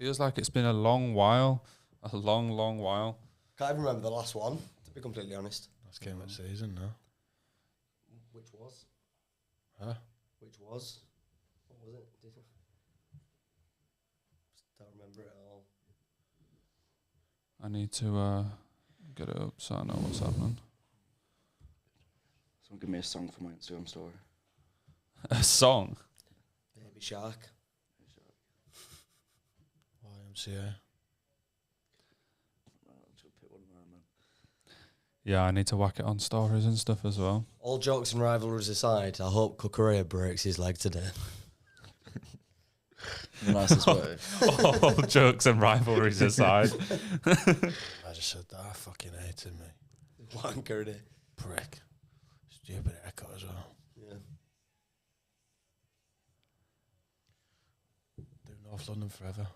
Feels like it's been a long while. A long, long while. Can't even remember the last one, to be completely honest. Last game of the season, no? Which was? Huh? Which was? What was it? Don't remember it at all. I need to get it up so I know what's happening. Someone give me a song for my Instagram story. A song? Baby Shark. YMCA. Yeah, I need to whack it on stories and stuff as well. All jokes and rivalries aside, I hope Cucurella breaks his leg today. The nicest way. All jokes and rivalries aside. I just said that. I fucking hated me. Wanker, innit? Prick. Stupid echo as well. Yeah. Do North London forever.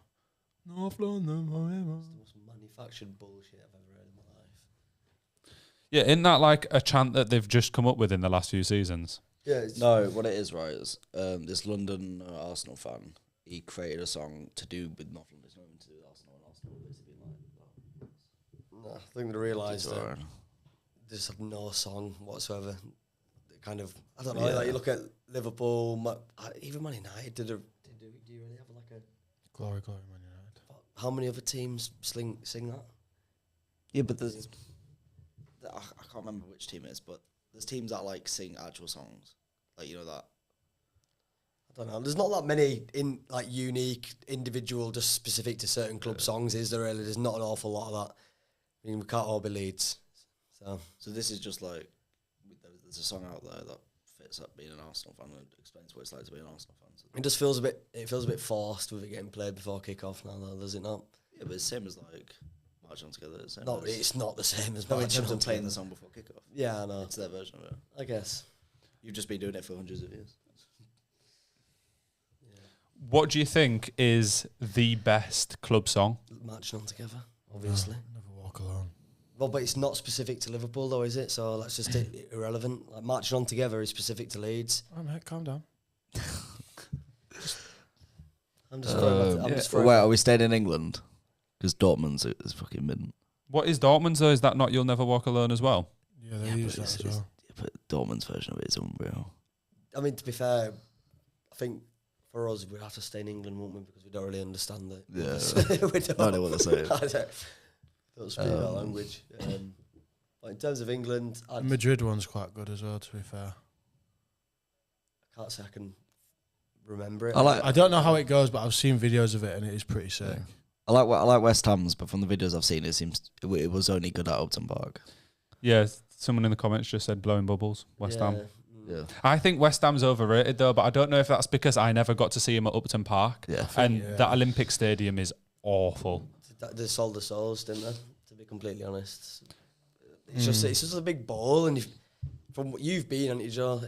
North London forever. It's the most manufactured bullshit I've ever heard in my life. Yeah, isn't that like a chant that they've just come up with in the last few seasons? Yeah. It's No, what it is, right, is this London Arsenal fan, he created a song to do with North London. It's nothing to do with Arsenal, and Arsenal basically like No, I think they realised that alright. they just have no song whatsoever. They kind of, I don't know, like you look at Liverpool, even Man United, do you really have like a... Glory, glory, Man United. How many other teams sing that? Yeah, but there's... I can't remember which team it is, but there's teams that like sing actual songs. Like, you know that. I don't know. There's not that many unique, individual, just specific to certain club songs, is there really? There's not an awful lot of that. I mean, we can't all be Leeds. So this is just like, there's a song out there that fits up being an Arsenal fan and explains what it's like to be an Arsenal fan. So It just feels a bit forced with it getting played before kick-off now, though, does it not? yeah, but it's the same as like March On Together. It's the same No, as, it's not the same as no, in March terms On of playing Together. the song before kickoff. Yeah, I know. It's their version of it. I guess. You've just been doing it for hundreds of years. What do you think is the best club song? Marching On Together, obviously. Never walk alone. Well, but it's not specific to Liverpool, though, is it? So that's just irrelevant. Like, Marching On Together is specific to Leeds. Oh, mate, calm down. I'm just throwing I'm just throwing Wait, are we staying in England? Because Dortmund's is fucking mint. What is Dortmund's though? Is that not You'll Never Walk Alone as well? Yeah, they use that as well. Yeah, but Dortmund's version of it is unreal. I mean, to be fair, I think for us, we'd have to stay in England, wouldn't we? Because we don't really understand it. Yeah. We don't. I know what they're saying. I don't speak that language. But in terms of England, The Madrid one's quite good as well, to be fair. I can't say I can remember it. I don't know how it goes, but I've seen videos of it and it is pretty sick. Yeah. I like West Ham's, but from the videos I've seen, it seems it was only good at Upton Park. Yeah, someone in the comments just said Blowing Bubbles, West Ham. Yeah, I think West Ham's overrated though, but I don't know if that's because I never got to see him at Upton Park. yeah. And that Olympic Stadium is awful. They sold the souls, didn't they? To be completely honest, it's just a big ball, and from what you've been on it, Joe,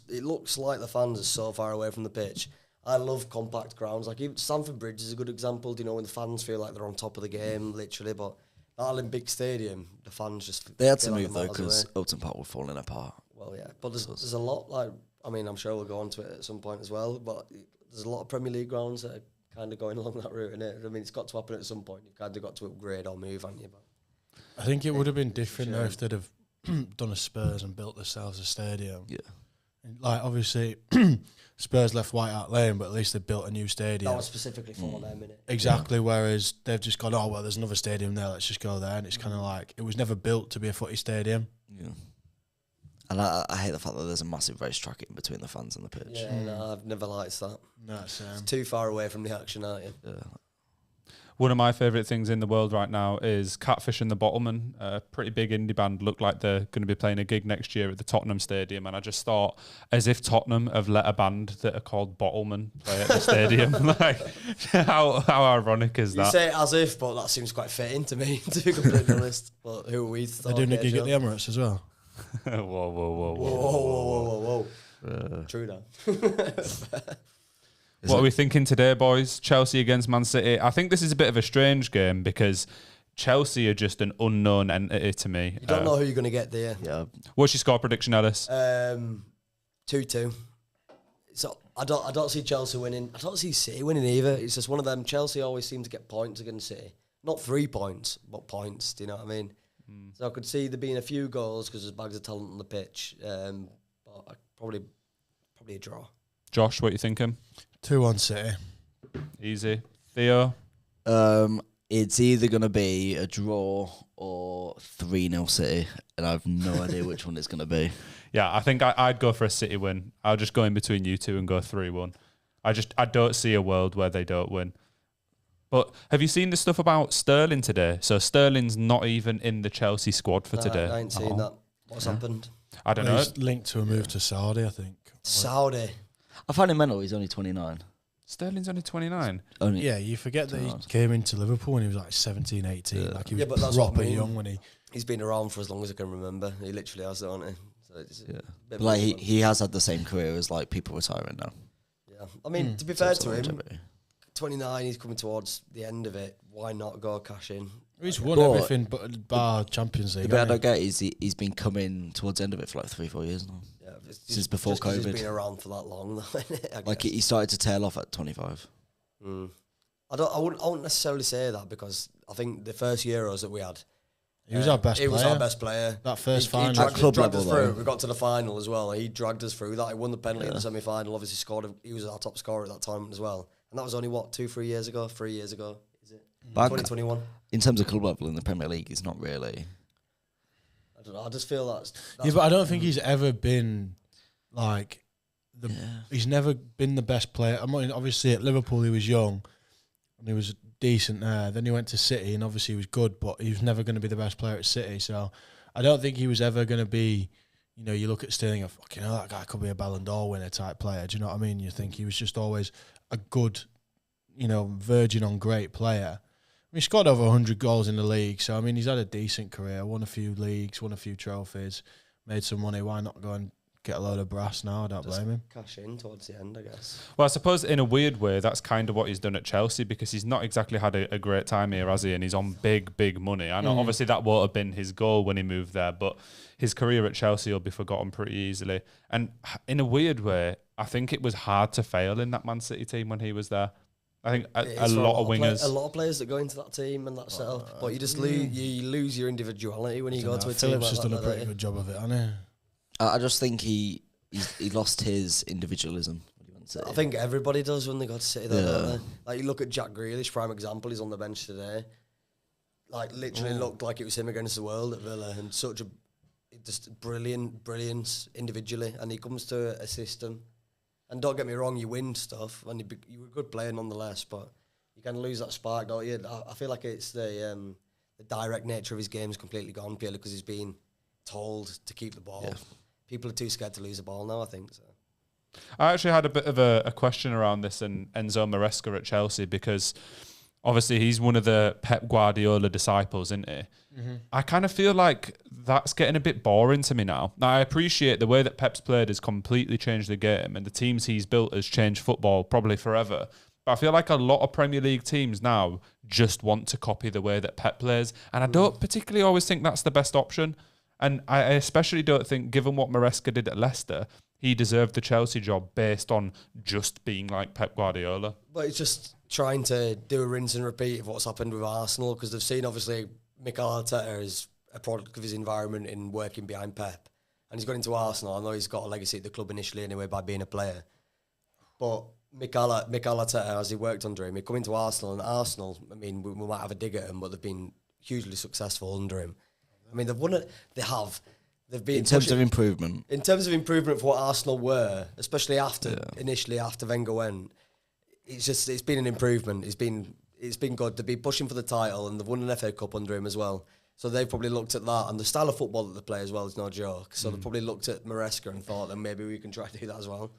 it looks like the fans are so far away from the pitch. I love compact grounds. Like even Stamford Bridge is a good example. Do you know when the fans feel like they're on top of the game, literally? But that Olympic Stadium, the fans just They had to feel like move they're though miles because away. Upton Park were falling apart. Well, yeah, but there's a lot. Like, I mean, I'm sure we'll go on to it at some point as well. But there's a lot of Premier League grounds that are kind of going along that route, innit? I mean, it's got to happen at some point. You've kind of got to upgrade or move, haven't you? But I think it would have been different though if they'd have done a Spurs and built themselves a stadium. Yeah. And, like, obviously, Spurs left White Hart Lane, but at least they built a new stadium. that was specifically for them, innit? Exactly, whereas they've just gone, oh, well, there's another stadium there, let's just go there. And it's kind of like, it was never built to be a footy stadium. Yeah. And I hate the fact that there's a massive racetrack in between the fans and the pitch. Yeah, no, I've never liked that. No, It's too far away from the action, aren't you? Yeah. One of my favourite things in the world right now is Catfish and the Bottlemen, a pretty big indie band. Look like they're going to be playing a gig next year at the Tottenham Stadium. And I just thought, as if Tottenham have let a band that are called Bottlemen play at the stadium. Like, how ironic is You that? say it as if, but that seems quite fitting to me, to be completely honest. But who are we to They're talk doing a here, gig at Joe? the Emirates as well. Whoa, whoa, whoa, whoa, Whoa. True now. What are we thinking today, boys? Chelsea against Man City. I think this is a bit of a strange game because Chelsea are just an unknown entity to me. You don't know who you're going to get there. Yeah. What's your score prediction, Alice? 2-2. So I don't see Chelsea winning. I don't see City winning either. It's just one of them. Chelsea always seem to get points against City. Not 3 points, but points. Do you know what I mean? So I could see there being a few goals because there's bags of talent on the pitch. But probably a draw. Josh, what are you thinking? 2-1 City. Easy. Theo? It's either going to be a draw or 3-0 City, and I have no idea which one it's going to be. Yeah, I think I'd go for a City win. I'll just go in between you two and go 3-1. I don't see a world where they don't win. But have you seen the stuff about Sterling today? So Sterling's not even in the Chelsea squad for today. I ain't seen that. What's happened? I don't know. He's linked to a move to Saudi, I think. Saudi. I find it mental. He's only 29. Sterling's only 29. Yeah, you forget that he came into Liverpool when he was like 17, 18. Yeah. Like he was but that's proper what I mean. young when he... He's been around for as long as I can remember. He literally has, don't he? So it's But like he has had the same career as like people retiring now. Yeah. I mean, to be fair to him, 29, he's coming towards the end of it. Why not go cash in? He's won everything but bar Champions League. But I don't get is he's been coming towards the end of it for like 3-4 years now. Yeah, Since before just 'cause COVID. He's been around for that long, though, I Like guess. he started to tail off at 25. I wouldn't necessarily say that because I think the first Euros that we had, He was our best player. He was our best player. That first He final. dragged, At club dragged us level, through. though. We got to the final as well. He dragged us through that. He won the penalty in the semi-final. Obviously scored. He was our top scorer at that time as well. And that was only, 3 years ago? 3 years ago, is it? But 2021. In terms of club level in the Premier League, it's not really. I don't know. I just feel that's Yeah, but I don't think he's ever been like He's never been the best player. I mean, obviously at Liverpool he was young and he was decent there. Then he went to City and obviously he was good, but he was never going to be the best player at City. So I don't think he was ever going to be. You know, you look at Sterling and fucking hell, that guy could be a Ballon d'Or winner type player. Do you know what I mean? You think he was just always a good, verging on great player. I mean, he scored over 100 goals in the league. So, I mean, he's had a decent career, won a few leagues, won a few trophies, made some money. Why not go and get a load of brass now? I don't blame him. cash in towards the end, I guess. Well, I suppose in a weird way, that's kind of what he's done at Chelsea because he's not exactly had a great time here, has he? And he's on big, big money. I know obviously that won't have been his goal when he moved there, but his career at Chelsea will be forgotten pretty easily. And in a weird way, I think it was hard to fail in that Man City team when he was there. I think a lot of wingers. A lot of players that go into that team and that setup, but you just lose your individuality when you go to a team Phillips like has that. done a pretty good job of it, hasn't he? I just think he lost his individualism. I think everybody does when they go to City, though, don't they? Like, you look at Jack Grealish, prime example, he's on the bench today. Like, literally looked like it was him against the world at Villa, and such a just brilliance individually, and he comes to a system. And don't get me wrong, you win stuff, and you were a good player nonetheless, but you can lose that spark, don't you? I feel like it's the direct nature of his game is completely gone, purely because he's been told to keep the ball. Yeah. People are too scared to lose the ball now, I think. So. I actually had a bit of a question around this in Enzo Maresca at Chelsea because obviously he's one of the Pep Guardiola disciples, isn't he? Mm-hmm. I kind of feel like that's getting a bit boring to me now. Now, I appreciate the way that Pep's played has completely changed the game and the teams he's built has changed football probably forever. But I feel like a lot of Premier League teams now just want to copy the way that Pep plays. And I don't particularly always think that's the best option. And I especially don't think, given what Maresca did at Leicester, he deserved the Chelsea job based on just being like Pep Guardiola. But it's just trying to do a rinse and repeat of what's happened with Arsenal, because they've seen, obviously, Mikel Arteta is a product of his environment in working behind Pep. And he's got into Arsenal. I know he's got a legacy at the club initially anyway by being a player. But Mikel Arteta, as he worked under him, he come into Arsenal, and Arsenal, I mean, we might have a dig at him, but they've been hugely successful under him. I mean, they've won it. They have. They've been in terms of improvement. In terms of improvement for what Arsenal were, especially initially after Wenger went, it's been an improvement. It's been good. They've been pushing for the title, and they've won an FA Cup under him as well. So they've probably looked at that, and the style of football that they play as well is no joke. So they've probably looked at Maresca and thought that maybe we can try to do that as well.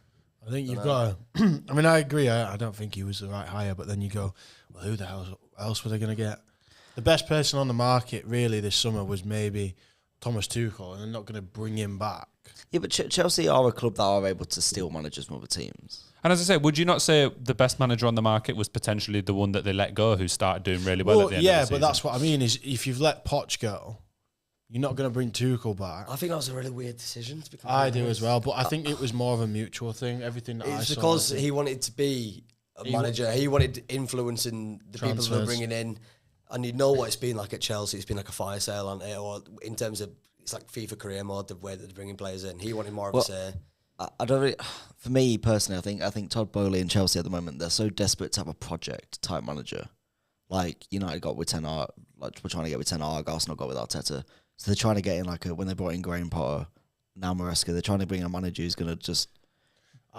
I think you've got to... I mean, I agree. I don't think he was the right hire, but then you go, well, who the hell else were they going to get? The best person on the market really this summer was maybe Thomas Tuchel, and they're not going to bring him back. Yeah, but Chelsea are a club that are able to steal managers from other teams. And as I say, would you not say the best manager on the market was potentially the one that they let go, who started doing really well at the end of the season? But that's what I mean, is if you've let Poch go, You're not going to bring Tuchel back. I think that was a really weird decision. To be I do as well, but I think it was more of a mutual thing. Everything that I saw. Because he wanted to be a manager. He wanted influencing the people that were bringing in. And you know what it's been like at Chelsea. It's been like a fire sale on it, or in terms of it's like FIFA career mode, the way that they're bringing players in. He wanted more of a say. I don't really, for me personally, I think Todd Boehly and Chelsea at the moment, they're so desperate to have a project type manager. Like United got with Ten Hag, like we're trying to get with Ten Hag, Arsenal got with Arteta. So they're trying to get in when they brought in Graham Potter, now Maresca, they're trying to bring in a manager who's going to just,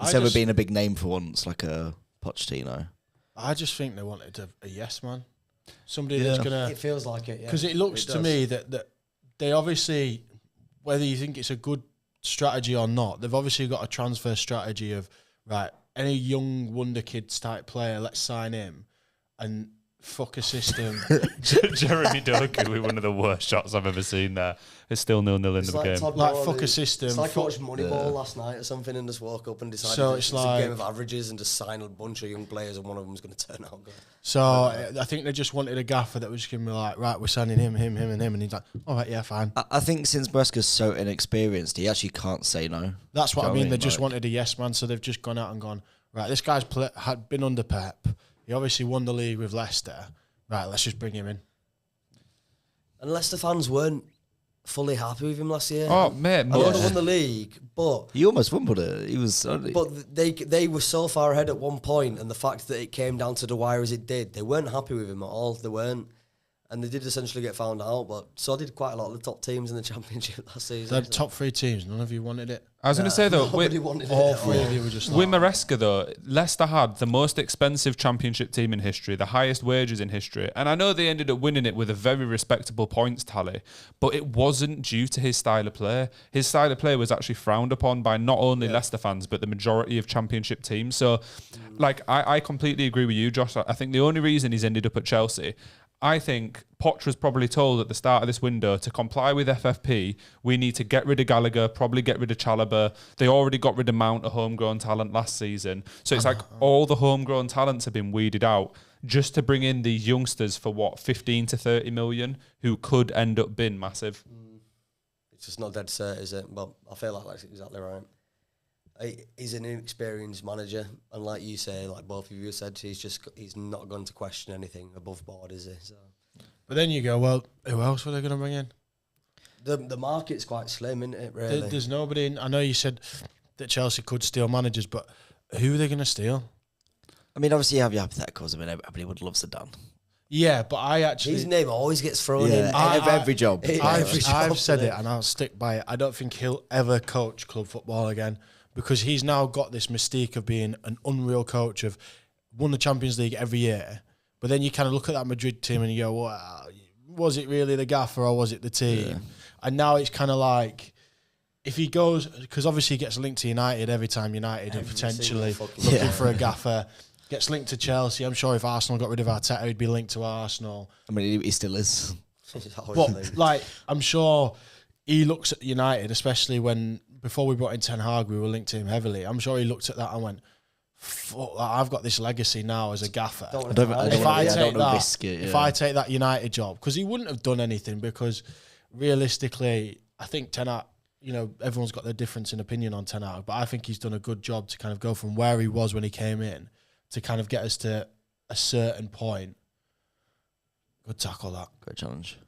instead of being a big name for once, like a Pochettino. I just think they wanted a yes man. Somebody that's going to... It feels like it, yeah. Because it looks to me that they obviously, whether you think it's a good strategy or not, they've obviously got a transfer strategy of, right, any young wonder kids type player, let's sign him and fuck a system. Jeremy Doku with one of the worst shots I've ever seen there. It's still 0-0 in the game. Like, fuck a system. It's like watching Moneyball last night or something and just woke up and decided so it's like a game of averages and just sign a bunch of young players and one of them's going to turn out good. So I think they just wanted a gaffer that was just going to be like, right, we're signing him, and he's like, all right, yeah, fine. I think since Maresca's so inexperienced, he actually can't say no. That's what I mean. They just wanted a yes man, so they've just gone out and gone, right, this guy's had been under Pep. He obviously won the league with Leicester. Right, let's just bring him in. And Leicester fans weren't fully happy with him last year. Oh, mate. I know they won the league, but... He almost won, but he was... But they were so far ahead at one point, and the fact that it came down to the wire as it did, they weren't happy with him at all. They weren't. And they did essentially get found out, but so did quite a lot of the top teams in the Championship last season. The top 3 teams, none of you wanted it. I was going to say, though, all 3 of you were just like... With Maresca, though, Leicester had the most expensive Championship team in history, the highest wages in history, and I know they ended up winning it with a very respectable points tally, but it wasn't due to his style of play. His style of play was actually frowned upon by not only Leicester fans, but the majority of Championship teams. So, I completely agree with you, Josh. I think the only reason he's ended up at Chelsea... I think Poch was probably told at the start of this window to comply with FFP, we need to get rid of Gallagher, probably get rid of Chalobah. They already got rid of Mount, a homegrown talent last season. So it's like all the homegrown talents have been weeded out just to bring in these youngsters for 15 to 30 million who could end up being massive. It's just not dead set, is it? But I feel like that's exactly right. He's an inexperienced manager, and like you say, like both of you said, he's not going to question anything above board, is he? So. But then you go, well, who else were they going to bring in? The market's quite slim, isn't it? Really, there's nobody in. I know you said that Chelsea could steal managers, but who are they going to steal? I mean, obviously you have your hypotheticals. I mean, everybody would love Zidane. Yeah, but I actually... His name always gets thrown in every job. I've said it, and I'll stick by it. I don't think he'll ever coach club football again, because he's now got this mystique of being an unreal coach, of won the Champions League every year. But then you kind of look at that Madrid team and you go, well, was it really the gaffer or was it the team? Yeah. And now it's kind of like, if he goes, because obviously he gets linked to United every time United are potentially looking for a gaffer, gets linked to Chelsea. I'm sure if Arsenal got rid of Arteta, he'd be linked to Arsenal. I mean, he still is. But like, I'm sure he looks at United, especially when, before we brought in Ten Hag, we were linked to him heavily. I'm sure he looked at that and went, fuck, I've got this legacy now as a gaffer. If I take that United job, because he wouldn't have done anything, because realistically, I think Ten Hag, everyone's got their difference in opinion on Ten Hag, but I think he's done a good job to kind of go from where he was when he came in to kind of get us to a certain point. Good tackle, that. Great challenge.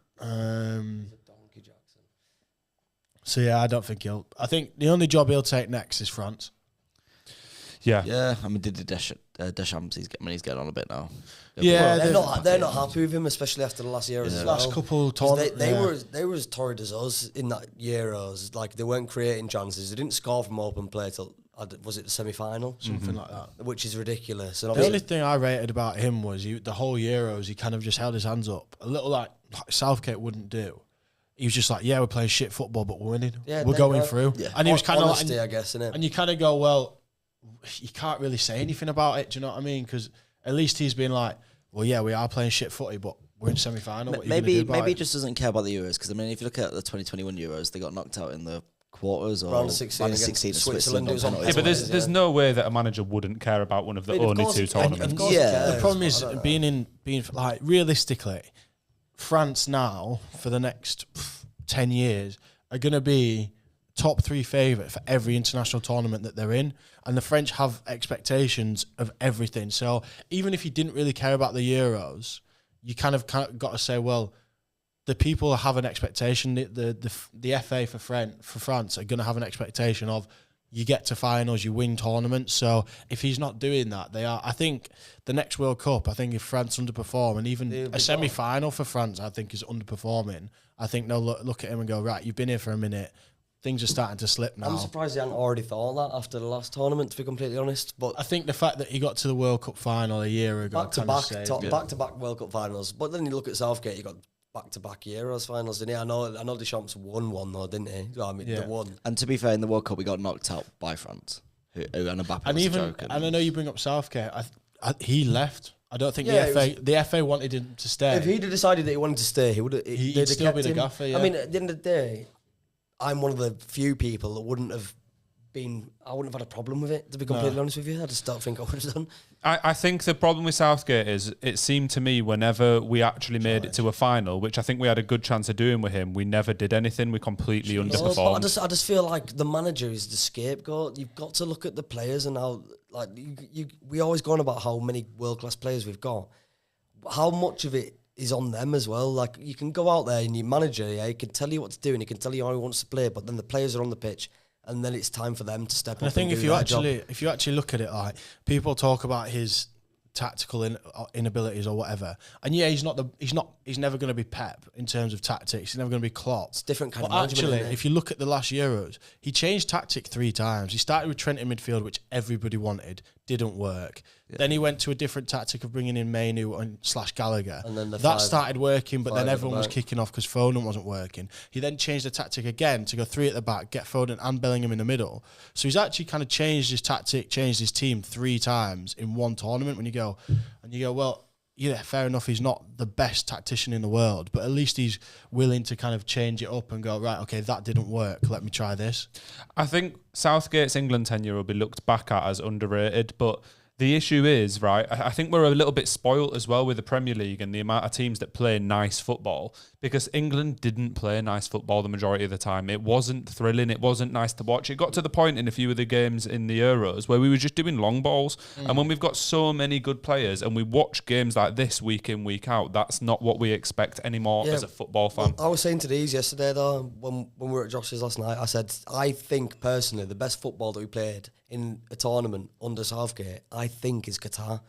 So yeah, I don't think he'll. I think the only job he'll take next is France. Yeah. I mean, Deschamps, he's getting on a bit now. Yeah, they're not happy with him, especially after the last Euros. Yeah. Last couple tournaments, they were as torrid as us in that Euros. Like, they weren't creating chances. They didn't score from open play till, was it the semi-final? Something like that. Which is ridiculous. And the only thing I rated about him was the whole Euros, he kind of just held his hands up, a little like Southgate wouldn't do. He was just like, yeah, we're playing shit football, but we're winning. Yeah, we're going through. Yeah. And he was kind of like, I guess, innit? And you kind of go, well, you can't really say anything about it. Do you know what I mean? Because at least he's been like, well, yeah, we are playing shit footy, but we're in semi-final. Maybe he just doesn't care about the Euros. Because I mean, if you look at the 2021 Euros, they got knocked out in the quarters or round of 16 Switzerland. But there's no way that a manager wouldn't care about one of the only two tournaments. The problem is being like, realistically, France now for the next 10 years are going to be top 3 favourite for every international tournament that they're in. And the French have expectations of everything. So even if you didn't really care about the Euros, you kind of got to say, well, the people have an expectation. The FA for France are going to have an expectation of you get to finals, you win tournaments. So if he's not doing that, I think the next World Cup, I think if France underperform, and even a semi-final for France, I think is underperforming, I think they'll look at him and go, right, you've been here for a minute. Things are starting to slip now. I'm surprised he hadn't already thought that after the last tournament, to be completely honest. But I think the fact that he got to the World Cup final a year ago, back-to-back World Cup finals. But then you look at Southgate, he got back-to-back Euros finals, didn't he? I know Deschamps won one though, didn't he? I mean, the one. And to be fair, in the World Cup, we got knocked out by France, who and Mbappe was a joke. And I know you bring up Southgate. He left. I don't think the FA wanted him to stay. If he'd have decided that he wanted to stay, he would have. He'd still be the gaffer. Yeah. I mean, at the end of the day, I'm one of the few people that wouldn't have had a problem with it, to be completely honest with you. I just don't think I would have done. I think the problem with Southgate is it seemed to me whenever we actually made it to a final, which I think we had a good chance of doing with him, we never did anything. We completely underperformed. I just feel like the manager is the scapegoat. You've got to look at the players and how, like, we always go on about how many world-class players we've got. How much of it is on them as well? Like, you can go out there and your manager, he can tell you what to do and he can tell you how he wants to play, but then the players are on the pitch. And then it's time for them to step up. I think if you actually look at it, like, people talk about his tactical inabilities or whatever, and he's never going to be Pep in terms of tactics. He's never going to be Klopp. It's different kind of management. Actually, if you look at the last Euros, he changed tactic 3 times. He started with Trent in midfield, which everybody wanted, didn't work. Yeah. Then he went to a different tactic of bringing in Mainu and / Gallagher. And then that started working, but then everyone was kicking off because Foden wasn't working. He then changed the tactic again to go 3 at the back, get Foden and Bellingham in the middle. So he's actually kind of changed his tactic, changed his team 3 times in one tournament. When you go, well, yeah, fair enough, he's not the best tactician in the world, but at least he's willing to kind of change it up and go, right, okay, that didn't work, let me try this. I think Southgate's England tenure will be looked back at as underrated, but the issue is, right, I think we're a little bit spoilt as well with the Premier League and the amount of teams that play nice football, because England didn't play nice football the majority of the time. It wasn't thrilling. It wasn't nice to watch. It got to the point in a few of the games in the Euros where we were just doing long balls. And when we've got so many good players and we watch games like this week in, week out, that's not what we expect anymore as a football fan. Well, I was saying to these yesterday, though, when we were at Josh's last night, I said, I think personally the best football that we played in a tournament under Southgate, I think, is Qatar.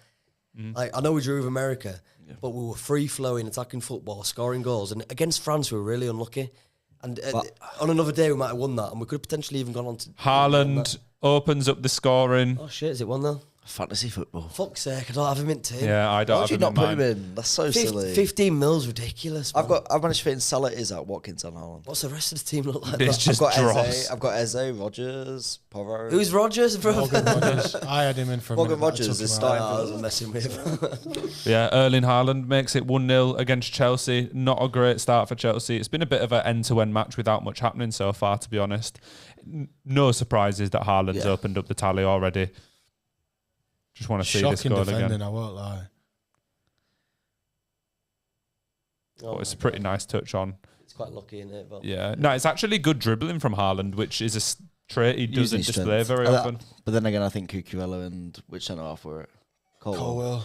Like, I know we drew with America, but we were free-flowing, attacking football, scoring goals. And against France, we were really unlucky. And on another day, we might have won that, and we could have potentially even gone on to... Haaland opens up the scoring. Oh, shit, is it 1-0? Fantasy football. Fuck's sake, I don't have him in team. Yeah, I don't have him in mine. Why did you not put him in? That's so silly. 15 mils, ridiculous, man. I've managed to fit in Salah, Isak, Watkins and Haaland. What's the rest of the team look like? It's just dross. I've got Eze, Rodgers, Porro. Who's Rodgers, bro? Morgan Rodgers. I had him in for a Morgan minute. Rodgers is starting. I was messing with. Yeah, Erling Haaland makes it 1-0 against Chelsea. Not a great start for Chelsea. It's been a bit of an end-to-end match without much happening so far, to be honest. No surprises that Haaland's opened up the tally already. Just want to see this goal again. I won't lie. But it's a pretty nice touch on. It's quite lucky, isn't it? But yeah. No, it's actually good dribbling from Haaland, which is a trait he doesn't display very often. But then again, I think Cucurella and which centre half were it? Colwell.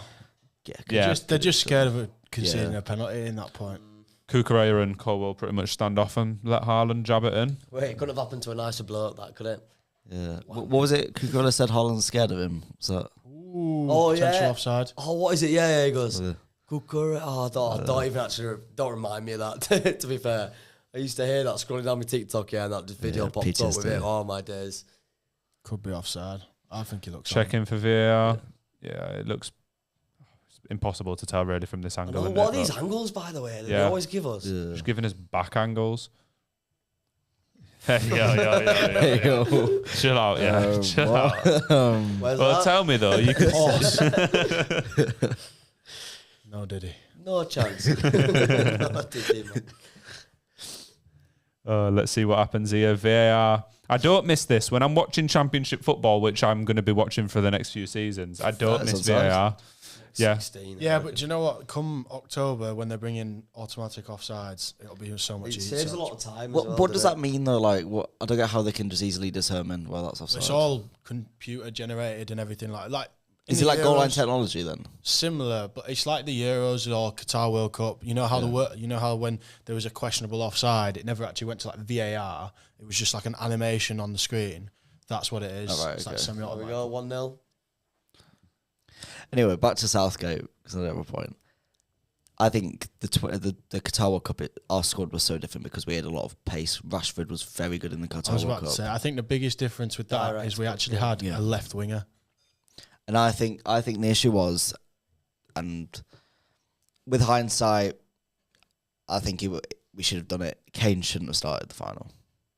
Yeah. They're just scared of conceding a penalty in that point. Cucurella and Colwell pretty much stand off and let Haaland jab it in. Wait, it couldn't have happened to a nicer bloke, that, could it? Yeah. What was it? Cucurella said Haaland's scared of him. So. Ooh, potential offside. Oh, what is it? Yeah, he goes, Cucurella. Don't remind me of that, to be fair. I used to hear that scrolling down my TikTok, and that video popped up with it. Oh, my days. Could be offside. I think he looks Checking for VAR. Yeah, it looks impossible to tell really from this angle. What are these angles, by the way, that they always give us? Yeah. Just giving us back angles. Yeah. Chill out, chill out. Well, tell me though, you could. No, did he? No chance. No, did he, man? Let's see what happens here. VAR. I don't miss this when I'm watching Championship football, which I'm going to be watching for the next few seasons. I don't miss VAR. Yeah. 16. Yeah, but do you know what? Come October, when they're bringing automatic offsides, it'll be so much it easier. saves a lot of time. What does that mean though? Like, what? I don't get how they can just easily determine whether that's offside. It's all computer generated and everything like. Is it like goal line technology then? Similar, but it's like the Euros or Qatar World Cup. You know how when there was a questionable offside, it never actually went to like VAR. It was just like an animation on the screen. That's what it is. Oh, right, it's okay. like semi-automatic. We go 1-0. Anyway, back to Southgate because I don't have a point. I think the Qatar World Cup, our squad was so different because we had a lot of pace. Rashford was very good in the Qatar I was World about Cup. to say, I think the biggest difference with that is we actually had a left winger. And I think the issue was, and with hindsight, I think we should have done it. Kane shouldn't have started the final.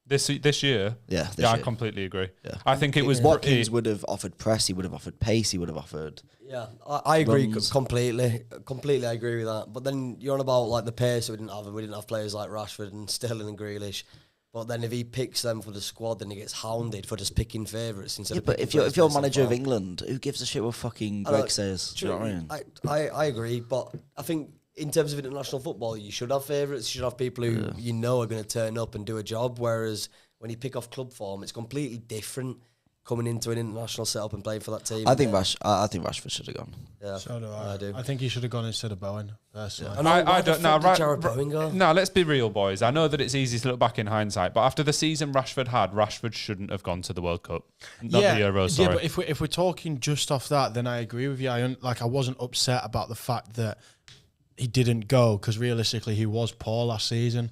This year? Yeah, I completely agree. Yeah. I think it was Watkins would have offered press, he would have offered pace, he would have offered. Yeah, I agree runs. completely. Completely, I agree with that. But then you're on about like the pace that we didn't have, and we didn't have players like Rashford and Sterling and Grealish. But then if he picks them for the squad, then he gets hounded for just picking favourites instead of. But if you're manager of England, who gives a shit what fucking Greg says? Do you know what I mean? I agree, but I think in terms of international football, you should have favourites. You should have people who you know are going to turn up and do a job. Whereas when you pick off club form, it's completely different coming into an international setup and playing for that team. I think Rashford should have gone. Yeah, So do I do. I think he should have gone instead of Bowen. Personally. I don't know. Jared Bowen go? No, let's be real, boys. I know that it's easy to look back in hindsight, but after the season Rashford shouldn't have gone to the World Cup, not the Euros. Sorry. Yeah, but if we're talking just off that, then I agree with you. I wasn't upset about the fact that he didn't go because realistically he was poor last season.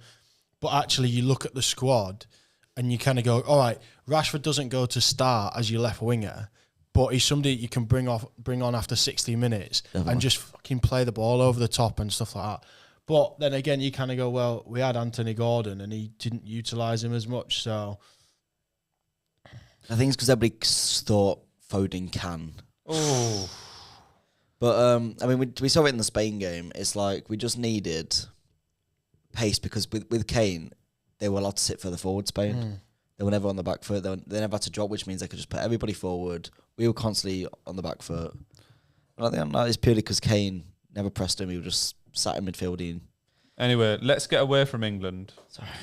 But actually, you look at the squad and you kind of go, all right, Rashford doesn't go to start as your left winger, but he's somebody you can bring on after 60 minutes and just fucking play the ball over the top and stuff like that. But then again, you kind of go, well, we had Anthony Gordon and he didn't utilise him as much, so. I think it's because everybody thought Foden can. Oh. But, I mean, we saw it in the Spain game. It's like we just needed pace because with Kane, they were allowed to sit further forward, Spain. They were never on the back foot. They never had to drop, which means they could just put everybody forward. We were constantly on the back foot. And I think that is purely because Kane never pressed him. He was just sat in midfielding. Anyway, let's get away from England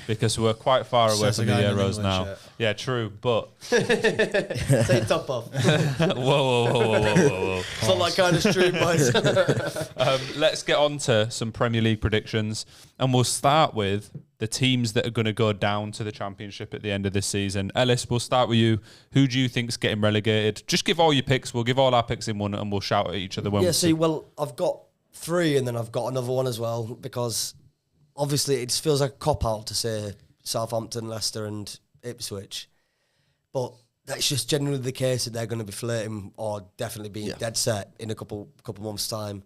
because we're quite far away from the Euros now. Shirt. Yeah, true, but Take top off. whoa. It's not that kind of street, boys. Let's get on to some Premier League predictions, and we'll start with the teams that are going to go down to the Championship at the end of this season. Ellis, we'll start with you. Who do you think's getting relegated? Just give all your picks. We'll give all our picks in one, and we'll shout at each other when. Yeah. See, well, I've got 3, and then I've got another one as well because obviously it just feels like a cop out to say Southampton, Leicester, and Ipswich, but that's just generally the case that they're going to be flirting or definitely being dead set in a couple months' time.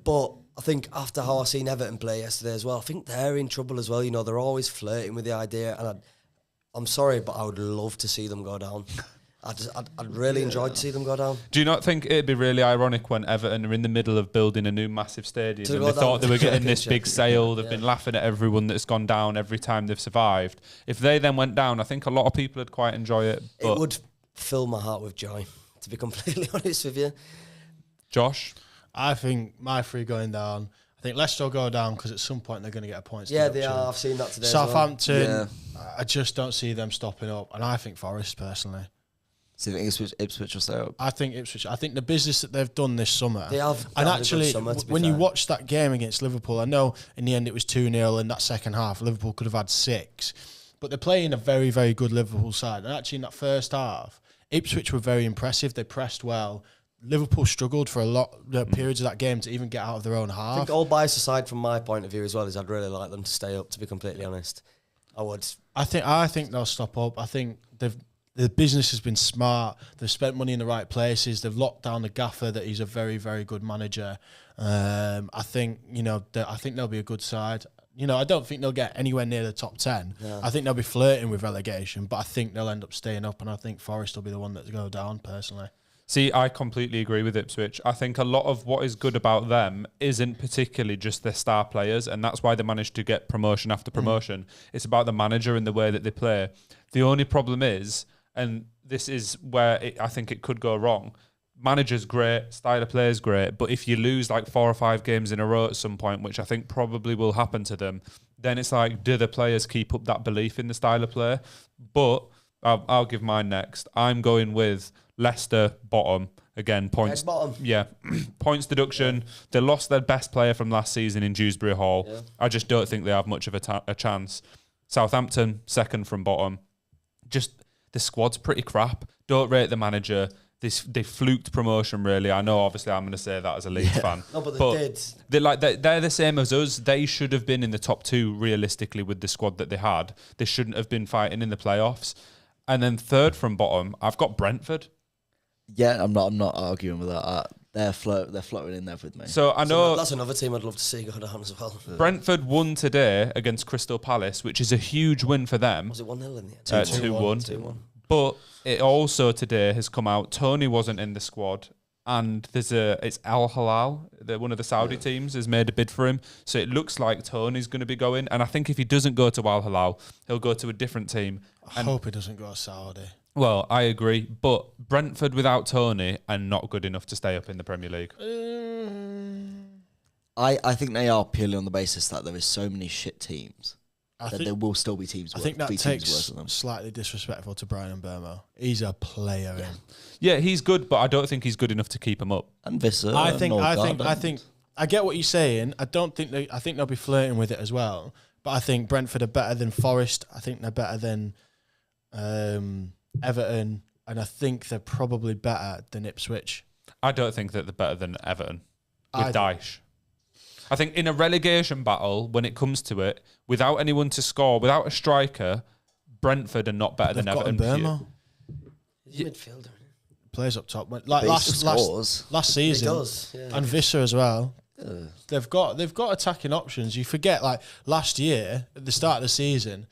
But I think after how I seen Everton play yesterday as well, I think they're in trouble as well. You know, they're always flirting with the idea, and I'm sorry, but I would love to see them go down. I'd really enjoy to see them go down. Do you not think it'd be really ironic when Everton are in the middle of building a new massive stadium and they thought they were getting this big sale? They've been laughing at everyone that's gone down every time they've survived. If they then went down, I think a lot of people would quite enjoy it. It would fill my heart with joy, to be completely honest with you. Josh? I think my 3 going down. I think Leicester will go down because at some point they're going to get a points. Yeah, deduction. they are. I've seen that today. Southampton, I just don't see them stopping up, and I think Forest personally. So you think Ipswich will stay up? I think Ipswich. I think the business that they've done this summer. They have. And actually, summer, when you watch that game against Liverpool, I know in the end it was 2-0 in that second half. Liverpool could have had 6. But they're playing a very, very good Liverpool side. And actually in that first half, Ipswich were very impressive. They pressed well. Liverpool struggled for a lot of periods of that game to even get out of their own half. I think all bias aside from my point of view as well is I'd really like them to stay up, to be completely honest. I would. I think they'll stop up. I think the business has been smart. They've spent money in the right places. They've locked down the gaffer that he's a very, very good manager. I think they'll be a good side. You know, I don't think they'll get anywhere near the top 10. Yeah. I think they'll be flirting with relegation, but I think they'll end up staying up, and I think Forest will be the one that go down, personally. See, I completely agree with Ipswich. I think a lot of what is good about them isn't particularly just their star players, and that's why they managed to get promotion after promotion. It's about the manager and the way that they play. The only problem is, and this is where I think it could go wrong, manager's great, style of play is great, but if you lose like 4 or 5 games in a row at some point, which I think probably will happen to them, then it's like, do the players keep up that belief in the style of play? But I'll give mine next. I'm going with Leicester bottom. Again, points. Bottom. Yeah, points deduction. Yeah. They lost their best player from last season in Dewsbury Hall. Yeah. I just don't think they have much of a chance. Southampton, second from bottom. Just the squad's pretty crap. Don't rate the manager. They fluked promotion, really. I know, obviously, I'm going to say that as a Leeds fan. No, but they did. They're the same as us. They should have been in the top 2, realistically, with the squad that they had. They shouldn't have been fighting in the playoffs. And then third from bottom, I've got Brentford. Yeah, I'm not arguing with that. They're floating in there with me. So I know that's another team I'd love to see go down as well. Brentford won today against Crystal Palace, which is a huge win for them. Was it 1-0 in the end? 2-1. 2-1. But it also today has come out, Tony wasn't in the squad, and it's Al Hilal, one of the Saudi teams, has made a bid for him. So it looks like Tony's going to be going. And I think if he doesn't go to Al Hilal, he'll go to a different team. I hope he doesn't go to Saudi. Well, I agree. But Brentford without Tony are not good enough to stay up in the Premier League. I think they are purely on the basis that there is so many shit teams. There will still be teams. I think that takes slightly disrespectful to Brian Mbeumo. He's a player. Yeah, he's good, but I don't think he's good enough to keep him up. And Visser. I think I get what you're saying. I think they'll be flirting with it as well. But I think Brentford are better than Forest. I think they're better than Everton, and I think they're probably better than Ipswich. I don't think that they're better than Everton with Dyche. I think in a relegation battle, when it comes to it, without anyone to score, without a striker, Brentford are not better than Everton. He's a midfielder. Plays up top. Like last season. He does, yeah. And Visser as well. They've got attacking options. You forget, like last year at the start of the season,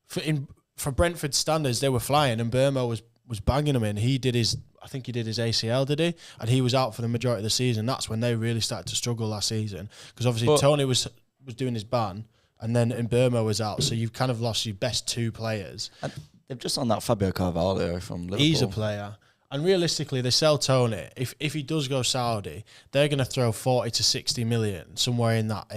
for Brentford standards, they were flying, and Mbeumo was banging them in. I think he did his ACL, did he? And he was out for the majority of the season. That's when they really started to struggle last season, because obviously Tony was doing his ban, and then Mbeumo was out. So you've kind of lost your best 2 players. And they've just on that Fabio Carvalho from Liverpool. He's a player. And realistically, they sell Tony. If he does go Saudi, they're going to throw 40 to 60 million, somewhere in that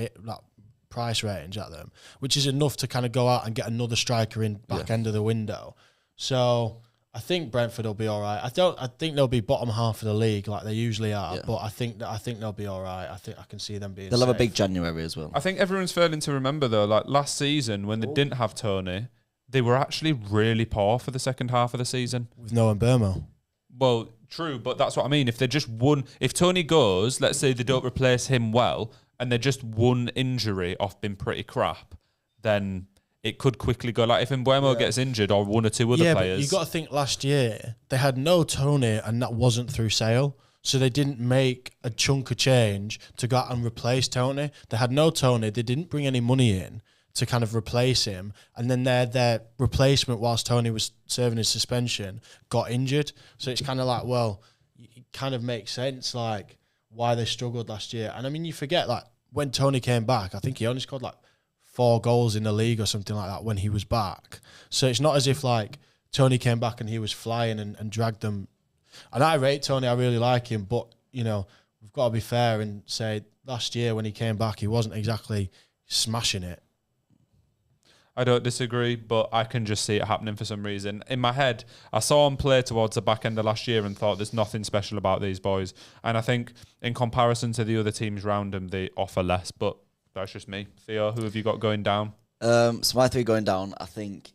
price range at them, which is enough to kind of go out and get another striker in back end of the window. So I think Brentford will be all right. I think they'll be bottom half of the league like they usually are, but I think they'll be all right. I think I can see them being. They'll have a big January as well. I think everyone's failing to remember though, like last season when they didn't have Tony, they were actually really poor for the second half of the season with no Mbeumo. Well, true, but that's what I mean. If they just if Tony goes, let's say they don't replace him well, and they're just one injury off being pretty crap, then it could quickly go. Like if Mbeumo gets injured or one or two other players. But you got to think last year they had no Tony, and that wasn't through sale. So they didn't make a chunk of change to go out and replace Tony. They had no Tony. They didn't bring any money in to kind of replace him. And then their replacement, whilst Tony was serving his suspension, got injured. So it's kind of like, well, it kind of makes sense, like, why they struggled last year. And I mean, you forget, like, when Tony came back, I think he only scored, like, 4 goals in the league or something like that when he was back. So it's not as if, like, Tony came back and he was flying and dragged them. And I rate Tony, I really like him, but, you know, we've got to be fair and say last year when he came back, he wasn't exactly smashing it. I don't disagree, but I can just see it happening for some reason. In my head, I saw him play towards the back end of last year and thought there's nothing special about these boys. And I think in comparison to the other teams round them, they offer less, but that's just me. Theo, who have you got going down? So my 3 going down, I think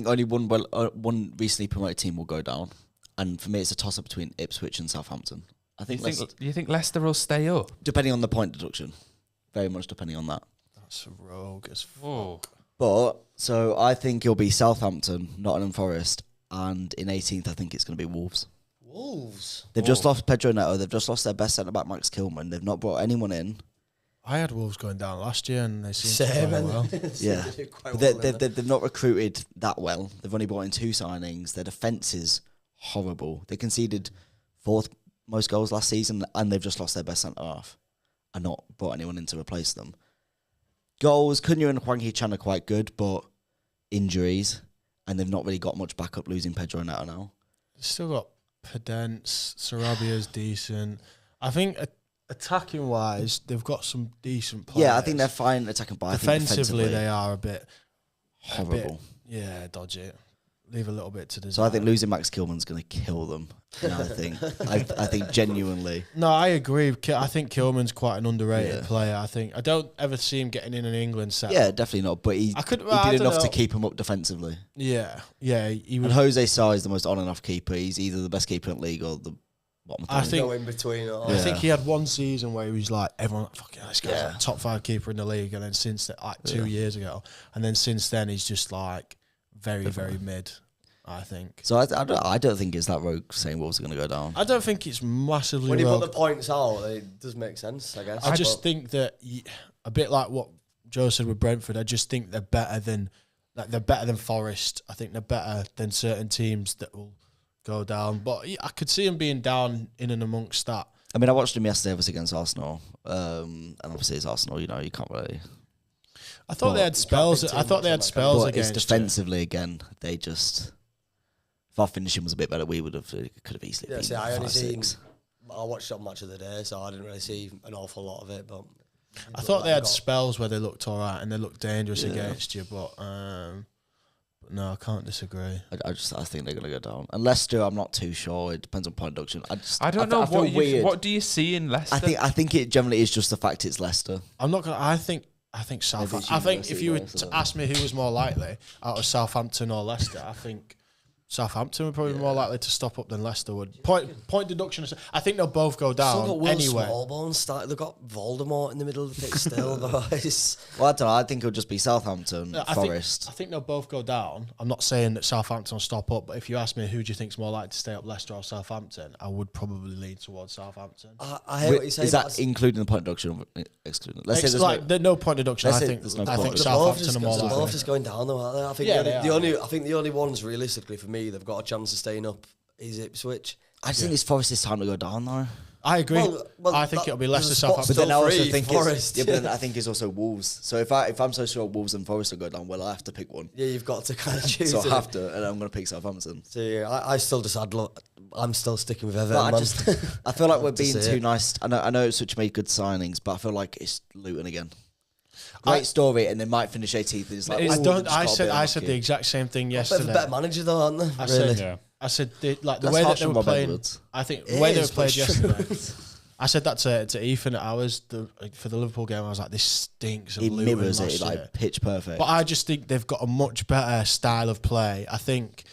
only one recently promoted team will go down. And for me, it's a toss-up between Ipswich and Southampton. You think Leicester will stay up? Depending on the point deduction. Very much depending on that. That's rogue as fuck. Oh. But, so I think it'll be Southampton, Nottingham Forest, and in 18th, I think it's going to be Wolves. Wolves? They've just lost Pedro Neto. They've just lost their best centre-back, Max Kilman. They've not brought anyone in. I had Wolves going down last year, and they seem to play well. Yeah. They've not recruited that well. They've only brought in 2 signings. Their defence is horrible. They conceded 4th most goals last season, and they've just lost their best centre-half and not brought anyone in to replace them. Goals, Cunha and Hwang Hee-chan are quite good, but injuries, and they've not really got much backup losing Pedro Neto now. They've still got Podence, Sarabia's decent. I think attacking wise, they've got some decent players. Yeah, I think they're fine attacking, but defensively they are a bit horrible. Dodgy. Leave a little bit to desire. So I think losing Max Kilman's going to kill them. I think genuinely. No, I agree. I think Kilman's quite an underrated player. I don't ever see him getting in an England set. Yeah, definitely not. But he did enough to keep him up defensively. Yeah. He was. And Jose Sarr is the most on and off keeper. He's either the best keeper in the league or the bottom. I think no in between. I think he had one season where he was like, everyone, fucking, this guy's like top 5 keeper in the league, and then since that, like 2 years ago, and then since then he's just like very, very mid. I think. So I don't think it's that rogue saying Wolves are going to go down. I don't think it's massively when you rogue. put the points out, it does make sense, I guess. I just think that a bit like what Joe said with Brentford, I just think they're better than Forest. I think they're better than certain teams that will go down. But I could see them being down in and amongst that. I mean, I watched them yesterday obviously against Arsenal, and obviously it's Arsenal. You know, you can't really. I thought they had spells. But against. It's defensively again. They just. If our finishing was a bit better, we could have easily. Yeah, beaten see, I only 5-6. I watched that match of the day, so I didn't really see an awful lot of it. But I thought they had spells where they looked all right and they looked dangerous against you, but no, I can't disagree. I think they're going to go down. And Leicester, I'm not too sure. It depends on point deduction. I don't know what do you see in Leicester? I think it generally is just the fact it's Leicester. I'm not gonna. I think Southampton. I think if you were to ask me who was more likely out of Southampton or Leicester, I think Southampton would probably be more likely to stop up than Leicester would. Point deduction. I think they'll both go down still got anyway. They've got Voldemort in the middle of the pitch still, guys. Well, I don't know. I think it'll just be Southampton, Forest. I think they'll both go down. I'm not saying that Southampton will stop up, but if you ask me who do you think's more likely to stay up, Leicester or Southampton, I would probably lean towards Southampton. I hear what you say. Is that including the point deduction or excluding? Let's say there's no point deduction. I think Southampton are more likely. They're both just going down though, aren't they? I think the only ones realistically for me they've got a chance of staying up is Ipswich. I just think it's Forest's time to go down though. I agree. Well, I think it'll be Leicester, Southampton. But then I also think Forest. But then I think it's also Wolves. So if I'm so sure Wolves and Forest will go down, well, I have to pick one. Yeah, you've got to kind of choose. So I have to, and I'm going to pick Southampton. So yeah, I still just I'm still sticking with Everton. I feel like we're being too nice. I know Ipswich made good signings, but I feel like it's Luton again. Great story, and they might finish 18th. It's like, I said the exact same thing yesterday. They're a better manager though, aren't they? I said the way that they were playing. I think the way they were played yesterday. I said that to Ethan at ours for the Liverpool game. I was like, this stinks. It mirrors it like pitch perfect. But I just think they've got a much better style of play. I think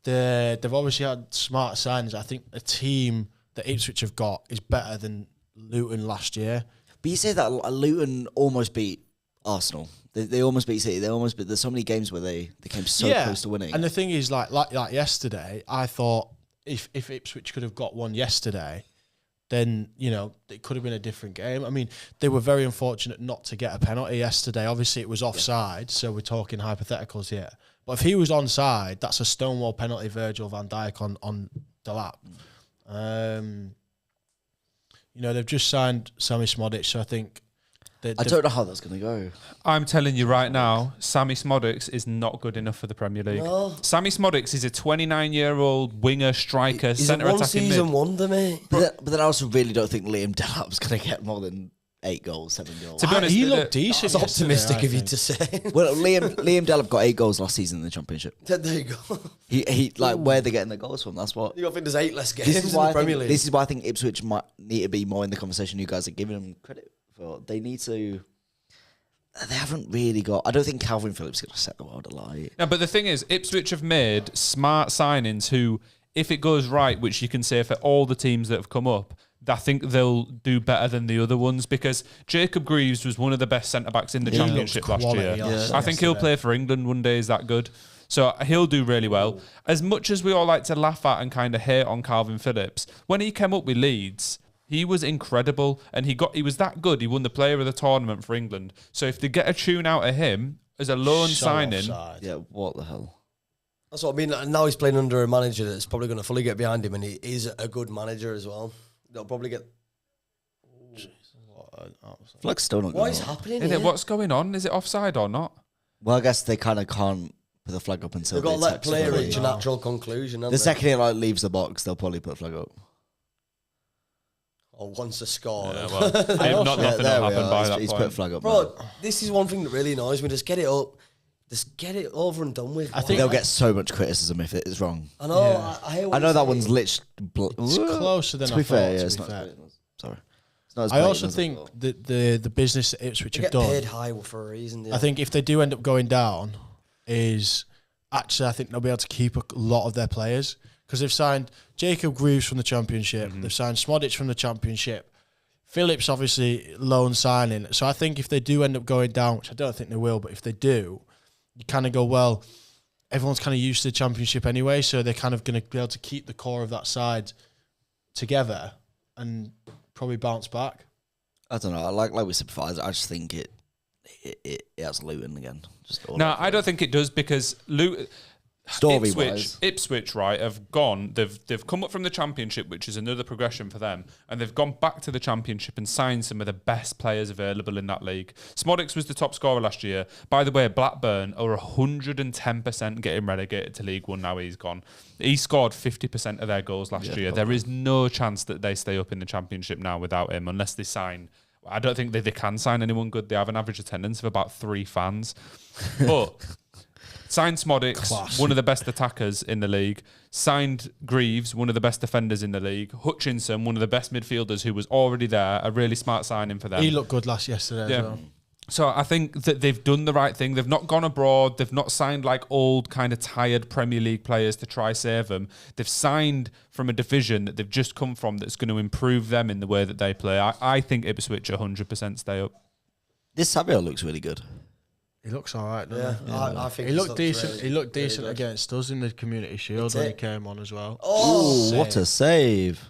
they've obviously had smart signings. I think the team that Ipswich have got is better than Luton last year. But you say that Luton almost beat Arsenal. They almost beat City. There's so many games where they came so close to winning. And the thing is, like yesterday, I thought if Ipswich could have got one yesterday, then, you know, it could have been a different game. I mean, they were very unfortunate not to get a penalty yesterday. Obviously, it was offside, so we're talking hypotheticals here. But if he was onside, that's a Stonewall penalty, Virgil van Dijk on Delap. You know, they've just signed Sammy Smodic, so I think... I don't know how that's going to go. I'm telling you right now, Sammy Smodic is not good enough for the Premier League. No. Sammy Smodic is a 29-year-old winger, striker, centre attacking mid. He's a one-season wonder, mate. But then I also really don't think Liam Delap's going to get more than 8 goals, 7 goals. To be honest, he looked decent. That's optimistic of you to say. Well, Liam Delap got 8 goals last season in the Championship. There you go. He like where they're getting the goals from. That's what. You got to think there's 8 less games in the Premier League. This is why I think Ipswich might need to be more in the conversation. You guys are giving them credit for. They need to. They haven't really got... I don't think Calvin Phillips is going to set the world alight. No, but the thing is, Ipswich have made smart signings who, if it goes right, which you can say for all the teams that have come up, I think they'll do better than the other ones, because Jacob Greaves was one of the best centre-backs in the Championship last year. Yeah. I think he'll play for England one day. Is that good? So he'll do really well. As much as we all like to laugh at and kind of hate on Calvin Phillips, when he came up with Leeds... He was incredible, and he was that good. He won the Player of the Tournament for England. So if they get a tune out of him as a loan signing, yeah, what the hell? That's what I mean. And now he's playing under a manager that's probably going to fully get behind him, and he is a good manager as well. They'll probably get. Flex still not. What is happening? What's going on? Is it offside or not? Well, I guess they kind of can't put the flag up until They've got to let text player the reach a natural conclusion. The haven't they? second it like leaves the box, they'll probably put a flag up. Or once a score. Yeah, well, also- nothing there will we happen are. by He's, that he's point. put a flag up. Bro, now. this is one thing that really annoys me. Just get it up. Just get it over and done with. I think- They'll get so much criticism if it is wrong. I know. Yeah. I hear what I know you're that saying. one's literally. It's closer than to I be thought, fair, yeah, to it's be not. fair. Sorry, it's not as I blatant also as think thought. that the business that Ipswich They have get done, paid high for a reason. I think if they do end up going down, is actually I think they'll be able to keep a lot of their players because they've signed Jacob Greaves from the Championship, they've signed Smodic from the Championship, Phillips obviously loan signing. So I think if they do end up going down, which I don't think they will, but if they do, you kind of go, well, everyone's kind of used to the Championship anyway, so they're kind of going to be able to keep the core of that side together and probably bounce back. I don't know. Like we said before, I just think it has Luton again. Just all No, over I it. don't think it does because Story-wise. Ipswich, right, have gone. They've come up from the Championship, which is another progression for them, and they've gone back to the Championship and signed some of the best players available in that league. Smodics was the top scorer last year. By the way, Blackburn are 110% getting relegated to League One now. He's gone. He scored 50% of their goals last year. There is no chance that they stay up in the Championship now without him, unless they sign. I don't think they can sign anyone good. They have an average attendance of about 3 fans, but. Signed Smodics, Class. one of the best attackers in the league. Signed Greaves, one of the best defenders in the league. Hutchinson, one of the best midfielders who was already there. A really smart signing for them. He looked good yesterday as well. So I think that they've done the right thing. They've not gone abroad. They've not signed like old kind of tired Premier League players to try save them. They've signed from a division that they've just come from that's going to improve them in the way that they play. I think Ipswich 100% stay up. This Savio looks really good. He looks all right, doesn't Yeah, he? I think He he's looked decent. really- He looked really decent good. against us in the Community Shield That's when he it. came on as well. Oh, Ooh, what a save!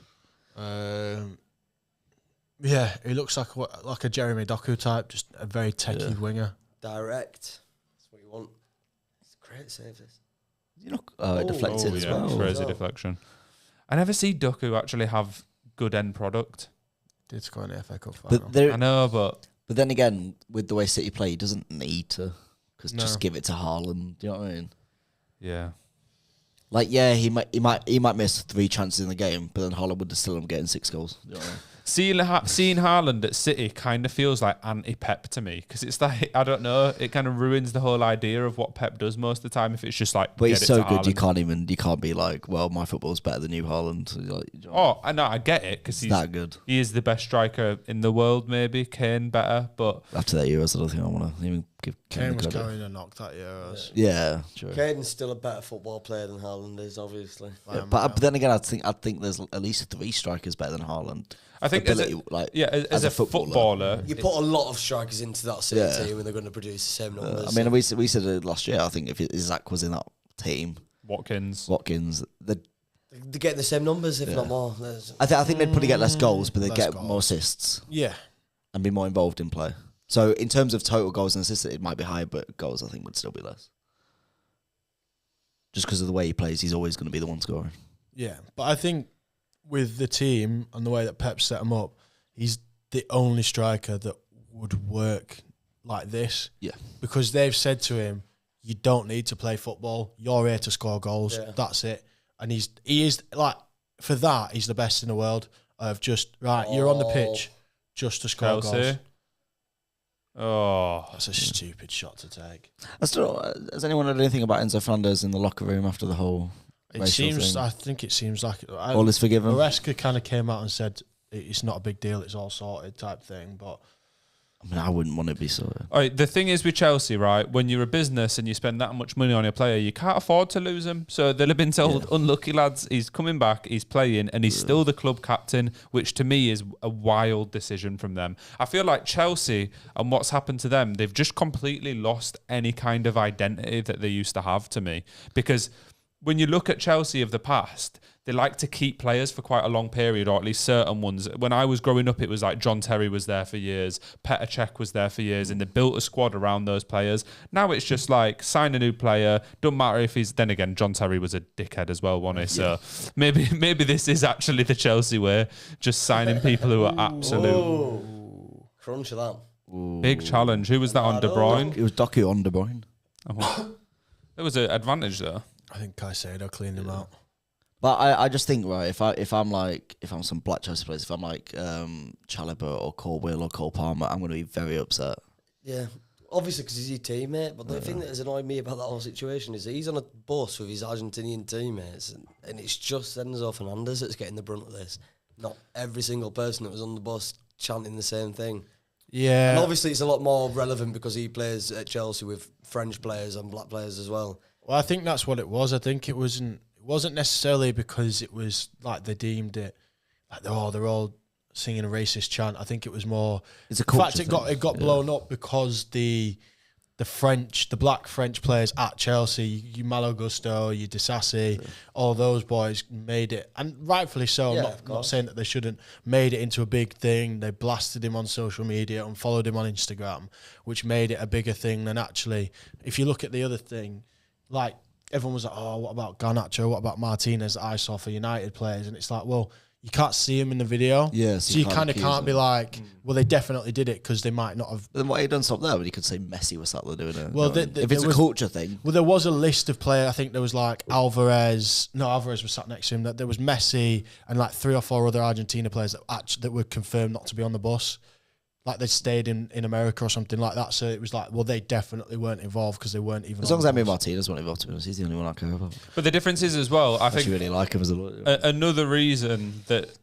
Yeah, he looks like a Jeremy Doku type, just a very techie winger. direct. That's what you want. It's a great save, this. You know, deflected as well. Crazy well. deflection. I never see Duku actually have good end product. Did score in the FA Cup final. But there, I know, but but then again, with the way City play, he doesn't need to, because No. just give it to Haaland. Do you know what I mean? yeah. Like, yeah, he might miss 3 chances in the game, but then Haaland would still end up getting 6 goals. Do you know what I mean? Seeing Haaland at City kind of feels like anti-Pep to me because it's like, I don't know, it kind of ruins the whole idea of what Pep does most of the time if it's just like, But get he's it so to good, you Haaland. can't be like, well, my football's better than you, Haaland. So like, do you know, Oh, I know, I get it because it's that good. he is the best striker in the world, maybe Kane better, but After that Euros, I don't think I want to even give Kane Kane the was credit. carrying a knock that year. Yeah, true. Caden's still a better football player than Haaland is, obviously. Yeah, but then again, I think there's at least 3 strikers better than Haaland. I think as Ability, like, as a footballer, You put a lot of strikers into that City Yeah. team and they're going to produce the same numbers. I mean, we said it last year. I think if Zach was in that team, Watkins. they're getting the same numbers, if Yeah. not more. I think they'd probably get less goals, but they'd Less get goals. more assists Yeah. and be more involved in play. So in terms of total goals and assists, it might be higher, but goals I think would still be less. Just because of the way he plays, he's always going to be the one scoring. Yeah, but I think with the team and the way that Pep set him up, he's the only striker that would work like this. Yeah. Because they've said to him, you don't need to play football. You're here to score goals. Yeah. That's it. And he is like, for that, he's the best in the world of just, right, you're on the pitch just to score goals. Chelsea. Oh, That's a stupid shot to take. Has anyone heard anything about Enzo Fernandez in the locker room after the whole It racial seems, thing? I think it seems like All is forgiven? Maresca kind of came out and said it's not a big deal, it's all sorted type thing. But I mean, I wouldn't want to be sorted. all right, the thing is with Chelsea, right? When you're a business and you spend that much money on a player, you can't afford to lose him. So they'll have been told, unlucky lads, he's coming back, he's playing, and he's still the club captain, which to me is a wild decision from them. I feel like Chelsea and what's happened to them, they've just completely lost any kind of identity that they used to have to me. Because when you look at Chelsea of the past, they like to keep players for quite a long period, or at least certain ones. When I was growing up, it was like John Terry was there for years, Petr Cech was there for years, and they built a squad around those players. Now it's just like, sign a new player, don't matter if he's... Then again, John Terry was a dickhead as well, wasn't he? So maybe this is actually the Chelsea way, just signing people who are absolute... Ooh. Crunch of that. Big challenge. Who was that on, De Bruyne? It was Doku on De Bruyne. There was an advantage though. I think Caicedo cleaned him out. But I just think, right, if I'm some black Chelsea players, if I'm like Chalobah or Cole Will or Cole Palmer, I'm going to be very upset. Yeah. Obviously, because he's your teammate. But the thing that has annoyed me about that whole situation is that he's on a bus with his Argentinian teammates, and it's just Enzo Fernandez that's getting the brunt of this. Not every single person that was on the bus chanting the same thing. Yeah. And obviously, it's a lot more relevant because he plays at Chelsea with French players and black players as well. Well, I think that's what it was. I think it wasn't necessarily because it was like they deemed it like they're all singing a racist chant. I think it was more. It's a culture in fact, it got blown up because the black French players at Chelsea, you Malo Gusto, you Disassi, all those boys made it, and rightfully so. Yeah, I'm not saying that they shouldn't. Made it into a big thing. They blasted him on social media and followed him on Instagram, which made it a bigger thing than actually. If you look at the other thing, like everyone was like, "Oh, what about Garnacho? What about Martinez?" That I saw for United players, and it's like, well, you can't see him in the video, so you kind of can't be like, well, they definitely did it because they might not have. But then why he done stop there? But he could say Messi was sat there doing it. Well, if it's a culture thing. Well, there was a list of players. I think there was like Alvarez. No, Alvarez was sat next to him. That there was Messi and like 3 or 4 other Argentina players that were confirmed not to be on the bus. Like they stayed in America or something like that. So it was like, well, they definitely weren't involved because they weren't even. As long as Emi Martinez weren't involved, to be honest, he's the only one I care about. But the difference is as well, I think really like him as a lawyer. Another reason that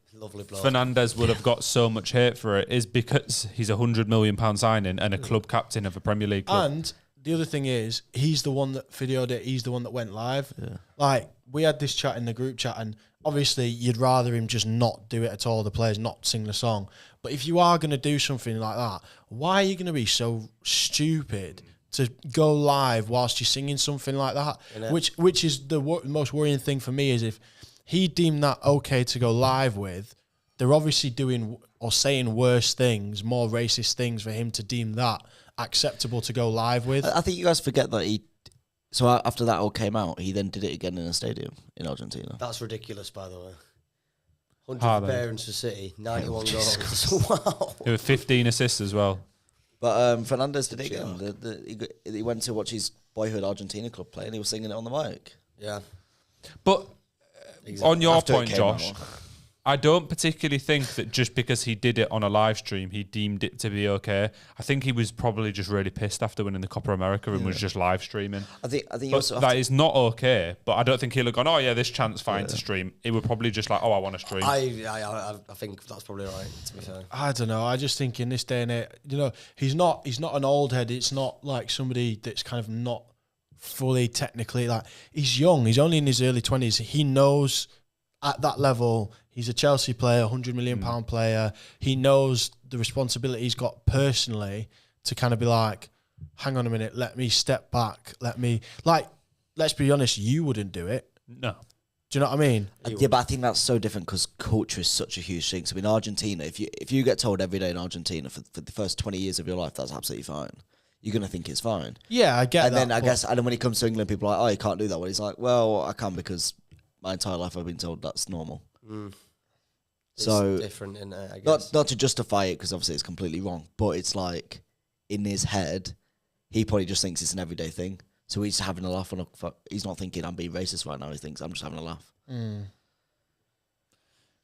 Fernandez would have got so much hate for it is because he's a £100 million signing and a club captain of a Premier League club. And the other thing is, he's the one that videoed it. He's the one that went live. Yeah. Like, we had this chat in the group chat, and obviously you'd rather him just not do it at all, the players not sing the song. But if you are going to do something like that, why are you going to be so stupid to go live whilst you're singing something like that? Which is the most worrying thing for me, is if he deemed that okay to go live with, they're obviously doing or saying worse things, more racist things, for him to deem that acceptable to go live with. I think you guys forget that so after that all came out, he then did it again in a stadium in Argentina. That's ridiculous, by the way. 100 appearances for City, 91 goals. Wow. There were 15 assists as well. But Fernandez did it again. He went to watch his boyhood Argentina club play, and he was singing it on the mic. Yeah. But on your point, Josh, out. I don't particularly think that just because he did it on a live stream, he deemed it to be okay. I think he was probably just really pissed after winning the Copa America and was just live streaming. I think that is not okay. But I don't think he'll have gone, oh yeah, this chant's fine to stream. He would probably just like, oh, I want to stream. I think that's probably right, to be fair. I don't know. I just think in this day and age, he's not an old head. It's not like somebody that's kind of not fully technically, like, he's young. He's only in his early 20s. He knows at that level, he's a Chelsea player, £100 million player. He knows the responsibility he's got personally to kind of be like, hang on a minute, let me step back. Let's be honest, you wouldn't do it. No. Do you know what I mean? Yeah, but I think that's so different because culture is such a huge thing. So in Argentina, if you get told every day in Argentina for the first 20 years of your life, that's absolutely fine. You're going to think it's fine. Yeah, I get and that. And then when he comes to England, people are like, oh, you can't do that. Well, he's like, well, I can because my entire life I've been told that's normal. So it's different, in I guess. Not to justify it because obviously it's completely wrong, but it's like in his head, he probably just thinks it's an everyday thing. So he's having a laugh he's not thinking I'm being racist right now. He thinks I'm just having a laugh.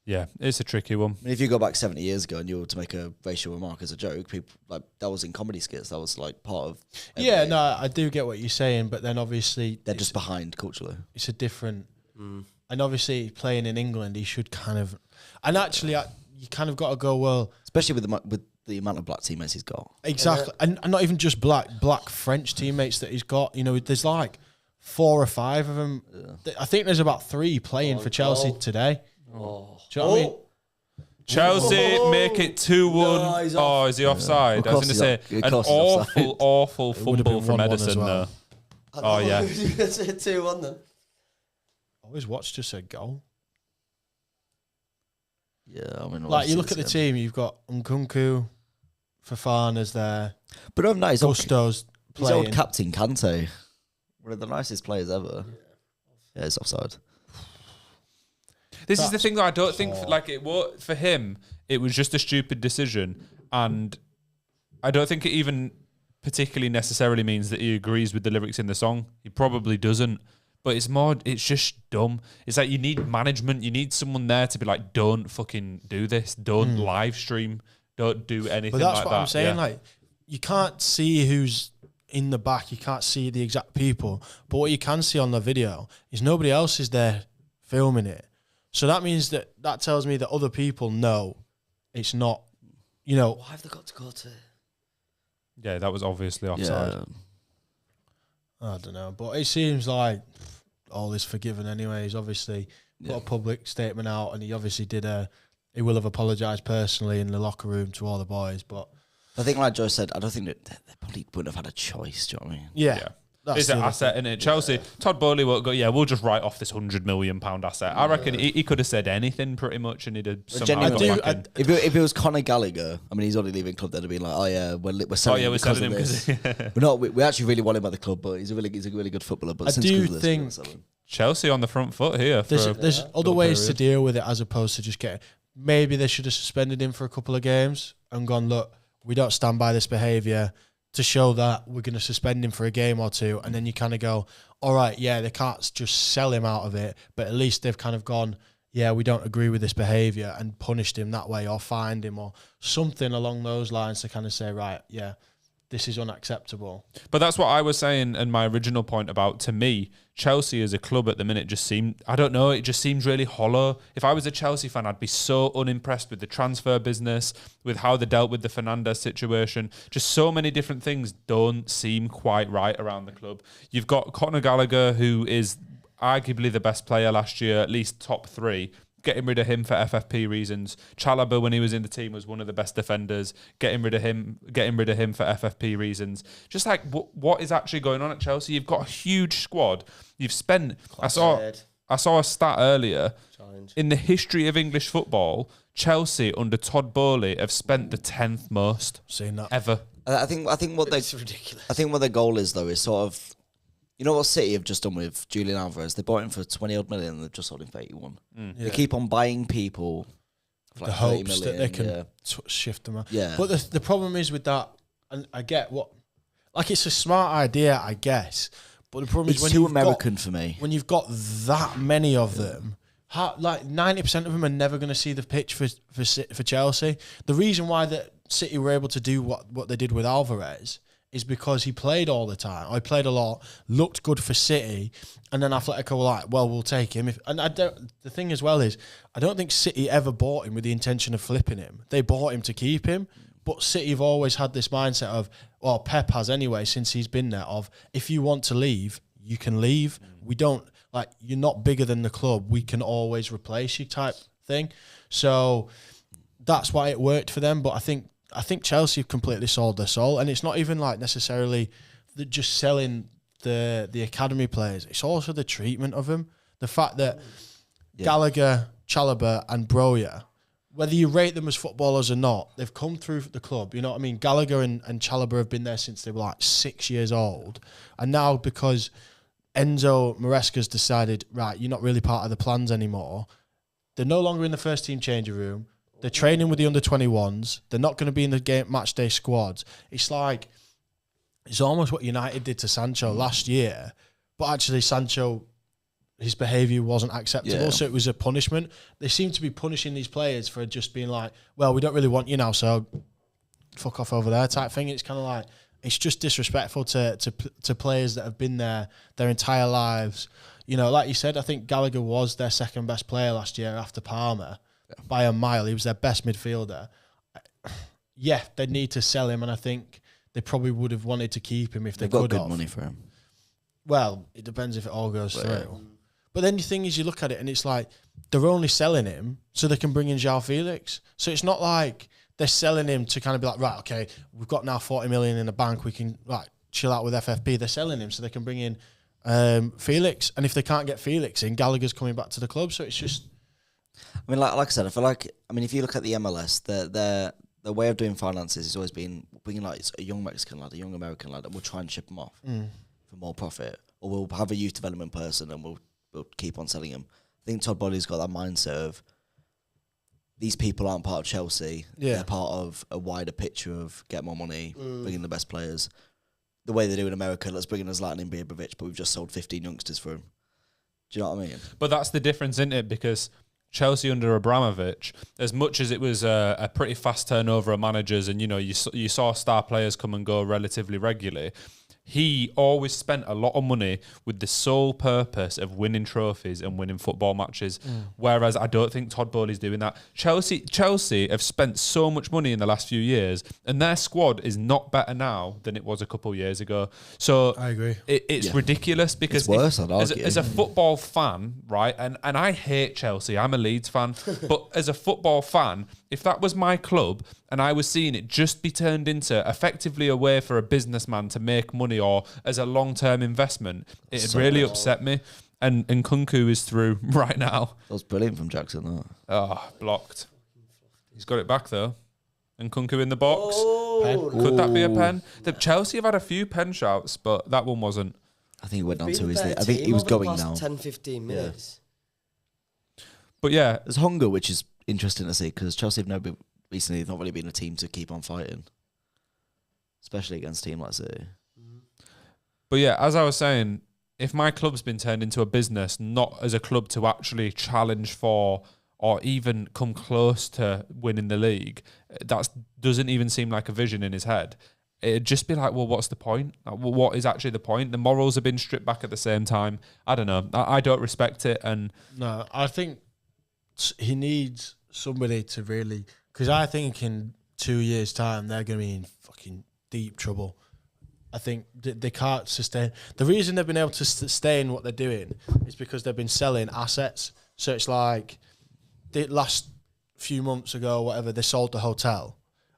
Yeah, it's a tricky one. I mean, if you go back 70 years ago and you were to make a racial remark as a joke, people like that was in comedy skits. That was like part of. Yeah, no, I do get what you're saying, but then obviously they're just behind culturally. It's a different, and obviously playing in England, he should kind of, and actually, you kind of got to go, well, especially with the amount of black teammates he's got. Exactly, and not even just black French teammates that he's got. There's like 4 or 5 of them. Yeah. I think there's about 3 playing for Chelsea today. Oh. Do you know what I mean? Chelsea make it 2-1. No, is he offside? I was going to say an awful fumble from Edison there. Oh yeah. You going to say 2-1 then? Always watch just a goal. Yeah, I mean, like you look at the team, you've got Nkunku, Fofana's there, but I'm nice. Gusto's his old captain Kante, one of the nicest players ever. Yeah, it's offside. This is the thing that I don't think for him. It was just a stupid decision, and I don't think it even particularly necessarily means that he agrees with the lyrics in the song. He probably doesn't. But it's just dumb. It's like you need management. You need someone there to be like, don't fucking do this. Don't live stream. Don't do anything like that. But that's what I'm saying. Yeah. Like, you can't see who's in the back. You can't see the exact people. But what you can see on the video is nobody else is there filming it. So that means that tells me that other people know it's not, you know. Why have they got to go to? Yeah, that was obviously offside. Yeah. I don't know, but it seems like all is forgiven anyway. He's obviously put a public statement out, and he obviously he will have apologised personally in the locker room to all the boys. But I think, like Joe said, I don't think that they probably wouldn't have had a choice. Do you know what I mean? Yeah. It's an asset, isn't it? Chelsea, Todd Bowley will go, we'll just write off this £100 million asset. I reckon he could have said anything pretty much, and he'd have somehow got back in. If it was Conor Gallagher, I mean, he's already leaving the club, they'd have been like, we're selling him because of this. We actually really want him at the club, but he's a really good footballer. But I do think Chelsea on the front foot here. There's other ways to deal with it as opposed to just getting. Maybe they should have suspended him for a couple of games and gone, look, we don't stand by this behaviour, to show that we're going to suspend him for a game or two, and then you kind of go, all right, they can't just sell him out of it, but at least they've kind of gone, we don't agree with this behaviour, and punished him that way, or fined him, or something along those lines to kind of say, right, this is unacceptable. But that's what I was saying in my original point about, to me, Chelsea as a club at the minute just seemed, I don't know, it just seems really hollow. If I was a Chelsea fan, I'd be so unimpressed with the transfer business, with how they dealt with the Fernandes situation. Just so many different things don't seem quite right around the club. You've got Conor Gallagher, who is arguably the best player last year, at least top 3. Getting rid of him for FFP reasons. Chalobah, when he was in the team, was one of the best defenders. Getting rid of him for FFP reasons. Just like what is actually going on at Chelsea? You've got a huge squad. You've spent. I saw a stat earlier. In the history of English football, Chelsea under Todd Bowley have spent the 10th most ever. I think what it's ridiculous. I think what their goal is though is sort of. You know what City have just done with Julian Alvarez? They bought him for 20-odd million and they've just sold him for 81. They keep on buying people for like the hopes that they can shift them out. Yeah. But the problem is with that, and I get it's a smart idea, I guess, but the problem is when too American for me. When you've got that many of them, like 90% of them are never going to see the pitch for Chelsea. The reason why that City were able to do what they did with Alvarez is because he played all the time. I played a lot, looked good for City, and then Atletico were like, well, we'll take him. The thing as well is, I don't think City ever bought him with the intention of flipping him. They bought him to keep him, but City have always had this mindset of, well, Pep has anyway, since he's been there, of if you want to leave, you can leave. We don't, you're not bigger than the club. We can always replace you type thing. So that's why it worked for them, but I think Chelsea have completely sold their soul, and it's not even necessarily just selling the academy players. It's also the treatment of them. The fact that Gallagher, Chalobah, and Broja, whether you rate them as footballers or not, they've come through the club. You know what I mean? Gallagher and Chalobah have been there since they were 6 years old, and now because Enzo Maresca's decided, right, you're not really part of the plans anymore, they're no longer in the first team changing room. They're training with the under-21s. They're not going to be in the match day squads. It's almost what United did to Sancho last year, but actually Sancho, his behaviour wasn't acceptable, so it was a punishment. They seem to be punishing these players for just being like, well, we don't really want you now, so fuck off over there type thing. It's kind of it's just disrespectful to players that have been there their entire lives. You know, like you said, I think Gallagher was their second best player last year after Palmer. By a mile. He was their best midfielder. Yeah, they need to sell him, and I think they probably would have wanted to keep him if they could have. They've got good money for him. Well, it depends if it all goes through. But then the thing is, you look at it, and it's they're only selling him so they can bring in João Felix. So it's not like they're selling him to kind of be like, right, okay, we've got now 40 million in the bank, we can chill out with FFP. They're selling him so they can bring in Felix, and if they can't get Felix in, Gallagher's coming back to the club. So it's just... I mean, like I said, I feel if you look at the MLS, the way of doing finances has always been bringing a young Mexican lad, a young American lad, and we'll try and ship him off for more profit, or we'll have a youth development person and we'll keep on selling him. I think Todd Bowley's got that mindset of these people aren't part of Chelsea. Yeah. They're part of a wider picture of get more money, bring in the best players. The way they do in America, let's bring in Zlatan Ibrahimovic, but we've just sold 15 youngsters for him. Do you know what I mean? But that's the difference, isn't it? Because Chelsea under Abramovich, as much as it was a pretty fast turnover of managers, and you saw star players come and go relatively regularly, he always spent a lot of money with the sole purpose of winning trophies and winning football matches. Whereas I don't think Todd Bowley's doing that. Chelsea have spent so much money in the last few years, and their squad is not better now than it was a couple of years ago. So I agree. It's ridiculous because It's worse, I'd argue. as a football fan, right? And I hate Chelsea. I'm a Leeds fan, but as a football fan, if that was my club and I was seeing it just be turned into effectively a way for a businessman to make money or as a long-term investment, it'd really upset me. And Nkunku is through right now. That was brilliant from Jackson, that. Oh, blocked. He's got it back though. Nkunku in the box. Oh, Could that be a pen? The Chelsea have had a few pen shouts, but that one wasn't. I think he went down been too a easily. better I think team he was over the going past now. 10, 15 minutes. But yeah, There's hunger, which is interesting to see, because Chelsea have recently not really been a team to keep on fighting, especially against a team like City. But yeah, as I was saying, if my club's been turned into a business, not as a club to actually challenge for or even come close to winning the league, that doesn't even seem like a vision in his head. It'd just be like, well, what's the point? What is actually the point? The morals have been stripped back at the same time. I don't know. I don't respect it. And No, I think he needs somebody to really... Because I think in 2 years' time, they're going to be in fucking deep trouble. I think they can't sustain... The reason they've been able to sustain what they're doing is because they've been selling assets. So it's like the last few months ago, whatever, they sold the hotel.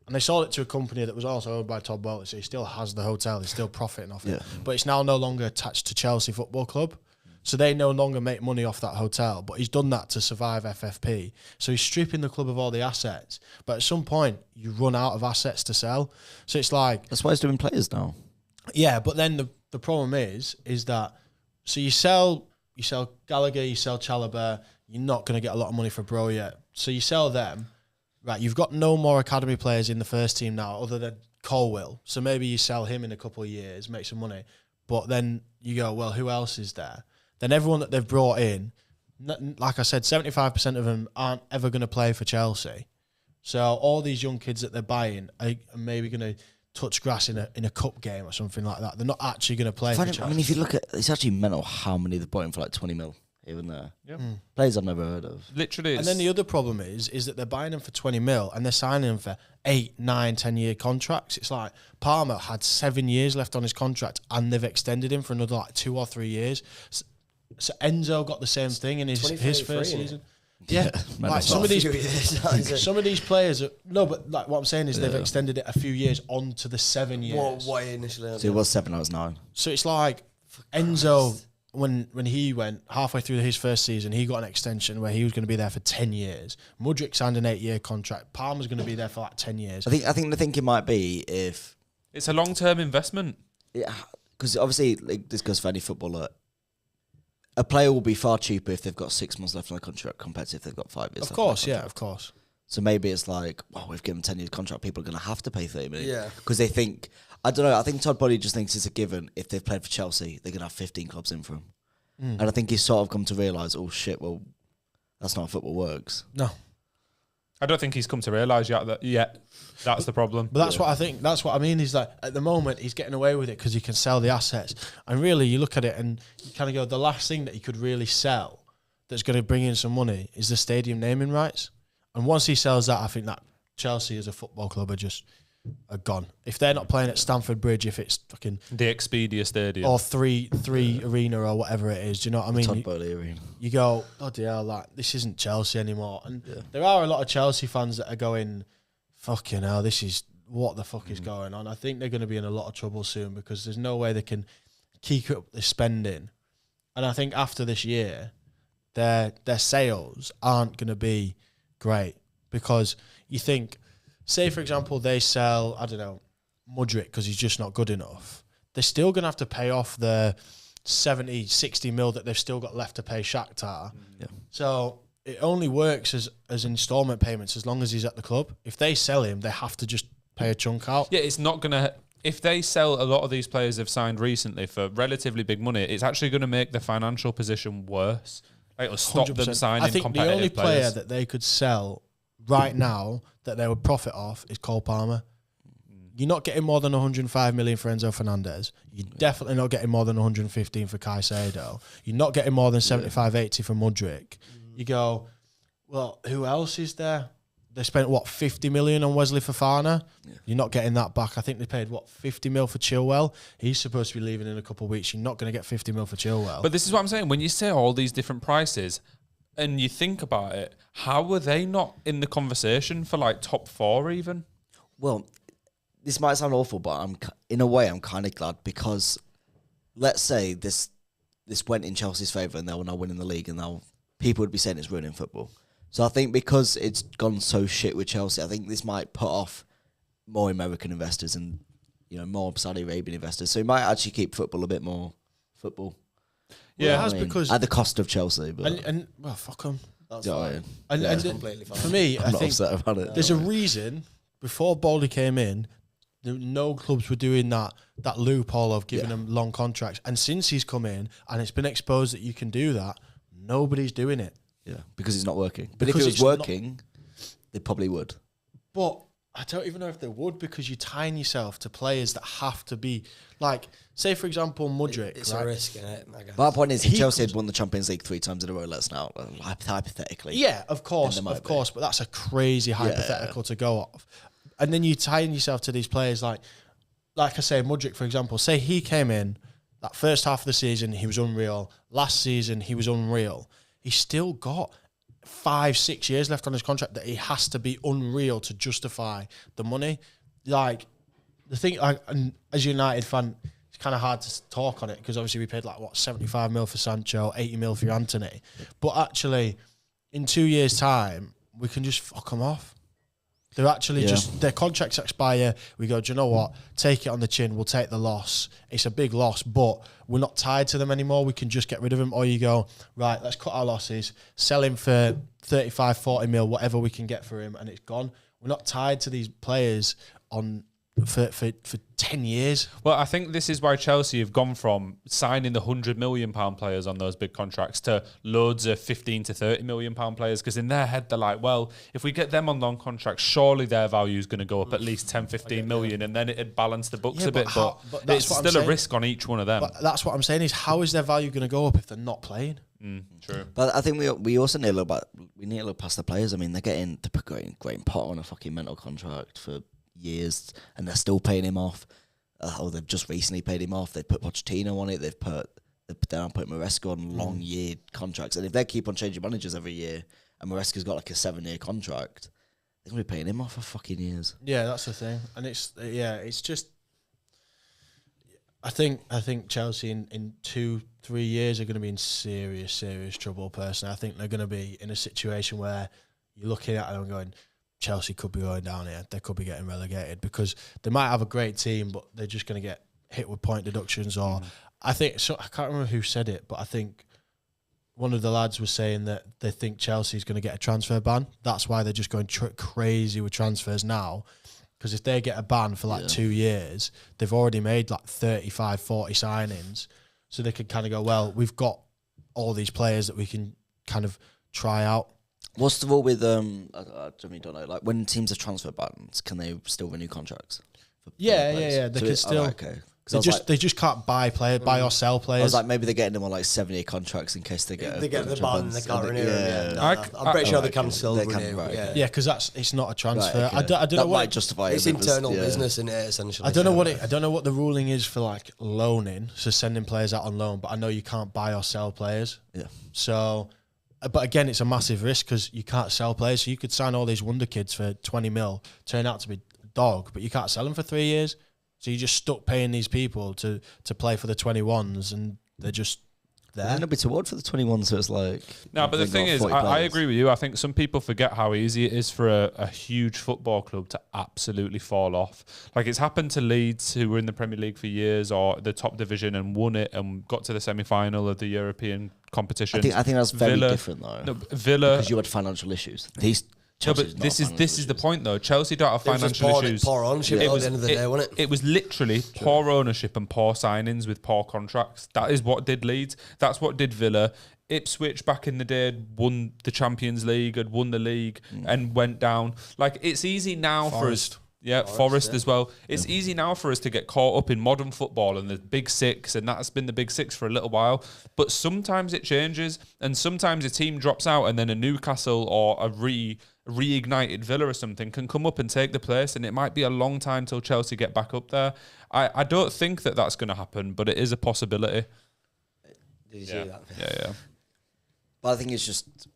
And they sold it to a company that was also owned by Todd Bowley, so he still has the hotel. He's still profiting off it. Yeah. But it's now no longer attached to Chelsea Football Club. So they no longer make money off that hotel. But he's done that to survive FFP. So he's stripping the club of all the assets. But at some point, you run out of assets to sell. So it's like... That's why he's doing players now. Yeah, but then the problem is that... So you sell Gallagher, you sell Chalobah, you're not going to get a lot of money for Bro yet. So you sell them... Right, you've got no more academy players in the first team now other than Colwill. So maybe you sell him in a couple of years, make some money. But then you go, well, who else is there? Then everyone that they've brought in, like I said, 75% of them aren't ever going to play for Chelsea. So all these young kids that they're buying are maybe going to touch grass in a cup game or something like that. They're not actually going to play for Chelsea. I mean, if you look at... It's actually mental how many they've bought in for like 20 mil. Even there. Yep. Players I've never heard of. literally, And then the other problem is that they're buying them for 20 mil and they're signing them for 8, 9, 10-year contracts. It's like Palmer had 7 years left on his contract and they've extended him for another like 2 or 3 years. So Enzo got the same thing in his first season. Yeah, like some of these players are, no, but like what I'm saying is they've extended it a few years on to the 7 years. What initially? So it was 7, I was 9. So it's like Enzo, when he went halfway through his first season, he got an extension where he was going to be there for 10 years. Mudryk signed an 8-year contract. Palmer's going to be there for like 10 years. I think the thinking might be if... it's a long-term investment. Yeah, because obviously like, this goes for any footballer. A player will be far cheaper if they've got 6 months left on the contract compared to if they've got 5 years Of left on the course, yeah, contract. of course. So maybe it's like, well, we've given 10 years contract, people are going to have to pay 30 million. Yeah. Because they think, I don't know, I think Todd Bowley just thinks it's a given. If they've played for Chelsea, they're going to have 15 clubs in for him. And I think he's sort of come to realise, oh shit, well, that's not how football works. No. I don't think he's come to realise yet. That's the problem. But that's what I think. That's what I mean. Is like at the moment he's getting away with it because he can sell the assets. And really, you look at it and you kind of go, the last thing that he could really sell that's going to bring in some money is the stadium naming rights. And once he sells that, I think that Chelsea as a football club are gone. If they're not playing at Stamford Bridge, if it's fucking The Expedia Stadium. or three arena or whatever it is, do you know what I mean? Todd Bowley arena. You go, bloody hell, like this isn't Chelsea anymore. And there are a lot of Chelsea fans that are going, fucking hell, this is what the fuck is going on. I think they're going to be in a lot of trouble soon because there's no way they can keep up the spending. And I think after this year, their sales aren't going to be great because you think, say for example, they sell, I don't know, Mudryk because he's just not good enough. They're still going to have to pay off the 70, 60 mil that they've still got left to pay Shakhtar. Yeah. So it only works as instalment payments as long as he's at the club. If they sell him, they have to just pay a chunk out. Yeah, it's not going to... If they sell a lot of these players they've signed recently for relatively big money, it's actually going to make the financial position worse. Like, it'll stop 100%. them signing I think competitive the only player players. that they could sell right now that they would profit off is Cole Palmer. You're not getting more than 105 million for Enzo Fernandez. You're definitely not getting more than 115 for Caicedo. You're not getting more than 75, 80 for Mudryk. You go, well, who else is there? They spent, 50 million on Wesley Fofana? Yeah. You're not getting that back. I think they paid, 50 mil for Chilwell? He's supposed to be leaving in a couple of weeks. You're not going to get 50 mil for Chilwell. But this is what I'm saying. When you say all these different prices and you think about it, how were they not in the conversation for, top 4 even? Well, this might sound awful, but in a way I'm kind of glad, because let's say this went in Chelsea's favour and they were now winning the league, and now people would be saying it's ruining football. So I think because it's gone so shit with Chelsea, I think this might put off more American investors and more Saudi Arabian investors. So it might actually keep football a bit more football. Yeah, it has, because at the cost of Chelsea. But and well, fuck them. That's fine. And completely fine. For me, I'm I not think upset about it. there's a reason. Before Baldy came in, no clubs were doing that loophole of giving them long contracts. And since he's come in and it's been exposed that you can do that, nobody's doing it. Yeah, because it's not working. But Because if it it's was working, they probably would. But I don't even know if they would, because you're tying yourself to players that have to be, say, for example, Mudryk. It's right? a risk, innit? I guess. My point is, if He Chelsea comes- had won the Champions League 3 times in a row, let's now, hypothetically. Yeah, of course, Then there might but that's a crazy hypothetical to go off. And then you're tying yourself to these players like I say, Mudryk, for example. Say he came in, that first half of the season, he was unreal. Last season, he was unreal. He's still got 5-6 years left on his contract that he has to be unreal to justify the money. The thing, and as a United fan, it's kind of hard to talk on it, because obviously we paid 75 mil for Sancho, 80 mil for Anthony. But actually, in 2 years' time, we can just fuck them off. They're actually just, their contracts expire. We go, do you know what? Take it on the chin. We'll take the loss. It's a big loss, but we're not tied to them anymore. We can just get rid of them. Or you go, right, let's cut our losses, sell him for 35, 40 mil, whatever we can get for him, and it's gone. We're not tied to these players for 10 years. Well, I think this is why Chelsea have gone from signing the £100 million players on those big contracts to loads of £15 to £30 million players, because in their head they're like, well, if we get them on long contracts, surely their value is going to go up at least 10, 15 million, and then it'd balance the books a bit. But that's it's what I'm still a saying. risk on each one of them. But that's what I'm saying, is how is their value going to go up if they're not playing? True. But I think we also need to look past the players. I mean, they're getting Graham Potter on a fucking mental contract for years, and they're still paying him off. They've just recently paid him off. They put Pochettino on it. They're now putting Maresca on long year contracts. And if they keep on changing managers every year, and Maresca's got a 7-year contract, they're gonna be paying him off for fucking years. Yeah, that's the thing, and it's just. I think Chelsea in 2-3 years are going to be in serious trouble. Personally, I think they're going to be in a situation where you're looking at them and going, Chelsea could be going down here. They could be getting relegated, because they might have a great team, but they're just going to get hit with point deductions. Or I think, so I can't remember who said it, but I think one of the lads was saying that they think Chelsea's going to get a transfer ban. That's why they're just going crazy with transfers now. Because if they get a ban for 2 years, they've already made 35, 40 signings. So they could kind of go, well, we've got all these players that we can kind of try out. What's the rule with I don't know, when teams have transfer bans, can they still renew contracts? Yeah. They can still. Okay. They just can't buy or sell players. I was like, maybe they're getting them on 7-year contracts in case they get the ban and they can't renew them. Yeah. I'm pretty sure they can still They can, renew. right, okay. Yeah, because it's not a transfer. Right, okay. I don't that know might what justify It's it. It was- internal yeah. business in it, essentially. I don't know what the ruling is for loaning, so sending players out on loan. But I know you can't buy or sell players. Yeah. So, but again, it's a massive risk because you can't sell players. So you could sign all these wonder kids for 20 mil, turn out to be dog, but you can't sell them for 3 years. So you're just stuck paying these people to play for the 21s, and they're just there. And it'll be too old for the 21, so it's like... No, but the thing is, I agree with you. I think some people forget how easy it is for a huge football club to absolutely fall off. Like, it's happened to Leeds, who were in the Premier League for years, or the top division, and won it and got to the semi-final of the European competition. I think that's very different, though. No, Villa... Because you had financial issues. No, but this is the point, though. Chelsea don't have financial issues. Poor ownership at the end of the day, wasn't it? It was literally poor ownership and poor signings with poor contracts. That is what did Leeds. That's what did Villa. Ipswich back in the day had won the Champions League, had won the league, and went down. Like, it's easy now for us. Yeah, Forest as well. It's easy now for us to get caught up in modern football and the big six, and that's been the big six for a little while. But sometimes it changes, and sometimes a team drops out, and then a Newcastle or a reignited Villa or something can come up and take the place, and it might be a long time till Chelsea get back up there. I don't think that that's going to happen, but it is a possibility. Did you see that? Yeah. But I think it's just...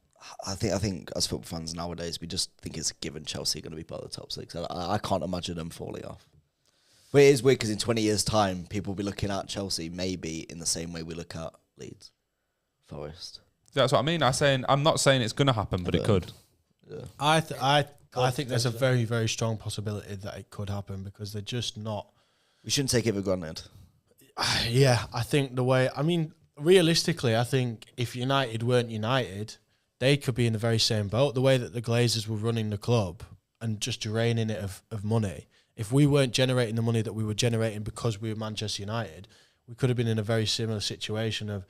I think as football fans nowadays, we just think it's a given Chelsea are going to be part of the top six. I can't imagine them falling off. But it is weird because in 20 years' time, people will be looking at Chelsea maybe in the same way we look at Leeds, Forest. That's what I mean. I'm not saying it's going to happen, but it could. Yeah. I think there's a very, very strong possibility that it could happen because they're just not... We shouldn't take it for granted. Yeah, I think realistically, I think if United weren't United... they could be in the very same boat. The way that the Glazers were running the club and just draining it of money. If we weren't generating the money that we were generating because we were Manchester United, we could have been in a very similar situation of,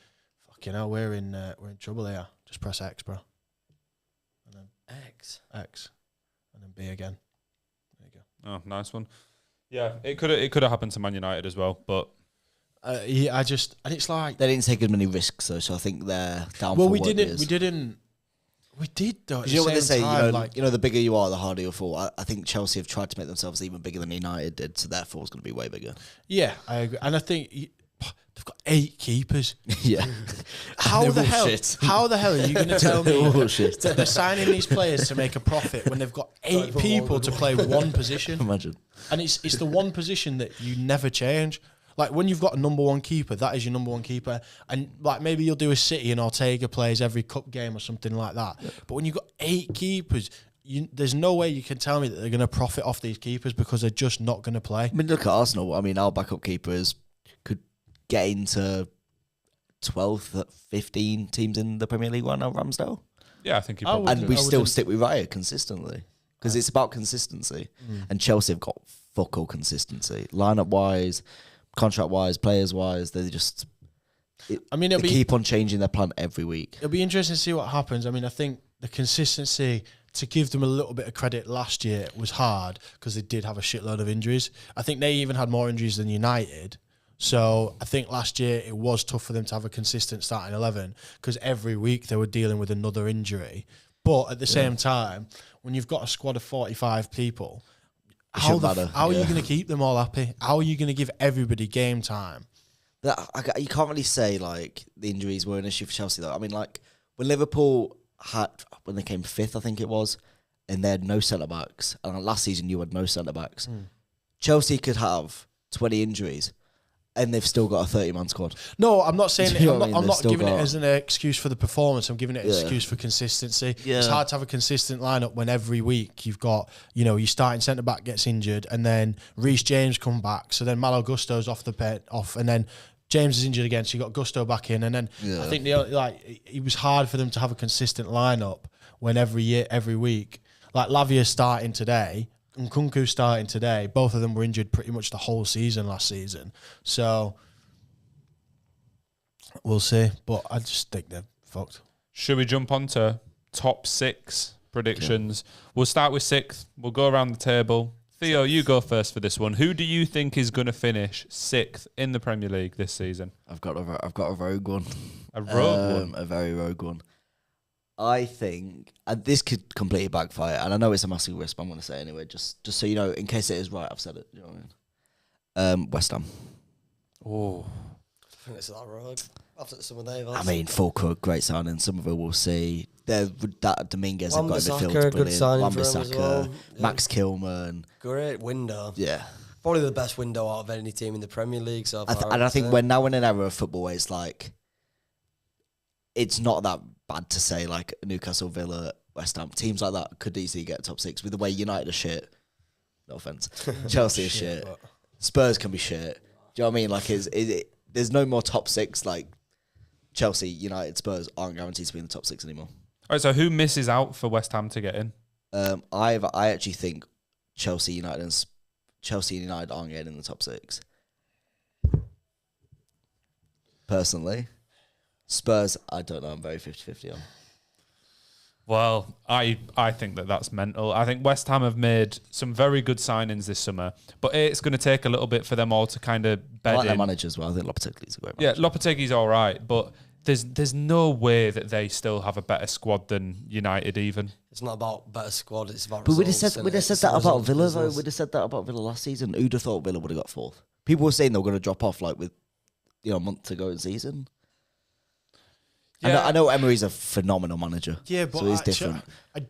fucking hell, we're in trouble here. Just press X, bro. And then X, and then B again. There you go. Oh, nice one. Yeah, it could have happened to Man United as well, but. And it's like they didn't take as many risks though, so I think they're down. Well, we didn't. We did though. You know what they say? The bigger you are, the harder you'll fall. I think Chelsea have tried to make themselves even bigger than United did, so therefore it's going to be way bigger. Yeah, I agree, and I think they've got 8 keepers. Yeah. How the hell are you going to tell me that they're signing these players to make a profit when they've got 8 people to play one position? Imagine. And it's the one position that you never change. Like, when you've got a number one keeper, that is your number one keeper. And, like, maybe you'll do a City and Ortega plays every cup game or something like that. Yeah. But when you've got 8 keepers, there's no way you can tell me that they're going to profit off these keepers because they're just not going to play. I mean, look at Arsenal. I mean, our backup keepers could get into 12, 15 teams in the Premier League right now, Ramsdale. Yeah, I think he probably And we still stick with Raya consistently because it's about consistency. And Chelsea have got fuck all consistency. Lineup-wise... contract-wise, players-wise, they just... they keep on changing their plan every week. It'll be interesting to see what happens. I mean, I think the consistency, to give them a little bit of credit last year, was hard because they did have a shitload of injuries. I think they even had more injuries than United. So I think last year it was tough for them to have a consistent starting 11 because every week they were dealing with another injury. But at the same time, when you've got a squad of 45 people... How are you going to keep them all happy? How are you going to give everybody game time? You can't really say, like, the injuries were an issue for Chelsea, though. I mean, like, when Liverpool when they came 5th, I think it was, and they had no centre-backs, and last season you had no centre-backs, Chelsea could have 20 injuries, and they've still got a 30-man squad. No, I'm not saying I'm not giving it as an excuse for the performance. I'm giving it an excuse for consistency. Yeah. It's hard to have a consistent lineup when every week you've got, your starting centre back gets injured, and then Reece James come back. So then Malo Gusto's off, and then James is injured again. So you got Gusto back in, and then I think it was hard for them to have a consistent lineup when every week, like Lavia starting today. And Nkunku starting today, both of them were injured pretty much the whole season last season. So, we'll see. But I just think they're fucked. Should we jump on to top 6 predictions? Yeah. We'll start with 6th. We'll go around the table. Theo, you go first for this one. Who do you think is going to finish 6th in the Premier League this season? I've got a rogue one. A rogue one? A very rogue one. I think, and this could completely backfire, and I know it's a massive risk, but I'm going to say it anyway, just so you know, in case it is right, I've said it. You know what I mean? West Ham. Oh. I think it's that rogue. After some of them. I mean, Fulkrug, great signing. Some of it we'll see. That Dominguez have got in the field. Good signing for him as well. Max Kilman. Great window. Yeah. Probably the best window out of any team in the Premier League so far. And I think we're now in an era of football where it's like, it's not that bad to say like Newcastle, Villa, West Ham, teams like that could easily get top 6 with the way United are shit. No offense, Chelsea is shit. Spurs can be shit. Do you know what I mean? Like, there's no more top 6. Like Chelsea, United, Spurs aren't guaranteed to be in the top 6 anymore. All right, so who misses out for West Ham to get in? I actually think Chelsea, United, and United aren't getting in the top 6. Personally, Spurs, I don't know. I'm very 50-50 on. Well, I think that's mental. I think West Ham have made some very good signings this summer, but it's going to take a little bit for them all to kind of bed I like in. their manager as well. I think Lopetegui's a great manager. Yeah, Lopetegui's all right, but there's no way that they still have a better squad than United even. It's not about better squad, it's about But results. we'd have said that about Villa, though. We'd have said that about Villa last season. Who'd have thought Villa would have got 4th? People were saying they were going to drop off like with a month to go in season. Yeah. I know Emery's a phenomenal manager. Yeah, but so he's different.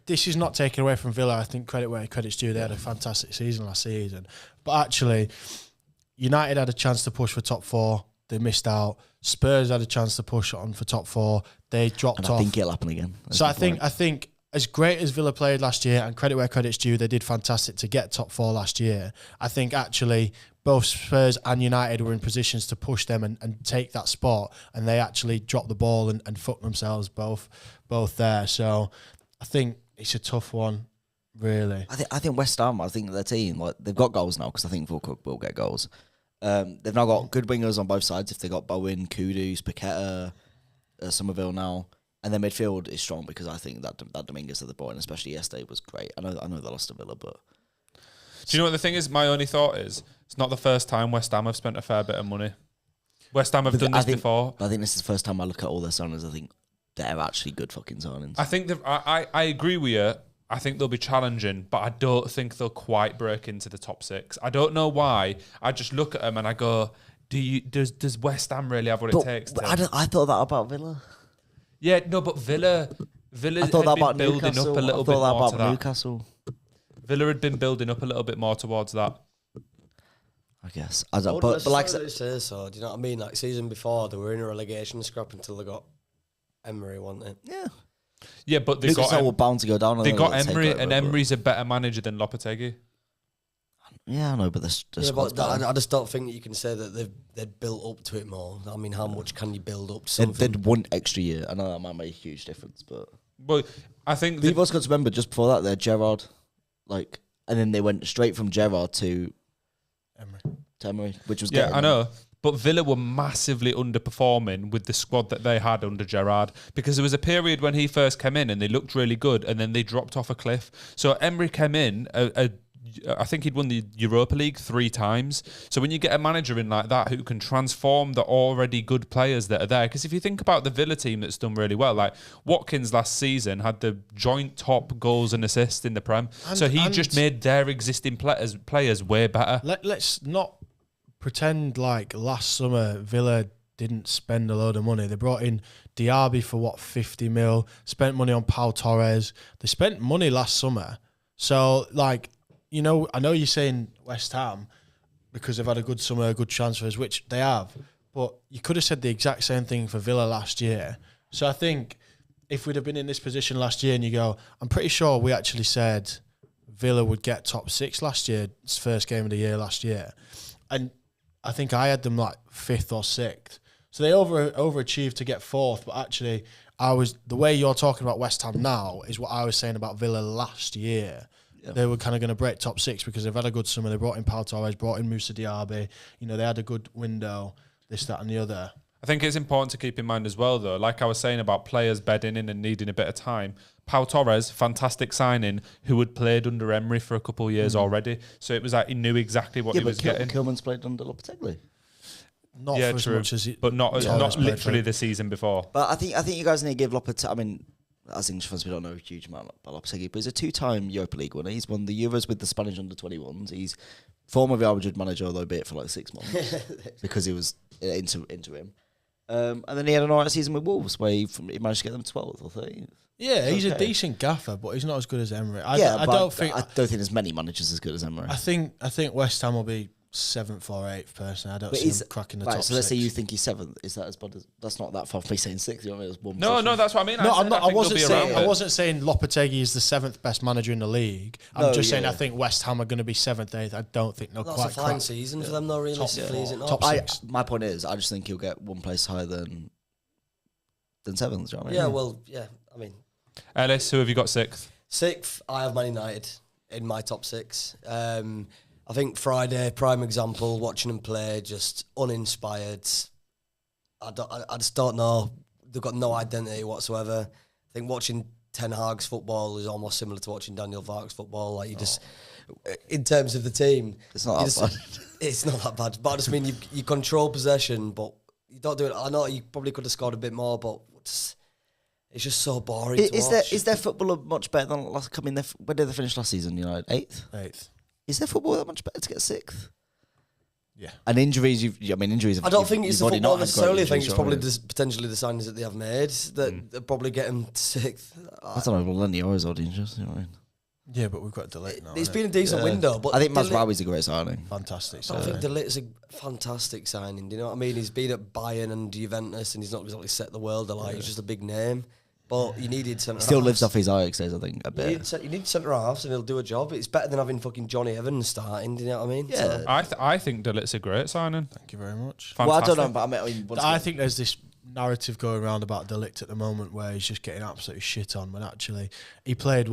This is not taken away from Villa. I think credit where credit's due. They had a fantastic season last season. But actually, United had a chance to push for top 4. They missed out. Spurs had a chance to push on for top 4. They dropped off. I think it'll happen again. So I think as great as Villa played last year, and credit where credit's due, they did fantastic to get top 4 last year. I think actually both Spurs and United were in positions to push them and take that spot, and they actually dropped the ball and fucked themselves both there. So I think it's a tough one, really. I think West Ham, I think their team, like they've got goals now because I think Fulcook will get goals. They've now got good wingers on both sides. If they got Bowen, Kudus, Paqueta, Somerville now, and their midfield is strong because I think that Dominguez that they brought in, especially yesterday, was great. I know they lost to Villa, but Do you know what the thing is? My only thought is it's not the first time West Ham have spent a fair bit of money. West Ham have done this before. I think this is the first time I look at all their signings. I think they're actually good fucking signings. I think I agree with you. I think they'll be challenging, but I don't think they'll quite break into the top 6. I don't know why. I just look at them and I go, does West Ham really have what it takes? I thought that about Villa. Yeah, no, but Villa I thought that about building Newcastle. up a little I bit thought that more about to that. Newcastle. Villa had been building up a little bit more towards that. I guess. I don't, But like I say so, do you know what I mean? Like season before, they were in a relegation scrap until they got Emery, weren't they? yeah. Yeah, but they Newcastle were bound to go down. They got Emery, and Emery's a better manager than Lopetegui. Yeah, I know, but I just don't think that you can say that they've built up to it more. I mean, how much can you build up to something? They'd one extra year. I know that might make a huge difference, but I think you've also got to remember just before that, they're Gerrard, and then they went straight from Gerrard to Emery, which was I know. But Villa were massively underperforming with the squad that they had under Gerrard because there was a period when he first came in and they looked really good and then they dropped off a cliff. So Emery came in, I think he'd won the Europa League 3 times. So when you get a manager in like that who can transform the already good players that are there, because if you think about the Villa team that's done really well, like Watkins last season had the joint top goals and assists in the Prem. So he just made their existing players way better. Let's not pretend like last summer Villa didn't spend a load of money. They brought in Diaby for 50 mil, spent money on Pau Torres. They spent money last summer. So I know you're saying West Ham because they've had a good summer, good transfers, which they have. But you could have said the exact same thing for Villa last year. So I think if we'd have been in this position last year and you go, I'm pretty sure we actually said Villa would get top 6 last year, it's first game of the year last year. And I think I had them like 5th or 6th. So they overachieved to get 4th, but actually the way you're talking about West Ham now is what I was saying about Villa last year. Yeah. They were kind of going to break top 6 because they've had a good summer. They brought in Pau Torres, brought in Moussa Diaby. They had a good window, this, that and the other. I think it's important to keep in mind as well, though, like I was saying about players bedding in and needing a bit of time. Pau Torres, fantastic signing, who had played under Emery for a couple of years already. So it was like he knew exactly what he was getting. Kilman's played under Lopetegui. Not for as much as but not literally the season before. But I think you guys need to give Lopetegui. I mean, as English fans, we don't know a huge amount about Lopetegui, but he's a 2-time Europa League winner. He's won the Euros with the Spanish under-21s. He's former Real Madrid manager, although be it for like 6 months because he was interim. And then he had an alright season with Wolves, where he managed to get them 12th or 13th. Yeah, he's a decent gaffer, but he's not as good as Emery. I don't think there's many managers as good as Emery. I think West Ham will be 7th or 8th personally. I don't But see is- him cracking the Right, top so let's say 6. you think he's 7th. Is that as bad as... That's not that far from me saying 6th. You know what I mean? It's one No, position. that's what I mean. No, I'm not. I think wasn't they'll be saying. around I it. wasn't saying Lopetegui is the 7th best manager in the league. I'm No, just saying yeah. I think West Ham are going to be 7th, 8th. I don't think they'll That's quite a fine crack. season for them, though, realistically, is it not? Top I, 6. my point is, I just think he'll get one place higher than 7th. Do you know what I mean? Yeah, well, yeah. I mean, Ellis, who have you got 6th? 6th, I have Man United in my top 6. I think Friday, prime example, watching them play, just uninspired. I just don't know. They've got no identity whatsoever. I think watching Ten Hag's football is almost similar to watching Daniel Farke's football. Like, you just, in terms of the team, It's not you that bad. It's not that bad. But I just mean you control possession, but you don't do it. I know you probably could have scored a bit more, but it's just so boring to watch. Is their football much better than last? I mean, where did they finish last season? 8th. 8th. Is their football that much better to get 6th? Yeah. And injuries, injuries. I don't think it's the football necessarily. I think it's probably the. potentially the signings that they have made that probably get them 6th. I don't know. Lenny always odd injuries. You know what I mean? Yeah, but we've got Delete now. It's innit? been a decent window, but I think De Ligt- Mazraoui's a great signing. Fantastic. I think signing. Delit's a fantastic signing. Do you know what I mean? He's been at Bayern and Juventus, and he's not exactly set the world alight. He's just a big name, but you needed centre. Still lives off his Ajax days, I think, a You bit. need centre halves, and he'll do a job. It's better than having fucking Johnny Evans starting. Do you know what I mean? Yeah. So, I think De Ligt's a great signing. Thank you very much. Well, I Fantastic. don't know, but I mean, once I again- think there's this narrative going around about Delict at the moment where he's just getting absolutely shit on when actually he played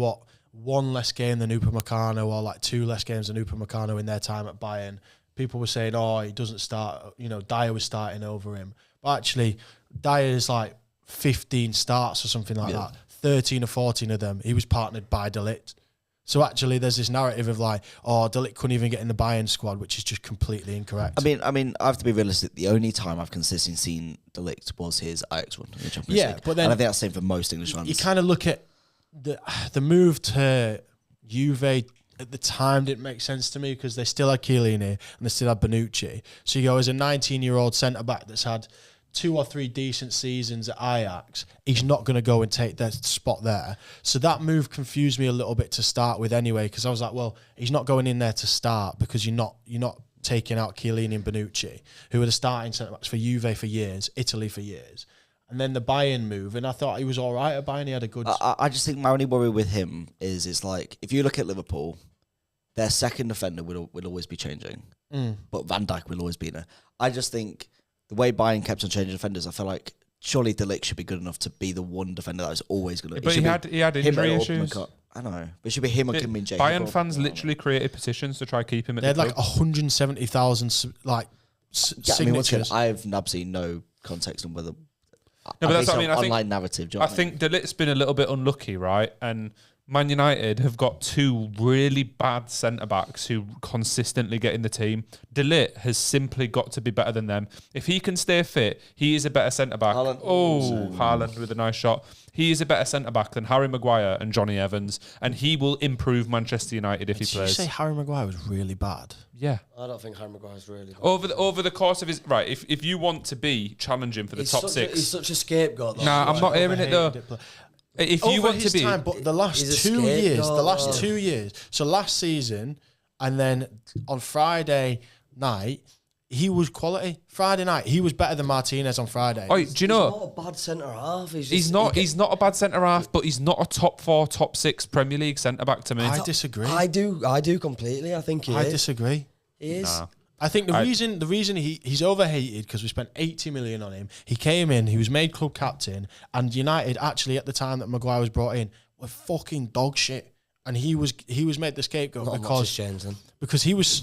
one less game than Upamecano or like 2 less games than Upamecano in their time at Bayern. People were saying, oh, he doesn't start, Dyer was starting over him. But actually, Dyer's like 15 starts or something like that. 13 or 14 of them, he was partnered by Delict. So actually, there's this narrative of like, oh, Delict couldn't even get in the Bayern squad, which is just completely incorrect. I mean, I have to be realistic. The only time I've consistently seen De Ligt was his Ajax one in the Champions Yeah, League. but then and I think that's the same for most English fans. you kind of look at the move to Juve at the time didn't make sense to me because they still had Chiellini and they still had Bonucci. So you go as a 19-year-old centre back that's had 2 or 3 decent seasons at Ajax, he's not going to go and take their spot there. So that move confused me a little bit to start with anyway, because I was like, well, he's not going in there to start because you're not taking out Chiellini and Bonucci, who were the starting centre backs for Juve for years, Italy for years. And then the Bayern move, and I thought he was all right at Bayern. He had a good... I just think my only worry with him is it's like, if you look at Liverpool, their second defender will always be changing, but Van Dijk will always be there. I just think the way Bayern kept on changing defenders, I feel like surely De Ligt should be good enough to be the one defender that is always going to... But he had injury issues. I know. But it should be him or Kim Min-jae. Bayern fans literally created petitions to try keep him at They had the like club. 170,000 Yeah, I mean, once again, signatures. I've absolutely no context on whether... No, but that's what I mean. I online think, narrative. Do you know I what think De Ligt's been a little bit unlucky, right? And Man United have got 2 really bad centre-backs who consistently get in the team. De Ligt has simply got to be better than them. If he can stay fit, he is a better centre-back. Haaland. Haaland with a nice shot. He is a better centre-back than Harry Maguire and Johnny Evans, and he will improve Manchester United if he Did you plays. say Harry Maguire was really bad? Yeah. I don't think Harry Maguire's really good. Over the course of his... Right, if you want to be challenging for the top 6... He's such a scapegoat, though. Nah, I'm not hearing it, though. Overhated play. If Over you want to his be... time, but the last He's a 2 years, scapegoat. 2 years. So last season, and then on Friday night, he was quality. Friday night, he was better than Martinez on Friday. Oh, do you He's know... not a bad centre half. He's not a bad centre half, but he's not a top 4, top 6 Premier League centre back to me. I disagree. I do completely. I think he I is. disagree. He is. Nah. I think the reason he's overhated because we spent 80 million on him. He came in, he was made club captain, and United actually at the time that Maguire was brought in were fucking dog shit, and he was made the scapegoat Not much has because changed then.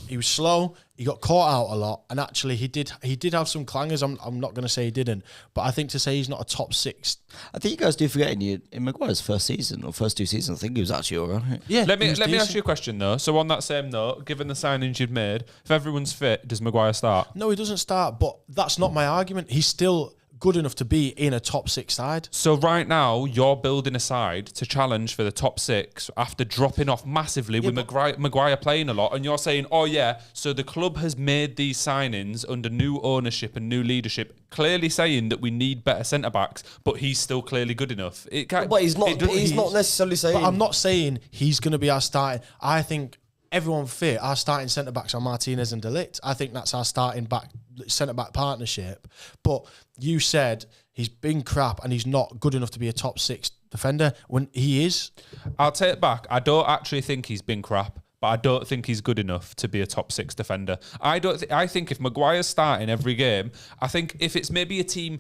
he was slow. He got caught out a lot, and actually he did have some clangers. I'm not going to say he didn't, but I think to say he's not a top 6. I think you guys do forget in Maguire's first season or first 2 seasons, I think he was actually all right. Yeah, Let he was me ask decent. you a question though. So on that same note, given the signings you've made, if everyone's fit, does Maguire start? No, he doesn't start, but that's not my argument. He's still good enough to be in a top 6 side. So right now, you're building a side to challenge for the top 6 after dropping off massively with Maguire playing a lot, and you're saying, oh yeah, so the club has made these signings under new ownership and new leadership, clearly saying that we need better centre-backs, but he's still clearly good enough. But he's not. He's not necessarily saying. But I'm not saying he's going to be our starting. I think everyone fit, our starting centre-backs are Martinez and De Ligt. I think that's our starting centre-back partnership. But you said he's been crap and he's not good enough to be a top 6 defender when he is. I'll take it back. I don't actually think he's been crap, but I don't think he's good enough to be a top 6 defender. I think if Maguire's starting every game, I think if it's maybe a team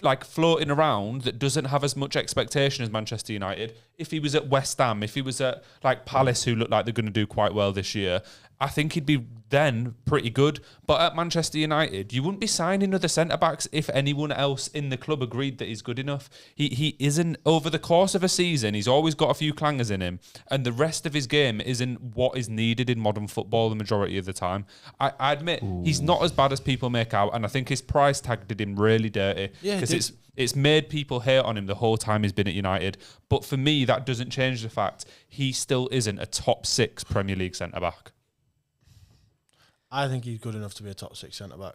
like floating around that doesn't have as much expectation as Manchester United, if he was at West Ham, if he was at like Palace, who look like they're going to do quite well this year, I think he'd be then pretty good. But at Manchester United, you wouldn't be signing other centre-backs if anyone else in the club agreed that he's good enough. He isn't. Over the course of a season, he's always got a few clangers in him, and the rest of his game isn't what is needed in modern football the majority of the time. I admit, he's not as bad as people make out, and I think his price tag did him really dirty. Because it's made people hate on him the whole time he's been at United. But for me, that doesn't change the fact he still isn't a top 6 Premier League centre-back. I think he's good enough to be a top 6 centre-back,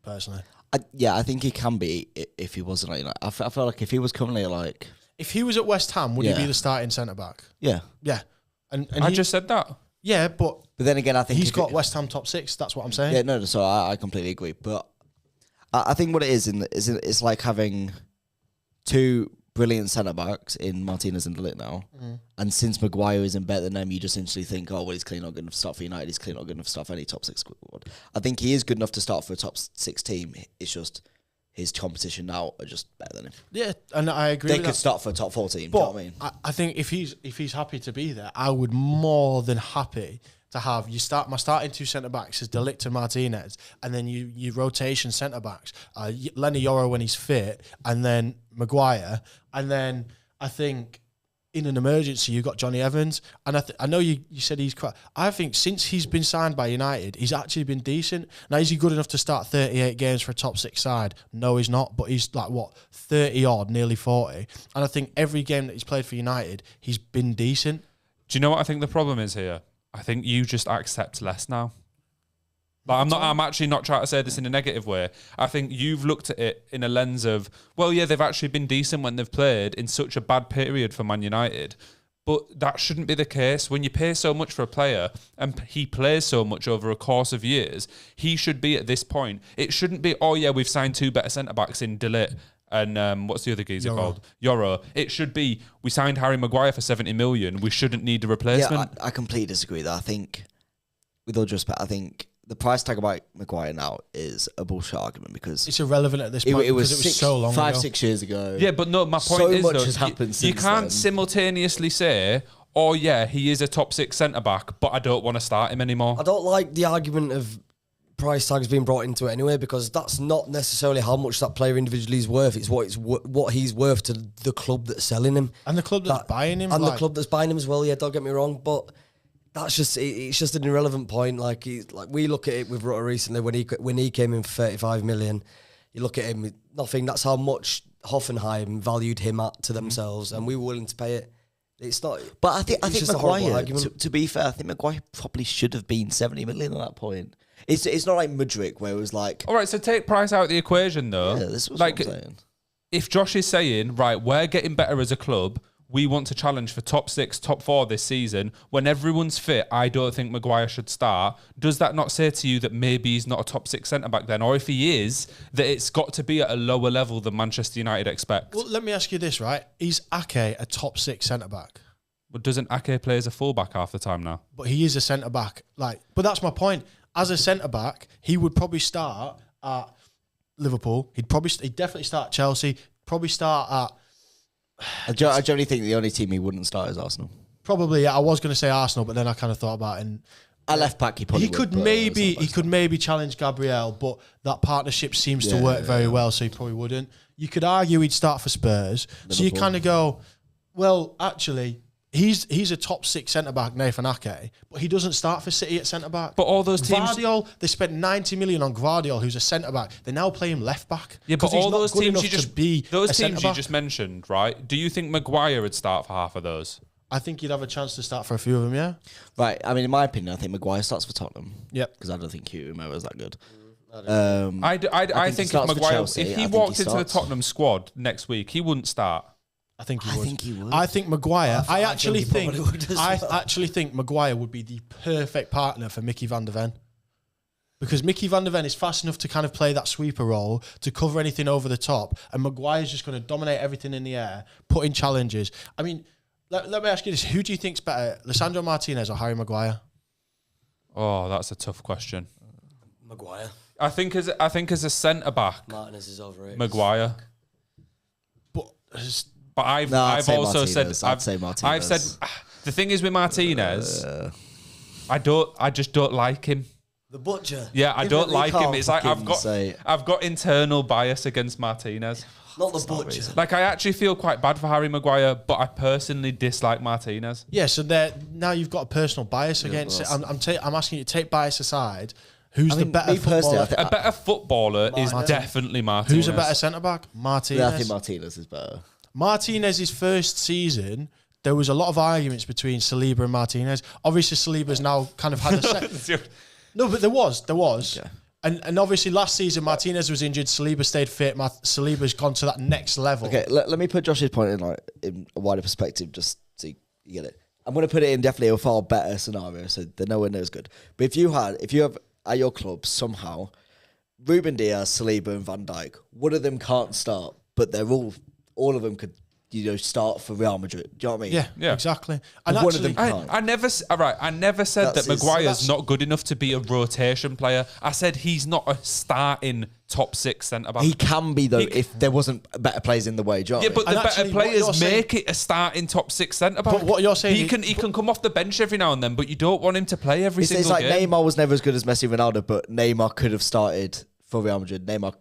personally. I think he can be if he wasn't. Like, I feel like if he was currently like... If he was at West Ham, would he be the starting centre-back? Yeah. Yeah. And I just said that. Yeah, but then again, I think... He's got West Ham top 6, that's what I'm saying. Yeah, no, so I completely agree. But I think what it is, it's like having 2 brilliant centre-backs in Martinez and De Ligt now. And since Maguire isn't better than them, you just instantly think, oh, well, he's clearly not good enough to start for United. He's clearly not good enough to start for any top 6 squad. I think he is good enough to start for a top 6 team. It's just his competition now are just better than him. Yeah, and I agree They with could that. start for a top 4 team, But do you know what I mean? I think if he's happy to be there, I would more than happy to have my starting 2 centre-backs is De Ligt and Martinez, and then you rotation centre-backs, Lenny Yoro when he's fit, and then Maguire, and then I think in an emergency you've got Johnny Evans, and I know you said he's quite. I think since he's been signed by United, he's actually been decent. Now, is he good enough to start 38 games for a top 6 side? No, he's not, but he's like, 30 odd, nearly 40, and I think every game that he's played for United, he's been decent. Do you know what I think the problem is here? I think you just accept less now. Like, I'm actually not trying to say this in a negative way. I think you've looked at it in a lens of, well, yeah, they've actually been decent when they've played in such a bad period for Man United. But that shouldn't be the case. When you pay so much for a player and he plays so much over a course of years, he should be at this point. It shouldn't be, oh yeah, we've signed 2 better centre-backs in De Ligt and what's the other geezer called? Yoro. It should be, we signed Harry Maguire for 70 million. We shouldn't need a replacement. Yeah, I completely disagree there. I think, with all due respect, I think the price tag about Maguire now is a bullshit argument because it's irrelevant at this point. It was so long 5-6 years ago. Yeah, but no, my point so is much though, has happened you since can't then. simultaneously say, oh yeah, he is a top 6 centre-back, but I don't want to start him anymore. I don't like the argument of price tags being brought into it anyway, because that's not necessarily how much that player individually is worth. It's what he's worth to the club that's selling him and the club that's buying him, and the club that's buying him as well. Yeah, don't get me wrong, but that's just it's just an irrelevant point. Like we look at it with Rutter recently when he came in for 35 million. You look at him with nothing. That's how much Hoffenheim valued him at to themselves, and we were willing to pay it. It's not. But I think just a horrible Maguire. argument. To be fair, I think Maguire probably should have been 70 million at that point. It's not like Mudryk where it was like. All right, so take price out of the equation though. Yeah, this was like, what I'm saying. If Josh is saying, right, we're getting better as a club, we want to challenge for top 6, top 4 this season. When everyone's fit, I don't think Maguire should start. Does that not say to you that maybe he's not a top 6 centre-back then? Or if he is, that it's got to be at a lower level than Manchester United expect? Well, let me ask you this, right? Is Ake a top 6 centre-back? But doesn't Ake play as a full-back half the time now? But he is a centre-back. But that's my point. As a centre-back, he would probably start at Liverpool. He'd definitely start at Chelsea. Probably start at... I generally think the only team he wouldn't start is Arsenal. Probably, yeah. I was going to say Arsenal, but then I kind of thought about it. And at left back, he could maybe challenge Gabriel, but that partnership seems to work very well, so he probably wouldn't. You could argue he'd start for Spurs. Liverpool. So you kind of go, well, actually... He's a top 6 centre-back, Nathan Ake, but he doesn't start for City at centre-back. But all those teams... Gvardiol, they spent 90 million on Gvardiol, who's a centre-back. They now play him left-back. Yeah, but all those teams you just just mentioned, right? Do you think Maguire would start for half of those? I think you'd have a chance to start for a few of them, yeah. Right, I mean, in my opinion, I think Maguire starts for Tottenham. Yep. Because I don't think Hugo is that good. I think if Maguire... If he walked into the Tottenham squad next week, he wouldn't start. I think he I would. think he would. I think Maguire. I actually think he think. probably would as I well. actually think Maguire would be the perfect partner for Mickey van der Ven. Because Mickey van der Ven is fast enough to kind of play that sweeper role, to cover anything over the top, and Maguire's just going to dominate everything in the air, put in challenges. I mean, let me ask you this: who do you think's better, Lisandro Martinez or Harry Maguire? Oh, that's a tough question. Maguire. I think as a centre back, Martinez is overrated. Maguire. But But I've I'd say also Martinez. said I'd say Martinez. I've said the thing is with Martinez, I just don't like him. The butcher. Yeah, I Yeah, don't but you like him. can't It's like fucking I've got internal bias against Martinez. Not the butcher. Like I actually feel quite bad for Harry Maguire, but I personally dislike Martinez. yeah, so now you've got a personal bias against it. I'm asking you to take bias aside. Who's the better me personally, footballer? I think- A better footballer is definitely Martinez. Who's a better centre back? Martinez. I think Martinez is better. Martinez's first season, there was a lot of arguments between Saliba and Martinez. Obviously, Saliba's now kind of had a set. No, but there was. Okay. And obviously last season Martinez was injured, Saliba stayed fit, Saliba's gone to that next level. Okay, let me put Josh's point in a wider perspective, just so you get it. I'm going to put it in definitely a far better scenario, so they're nowhere near as good. But if you have at your club somehow Ruben Diaz, Saliba, and Van Dijk, one of them can't start, but they're all of them could start for Real Madrid. Do you know what I mean? Yeah. Exactly. But And one of actually, them I never said That's that his- Maguire's that's- not good enough to be a rotation player. I said he's not a starting top six centre back. He can be though He if there wasn't better players in the way. Do you know Yeah, what I but mean? the And better actually, what you're players saying- make it a starting top six centre back. But what you're saying he is- can come off the bench every now and then, but you don't want him to play every It's single like game. Neymar was never as good as Messi, Ronaldo, but Neymar could have started for Real Madrid. Neymar.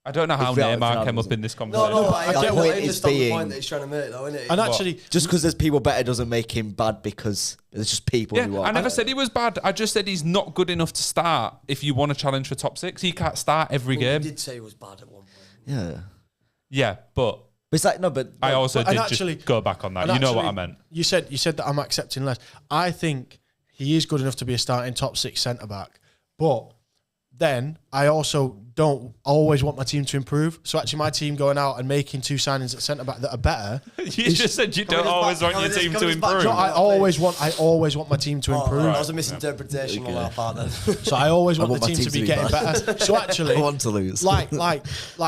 I don't know how If Real- Neymar if Ronaldo came up wasn't- in this No, conversation. no, but I I get get what I it is understand the being- point that he's trying to make, though, isn't it? and actually, Just because there's people better doesn't make him bad, because there's just people Yeah, who are. I never said he was bad. I just said he's not good enough to start if you want to challenge for top six. He can't start every He game. did say he was bad at one point. Yeah. Yeah, but But it's like, no, but. I also and did actually- just go back on that. and You know what actually, I meant. You said that I'm accepting less. I think he is good enough to be a starting top six centre back, but then I also don't always want my team to improve. So actually, my team going out and making two signings at centre back that are better. You just said you don't always want your team to improve. No, I always want my team to improve. That was a misinterpretation on our part then. So I always want want the my team to be getting better. So actually, I want to lose. like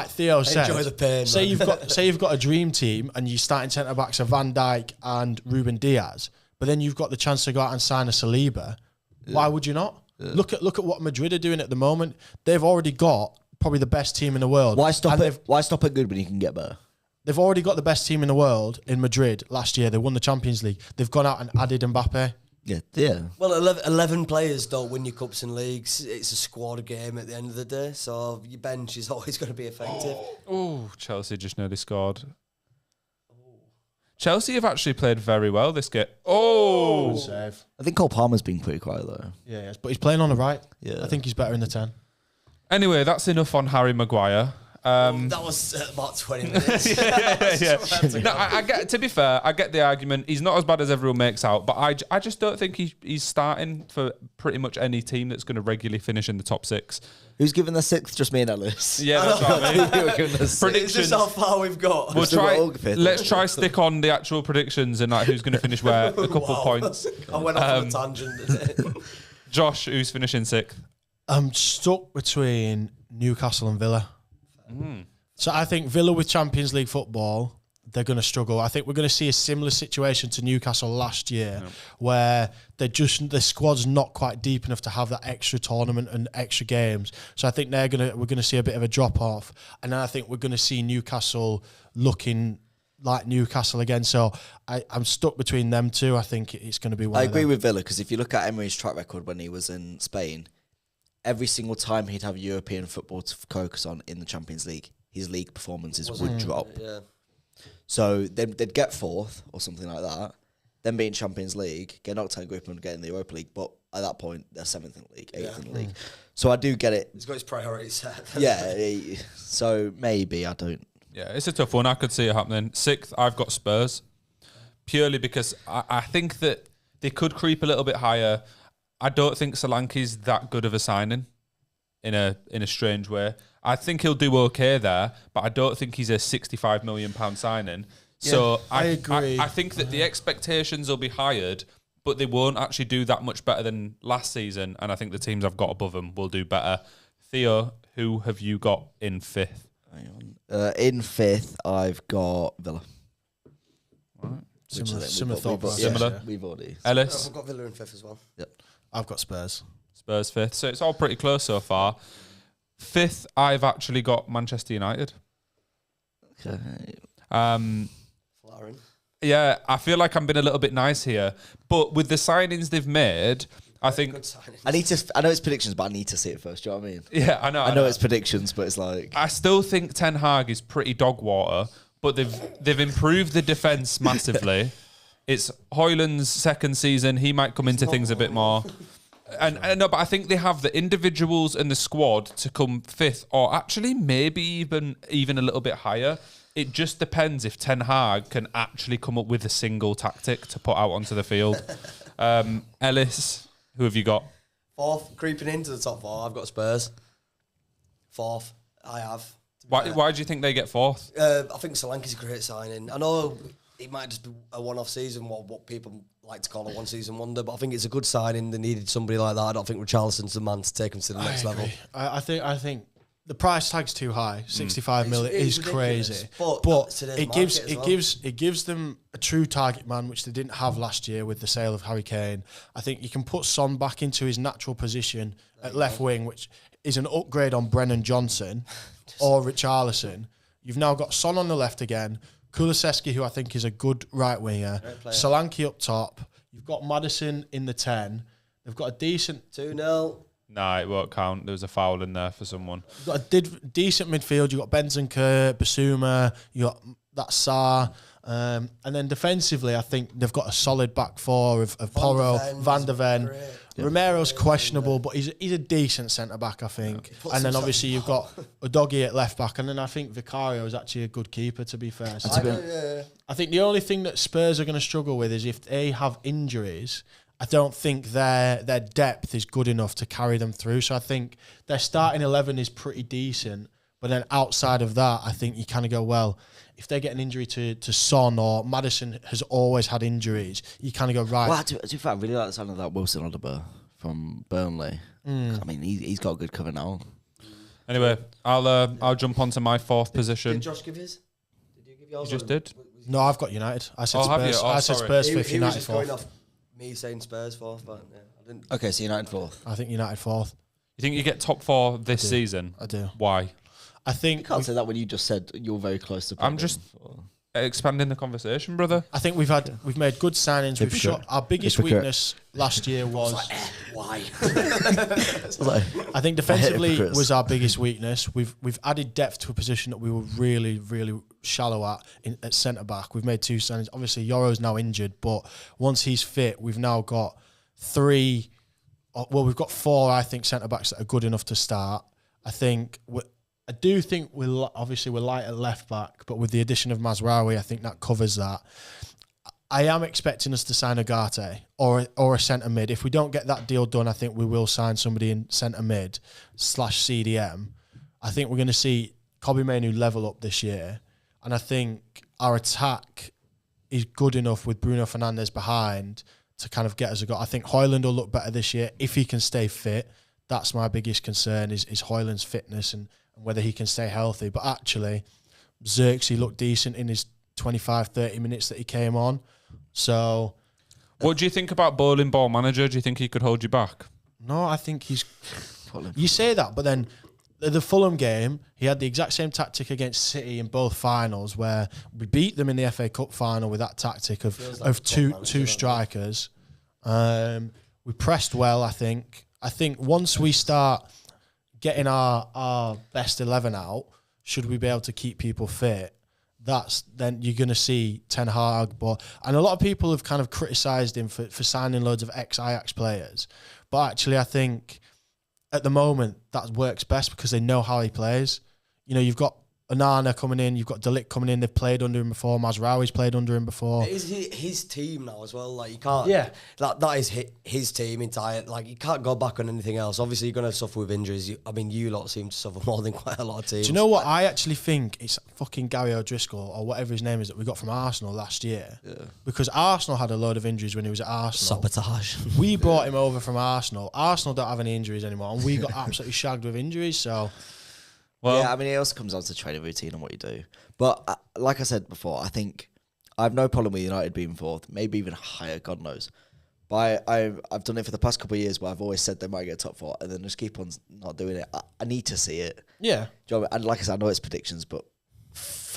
Theo said, Enjoy the pain, say man. you've got a dream team and you starting centre backs are Van Dijk and Ruben Diaz, but then you've got the chance to go out and sign a Saliba. Why would you not? Look at what Madrid are doing at the moment. They've already got probably the best team in the world. Why stop And it? Why stop it good when you can get better? They've already got the best team in the world in Madrid last year. They won the Champions League. They've gone out and added Mbappe. Yeah. Well, 11 players don't win your cups and leagues. It's a squad game at the end of the day, so your bench is always going to be effective. Oh, Chelsea just nearly scored. Chelsea have actually played very well this game. Oh, Save. I think Cole Palmer's been pretty quiet though. Yeah, yes, but he's playing on the right. Yeah. I think he's better in the 10. anyway, that's enough on Harry Maguire. That was about 20 minutes. yeah. No, I get. To be fair, I get the argument. He's not as bad as everyone makes out, but I just don't think he's starting for pretty much any team that's going to regularly finish in the top six. Who's given the sixth? Just me and Ellis. Yeah, that's what I mean. Who are giving the sixth? Is Predictions. this how far we've got? We'll still try. got all fifth. Let's try stick on the actual predictions and like who's going to finish where. A couple Wow. points. I went off on a tangent today. Josh, who's finishing sixth? I'm stuck between Newcastle and Villa. So I think Villa with Champions League football, they're going to struggle. I think we're going to see a similar situation to Newcastle last year, where the squad's not quite deep enough to have that extra tournament and extra games. So I think we're going to see a bit of a drop off, and then I think we're going to see Newcastle looking like Newcastle again. So I'm stuck between them two. I think it's going to be one. I of agree them. with Villa, because if you look at Emery's track record when he was in Spain, every single time he'd have European football to focus on in the Champions League, his league performances would drop. Yeah. So they'd get fourth or something like that, then be in Champions League, get knocked out in group and get in the Europa League. But at that point, they're seventh in the league, eighth in the league. So I do get it. He's got his priorities set. Yeah. So maybe I don't. Yeah, it's a tough one. I could see it happening. Sixth, I've got Spurs, purely because I think that they could creep a little bit higher. I don't think Solanke's that good of a signing in a strange way. I think he'll do okay there, but I don't think he's a £65 million signing. So I agree. I think that the expectations will be hired, but they won't actually do that much better than last season. And I think the teams I've got above them will do better. Theo, who have you got in fifth? Hang on. In fifth, I've got Villa. Right. Similar thought process. Similar. We've already. Ellis? I've got Villa in fifth as well. Yep. I've got Spurs. Spurs fifth. So it's all pretty close so far. Fifth, I've actually got Manchester United. Okay. Flaren. Yeah, I feel like I'm being a little bit nice here. But with the signings they've made, I think... Good signing. I know it's predictions, but I need to see it first. Do you know what I mean? Yeah, I know. I know it's predictions, but it's like... I still think Ten Hag is pretty dog water, but they've improved the defence massively. It's Højlund's second season. He might come into things a bit more. And no, but I think they have the individuals and the squad to come fifth, or actually maybe even a little bit higher. It just depends if Ten Hag can actually come up with a single tactic to put out onto the field. Ellis, who have you got? Fourth, creeping into the top four, I've got Spurs. Fourth, I have. Why do you think they get fourth? I think Solanke's a great signing. I know it might just be a one-off season, what people like to call a one-season wonder, but I think it's a good signing. They needed somebody like that. I don't think Richarlison's the man to take them to the next level. I think the price tag's too high. 65 million is crazy, but it gives them a true target man, which they didn't have last year with the sale of Harry Kane. I think you can put Son back into his natural position at left wing, which is an upgrade on Brennan Johnson or Richarlison. You've now got Son on the left again, Kulusevski, who I think is a good right winger, Solanke up top. You've got Maddison in the 10. They've got a decent 2-0. Nah, it won't count. There was a foul in there for someone. You've got a decent midfield. You've got Bentancur, Basuma, you got that Sarr. And then defensively, I think they've got a solid back four of Porro, Van der Ven. Romero's questionable, but he's a decent centre-back, I think. And then obviously you've got Udogie at left-back, and then I think Vicario is actually a good keeper, to be fair. So I think the only thing that Spurs are going to struggle with is if they have injuries, I don't think their depth is good enough to carry them through. So I think their starting 11 is pretty decent, but then outside of that, I think you kind of go, well, if they get an injury to Son, or Maddison has always had injuries, you kind of go, right. Well, to be fair, I really like the sound of that Wilson Odobert from Burnley. I mean, he's got a good cover now. Anyway, I'll jump onto my fourth position. Did Josh give his? Did you give yours? You just did? No, I've got United. I said have you? Spurs. Oh, I said sorry. Spurs He fifth, was United just going fourth. off me saying Spurs fourth, but yeah, I didn't. Okay, so United fourth. I think United fourth. You think you get top four this season? I do. Why? I think You can't say that when you just said you're very close to. I'm just expanding the conversation, brother. we've made good signings. We've shot our biggest weakness last year was Why? I think defensively hypocrites. was our biggest weakness. We've added depth to a position that we were really, really shallow at centre back. We've made two signings. Obviously, Yoro's now injured, but once he's fit, we've now got we've got four, I think, centre backs that are good enough to start. I do think we're light at left back, but with the addition of Mazraoui, I think that covers that. I am expecting us to sign Agate or a centre mid. If we don't get that deal done, I think we will sign somebody in centre mid / CDM. I think we're going to see Kobbie Mainoo level up this year, and I think our attack is good enough with Bruno Fernandes behind to kind of get us a goal. I think Højlund will look better this year if he can stay fit. That's my biggest concern is Højlund's fitness and whether he can stay healthy. But actually, Xerxes looked decent in his 25, 30 minutes that he came on. So, What do you think about bowling ball manager? Do you think he could hold you back? no, I think he's... You say that, but then the Fulham game, he had the exact same tactic against City in both finals, where we beat them in the FA Cup final with that tactic of two strikers. We pressed well, I think. I think once we start getting our best 11 out, should we be able to keep people fit, then you're going to see Ten Hag. And a lot of people have kind of criticised him for signing loads of ex-Ajax players. But actually, I think at the moment that works best because they know how he plays. You know, you've got Onana coming in, you've got De Ligt coming in, they've played under him before, Mazraoui's played under him before. It is his team now as well. Like, you can't. Yeah. That is his team entire. Like, you can't go back on anything else. Obviously, you're going to suffer with injuries. You lot seem to suffer more than quite a lot of teams. Do you know what? I actually think it's fucking Gary O'Driscoll or whatever his name is that we got from Arsenal last year. Yeah. Because Arsenal had a load of injuries when he was at Arsenal. Sabotage. We brought him over from Arsenal. Arsenal don't have any injuries anymore, and we got absolutely shagged with injuries. So. Well, yeah, I mean, it also comes down to training routine and what you do. But like I said before, I think I have no problem with United being fourth, maybe even higher, God knows. But I've done it for the past couple of years where I've always said they might get top four and then just keep on not doing it. I need to see it. Yeah. Do you know what I mean? And like I said, I know it's predictions, but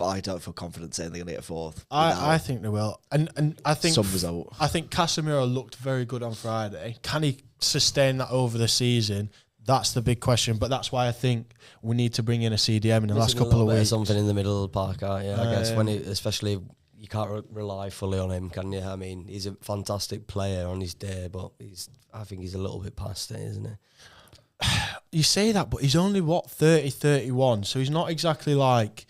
I don't feel confident saying they're going to get fourth. I think they will. And I think some result. I think Casemiro looked very good on Friday. Can he sustain that over the season? That's the big question, but that's why I think we need to bring in a CDM in the last couple of weeks. Something in the middle of the park, I guess especially you can't rely fully on him, can you? I mean, he's a fantastic player on his day, but I think he's a little bit past it, isn't he? You say that, but he's only 30, 31, so he's not exactly like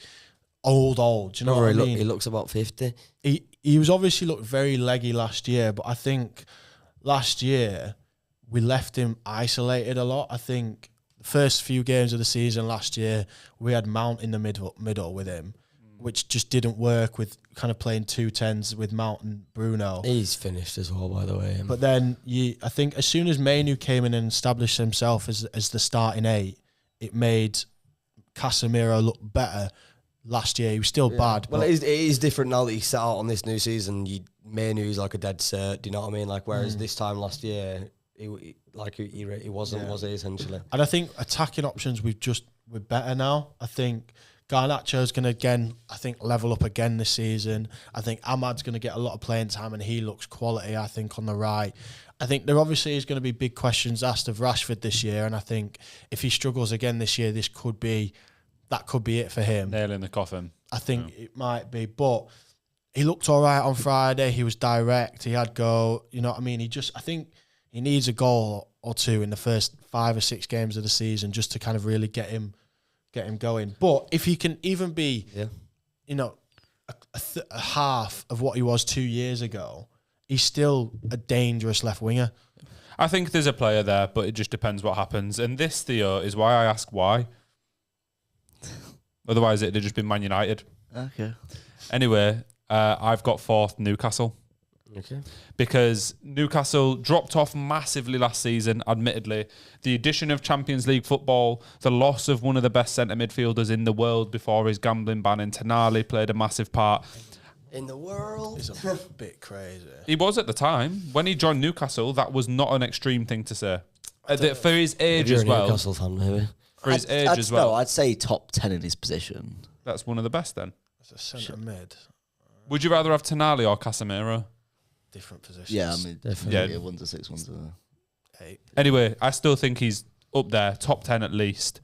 old. Do you know what I mean? He looks about 50. He was obviously looked very leggy last year, but I think last year we left him isolated a lot. I think the first few games of the season last year, we had Mount in the middle with him, which just didn't work with kind of playing 2-10s with Mount and Bruno. He's finished as well, by the way. But then I think as soon as Mainu came in and established himself as the starting 8, it made Casemiro look better. Last year he was still bad. Well, it is different now that he's set out on this new season. Mainu's like a dead cert. Do you know what I mean? Like, whereas this time last year, he wasn't, was he, essentially? And I think attacking options we're better now. I think Garnacho's going to again, level up again this season. I think Ahmad's going to get a lot of playing time and he looks quality, I think, on the right. I think there obviously is going to be big questions asked of Rashford this year, and I think if he struggles again this year, that could be it for him. Nail in the coffin. I think it might be, but he looked all right on Friday. He was direct. He had go. You know what I mean? I think he needs a goal or two in the first 5 or 6 games of the season just to kind of really get him going. But if he can even be, a half of what he was 2 years ago, he's still a dangerous left winger. I think there's a player there, but it just depends what happens. And this, Theo, is why I ask why. Otherwise, it'd have just been Man United. Okay. Anyway, I've got fourth Newcastle. Okay. Because Newcastle dropped off massively last season, admittedly. The addition of Champions League football, the loss of one of the best centre midfielders in the world before his gambling ban in Tonali played a massive part. In the world? It's a bit crazy. He was at the time. When he joined Newcastle, that was not an extreme thing to say. For his age as well. Newcastle fan, maybe. For his age as well. No, I'd say top 10 in his position. That's one of the best then. That's a centre mid. Would you rather have Tonali or Casemiro? Different positions. Yeah, I mean, definitely. Yeah, 1 to 6, 1 to 8. Anyway, I still think he's up there, top 10 at least.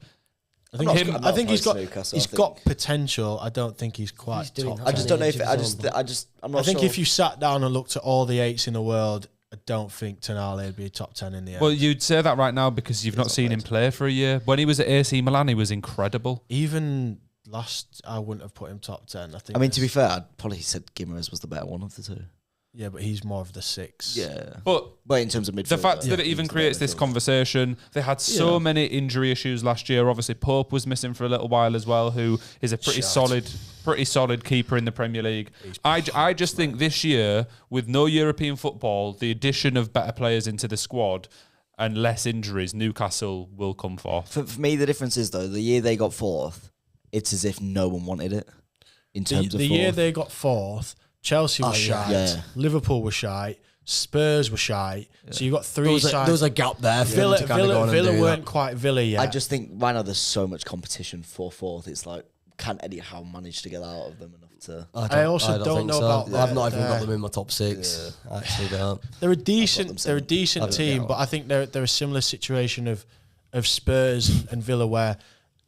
I think he's got potential. I don't think he's quite top. I just don't know if I'm not I think sure. if you sat down and looked at all the 8s in the world, I don't think Tonali would be top 10 in the end. Well, you'd say that right now because you've not seen him play for a year. When he was at AC Milan, he was incredible. Even last, I wouldn't have put him top 10. I mean, to be fair, I'd probably said Guimaraes was the better one of the two. Yeah, but he's more of the 6. Yeah. But in terms of midfield, the fact that it even creates this conversation, they had so many injury issues last year. Obviously, Pope was missing for a little while as well, who is a pretty solid keeper in the Premier League. I just think this year, with no European football, the addition of better players into the squad and less injuries, Newcastle will come forth. For me, the difference is, though, the year they got fourth, it's as if no one wanted it in terms of the fourth. year they got fourth, Chelsea was shite, Liverpool was shite, Spurs were shite. Yeah. So you got 3 sides. There was a gap there. Villa weren't quite Villa yet. I just think right now there's so much competition for fourth. It's like, can Eddie Howe manage to get out of them enough to? I also don't know about. I've not even got them in my top 6. I actually don't. They're a decent team, but I think they're a similar situation of Spurs and Villa where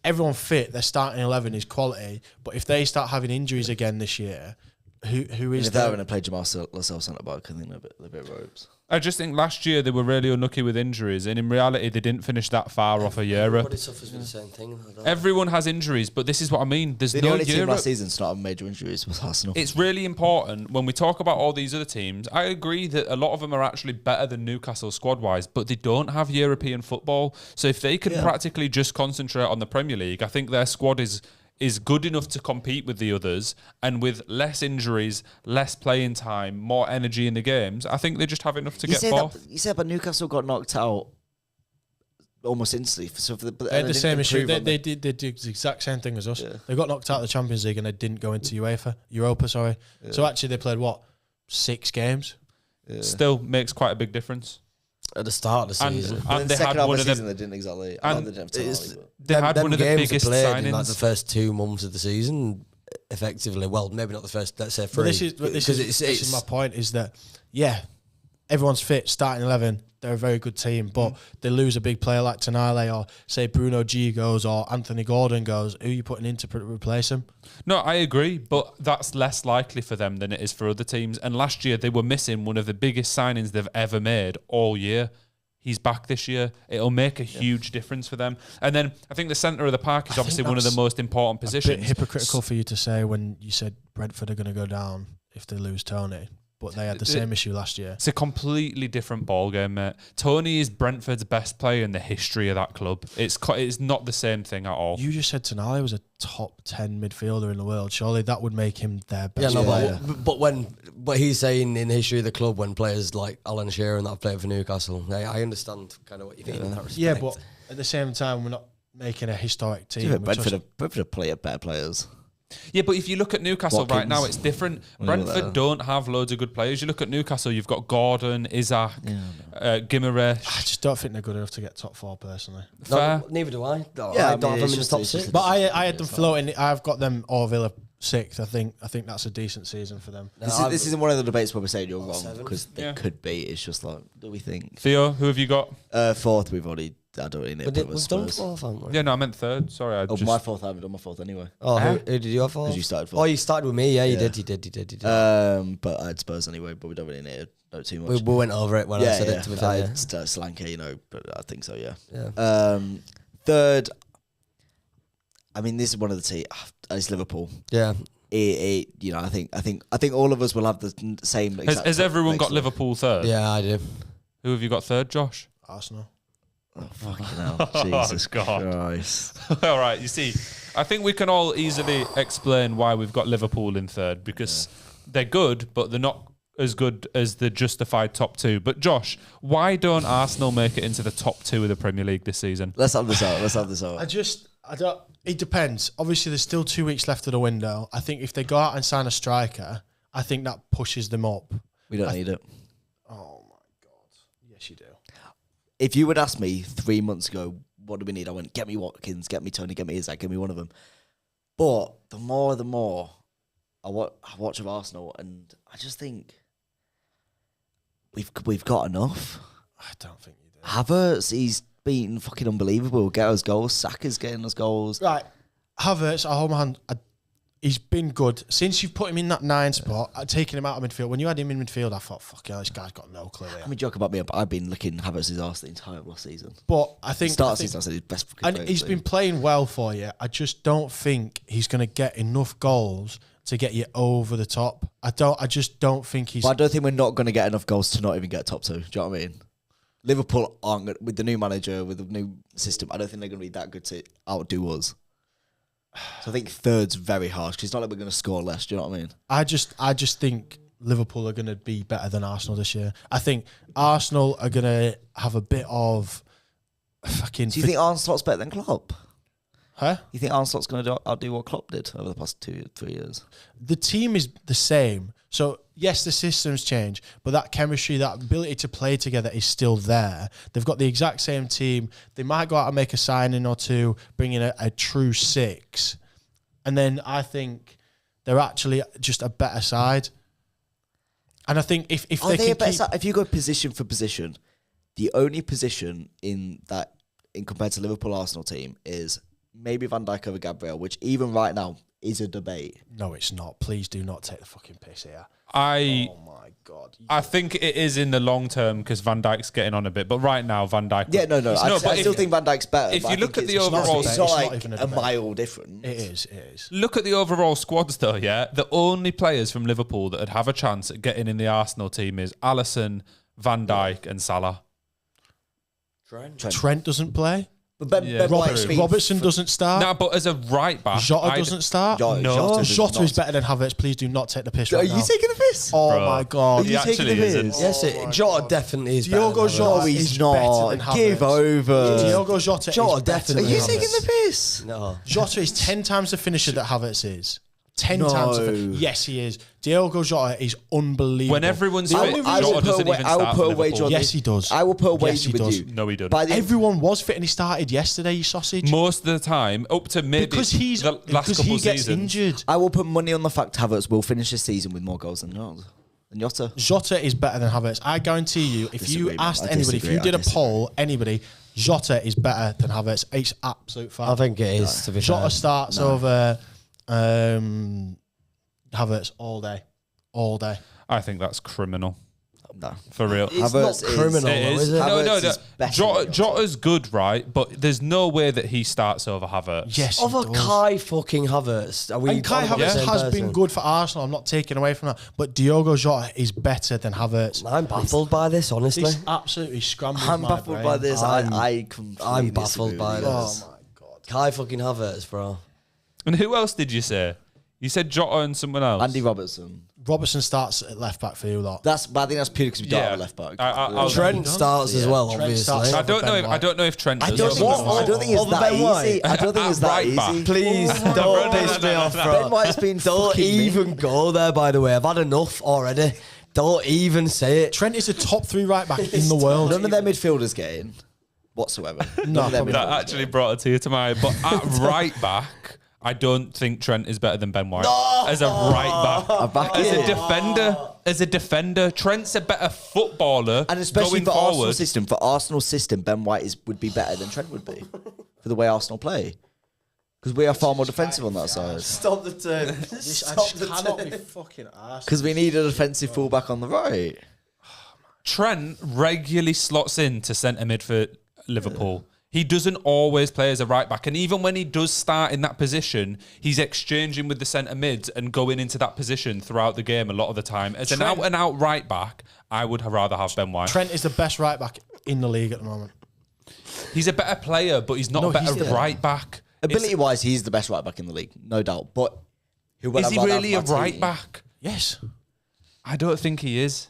everyone fit. Their starting 11 is quality, but if they start having injuries again this year. Who is if they're going to play Jamal Lascelles centre back, I think they're a bit ropes. I just think last year they were really unlucky with injuries, and in reality they didn't finish that far off a Europe. Everybody suffers with the same thing. Everyone has injuries, but this is what I mean. There's The no only team Europe. last season to not have major injuries was Arsenal. It's really important when we talk about all these other teams. I agree that a lot of them are actually better than Newcastle squad-wise, but they don't have European football. So if they can practically just concentrate on the Premier League, I think their squad is good enough to compete with the others, and with less injuries, less playing time, more energy in the games, I think they just have enough to get fourth. You said, but Newcastle got knocked out almost instantly. So they had the same issue. They did the exact same thing as us. Yeah. They got knocked out of the Champions League and they didn't go into Europa. Sorry. Yeah. So actually, they played 6 games. Yeah. Still makes quite a big difference. At the start of the season, and they had one of the season. They didn't exactly. They had one of the biggest signings in like the first 2 months of the season. Effectively, well, maybe not the first. Let's say 3. This is my point. Is that everyone's fit, starting 11. They're a very good team, but they lose a big player like Tonali, or say Bruno G goes, or Anthony Gordon goes. Who are you putting in to replace him? No, I agree, but that's less likely for them than it is for other teams. And last year they were missing one of the biggest signings they've ever made all year. He's back this year. It'll make a huge difference for them. And then I think the centre of the park is obviously one of the most important positions. A bit hypocritical for you to say when you said Brentford are going to go down if they lose Tony. But they had the same issue last year. It's a completely different ballgame, mate. Tony is Brentford's best player in the history of that club. It's not the same thing at all. You just said Tonali was a top 10 midfielder in the world. Surely that would make him their best player. But he's saying in the history of the club, when players like Alan Shearer and that have played for Newcastle, I understand kind of what you mean in that respect. Yeah, but at the same time, we're not making a historic team. Yeah, Brentford have better players. Yeah, but if you look at Newcastle right now, it's different. Brentford don't have loads of good players. You look at Newcastle, you've got Gordon, Isaac, Guimaraes. I just don't think they're good enough to get top 4, personally. Fair. No, neither do I. I don't have them in the top 6. But I had them floating. I've got them all Villa 6th. I think that's a decent season for them. This isn't one of the debates where we're saying you're wrong, because they could be. It's just like, do we think? Theo, who have you got? 4th, we've already... I don't really know. We've done 4th, haven't we? Yeah, no, I meant 3rd. Sorry, my 4th. I haven't done my 4th anyway. Oh, who did you have 4th? Because you started 4th. Oh, you started with me. Yeah, you did. You did. But I had Spurs anyway. But we don't really need to know too much. We went over it when I said it. To be fair, Solanke, but I think so. Yeah. 3rd. I mean, this is one of the teams. It's Liverpool. Yeah. I think all of us will have the same. Has everyone got Liverpool 3rd? Yeah, I do. Who have you got 3rd, Josh? Arsenal. Oh, fucking hell. Jesus Christ. All right, you see, I think we can all easily explain why we've got Liverpool in 3rd, because they're good, but they're not as good as the justified top 2. But Josh, why don't Arsenal make it into the top 2 of the Premier League this season? Let's have this out. I don't. It depends. Obviously, there's still 2 weeks left of the window. I think if they go out and sign a striker, I think that pushes them up. We don't need it. Oh my God. Yes, you do. If you would ask me 3 months ago, what do we need? I went, get me Watkins, get me Tony, get me Isaac, give me one of them. But the more I watch of Arsenal, and I just think we've got enough. I don't think you do. Havertz, he's been fucking unbelievable. Get us goals. Saka's getting us goals. Right. Havertz, I hold my hand. He's been good. Since you've put him in that 9 spot, taking him out of midfield, when you had him in midfield, I thought, fuck yeah, this guy's got no clue here. I mean, joke about me, but I've been licking Havertz's arse the entire last season. But I think... Start of season, I said his best fucking and he's been playing well for you. I just don't think he's going to get enough goals to get you over the top. I just don't think he's... But I don't think we're not going to get enough goals to not even get top 2. Do you know what I mean? Liverpool aren't... With the new manager, with the new system, I don't think they're going to be that good to outdo us. So I think 3rd's very harsh, because it's not like we're going to score less. Do you know what I mean? I just think Liverpool are going to be better than Arsenal this year. I think Arsenal are going to have a bit of fucking... Do you think Arne Slot's better than Klopp? Huh? You think Arne Slot's going to outdo what Klopp did over the past 2-3 years? The team is the same. So, yes, the systems change, but that chemistry, that ability to play together is still there. They've got the exact same team. They might go out and make a signing or two, bring in a true 6. And then I think they're actually just a better side. And I think if they can keep... If you go position for position, the only position in compared to Liverpool Arsenal team is maybe Van Dijk over Gabriel, which even right now is a debate. No, it's not. Please do not take the fucking piss here. I Oh my God. I think it is in the long term because Van Dijk's getting on a bit, but right now Van Dijk. Yeah, no. I still think Van Dijk's better. if but you I look think at the it's not- overall- it's It's not not like even a a debate. mile difference. It is. Look at the overall squads though. Yeah, the only players from Liverpool that would have a chance at getting in the Arsenal team is Alisson, Van Dijk, and Salah. Trent doesn't play. But Ben Yeah. White's been- Robertson doesn't start. No, but as a right back, Jota doesn't start. No, Jota is better than Havertz. Please do not take the piss Are right you now. taking the piss? Oh Bro. my God. He you taking actually the piss? isn't. Yes, Jota definitely is better Diogo than Jota Havertz. is He's better not. than Havertz. Give over. Diogo Jota Jota is better definitely Are than you Havertz. taking Havertz. the piss? No. Jota is 10 times the finisher that Havertz is. 10 No. times the finisher. Yes, he is. Diogo Jota is unbelievable. When everyone's The fit, only I reason- will Jota doesn't put even I will start put for a wager Liverpool. on Yes, this. he does. I will put a Yes, wager he with does. you. No, he doesn't. By the Everyone was fit and he started yesterday, you sausage. Most of the time, up to maybe Because he's the last because couple he gets seasons. injured. I will put money on the fact Havertz will finish this season with more goals than Jota. Jota is better than Havertz. I guarantee you, if you Disagree, man. asked I anybody, if disagree, you did I a poll, anybody, Jota is better than Havertz. It's absolute fact. I think it is, to be Jota fair. starts over Havertz all day. All day. I think that's criminal. No. For real. It's Havertz not is- criminal, It though, is. is it? No, Havertz no. is better than Jota's good, right? But there's no way that he starts over Havertz. Yes, he Over does. Kai fucking Havertz. Are we And Kai on about the Havertz same has person? been good for Arsenal. I'm not taking away from that. But Diogo Jota is better than Havertz. I'm baffled by this, honestly. This absolutely scrambles I'm my baffled brain. by this. I'm- I completely I'm baffled disagree by with this. Oh my God. Kai fucking Havertz, bro. And who else did you say? You said Jota and someone else. Andy Robertson. Robertson starts at left back for you lot. But I think that's purely because we don't Yeah. have a left back. I'll- Trent starts as well, Trent obviously. starts. I don't know. Ben If, I White. don't know if Trent. I does don't or think it's, something. I don't think it's Other that Ben White. easy. I don't think it's that Right back. easy. Please don't piss me off, bro. Ben White's been Don't fucking me. even go there, by the way. I've had enough already. Don't even say it. Trent is a top 3 right back in the world. None of their midfielders get in whatsoever. None of their probably That midfielders actually brought a tear to my eye. But at right back, I don't think Trent is better than Ben White. As a right back. back As it. a defender, Trent's a better footballer. And especially going for Arsenal forward. system. For Arsenal system, Ben White would be better than Trent would be for the way Arsenal play. Because we are far more defensive on that side. Stop the turn. I just cannot be fucking arsed. Because we need a defensive fullback on the right. Trent regularly slots into centre mid for Liverpool. He doesn't always play as a right back. And even when he does start in that position, he's exchanging with the centre mids and going into that position throughout the game a lot of the time. As an Trent- out-and-out right back, I would rather have Ben White. Trent is the best right back in the league at the moment. He's a better player, but he's not No, a better he's- right back. Ability-wise, he's the best right back in the league, no doubt. But who would Is I he rather really a have my right team? back? Yes. I don't think he is.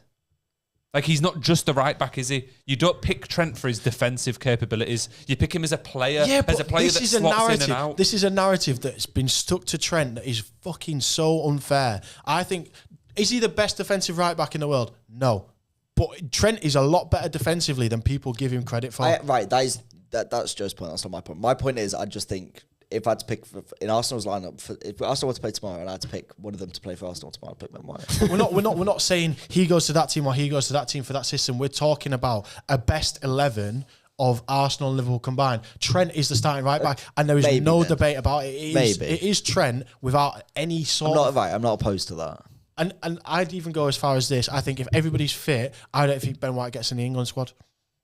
Like, he's not just a right back, is he? You don't pick Trent for his defensive capabilities. You pick him as a player, Yeah, as a but player this that is a slots in narrative. and out. This is a narrative that's been stuck to Trent that is fucking so unfair. I think, is he the best defensive right back in the world? No. But Trent is a lot better defensively than people give him credit for. Right, that's Joe's point. That's not my point. My point is, I just think if I had to pick in Arsenal's lineup, if Arsenal were to play tomorrow and I had to pick one of them to play for Arsenal tomorrow, I'd pick Ben White. We're not saying he goes to that team or he goes to that team for that system. We're talking about a best 11 of Arsenal and Liverpool combined. Trent is the starting right back, and there is Maybe no then. debate about it. Maybe. It is Trent without any sort of... I'm not opposed to that. And I'd even go as far as this. I think if everybody's fit, I don't think Ben White gets in the England squad.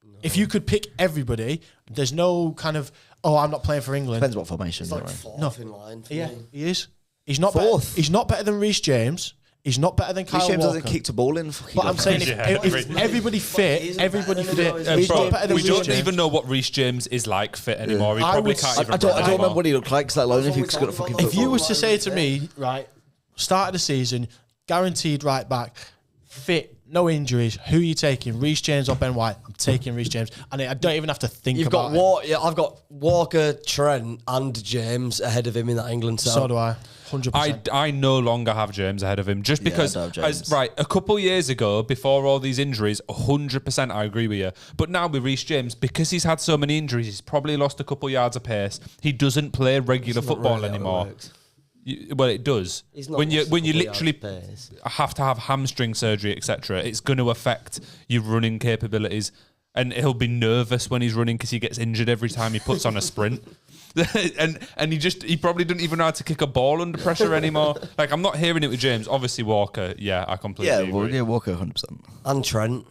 No. If you could pick everybody, there's no kind of, oh, I'm not playing for England. Depends what formation. It's like Anyway. fourth in line for Yeah, me. he is. He's not Fourth. better. He's not better than Reece James. He's not better than Kyle Reece James Walker. doesn't kick the ball in. But I'm saying Yeah, if everybody fit, He's everybody better fit. than him, He's though, not better than we Reece don't James. even know what Reece James is like fit anymore. He I probably would- can't I even I don't run remember anymore. what he looked like, let alone if he's That's got a what fucking we If you Football was to say line, to yeah. me, right, start of the season, guaranteed right back, fit, no injuries, who are you taking, Reece James or Ben White? I'm taking Reece James. And I don't even have to think You've about got it. I've got Walker, Trent, and James ahead of him in that England side. So do I. 100%. I no longer have James ahead of him just Yeah, because, I don't have James. a couple years ago, before all these injuries, 100% I agree with you. But now with Reece James, because he's had so many injuries, he's probably lost a couple yards of pace. He doesn't play regular It's not football really how it anymore. works. Well, it does. He's not When you lost a when you couple yards literally of pace. have to have hamstring surgery, etc., it's going to affect your running capabilities, and he'll be nervous when he's running because he gets injured every time he puts on a sprint. and he probably doesn't even know how to kick a ball under pressure anymore. Like, I'm not hearing it with James. Obviously, Walker, yeah, I completely agree. Walker 100%. And Trent.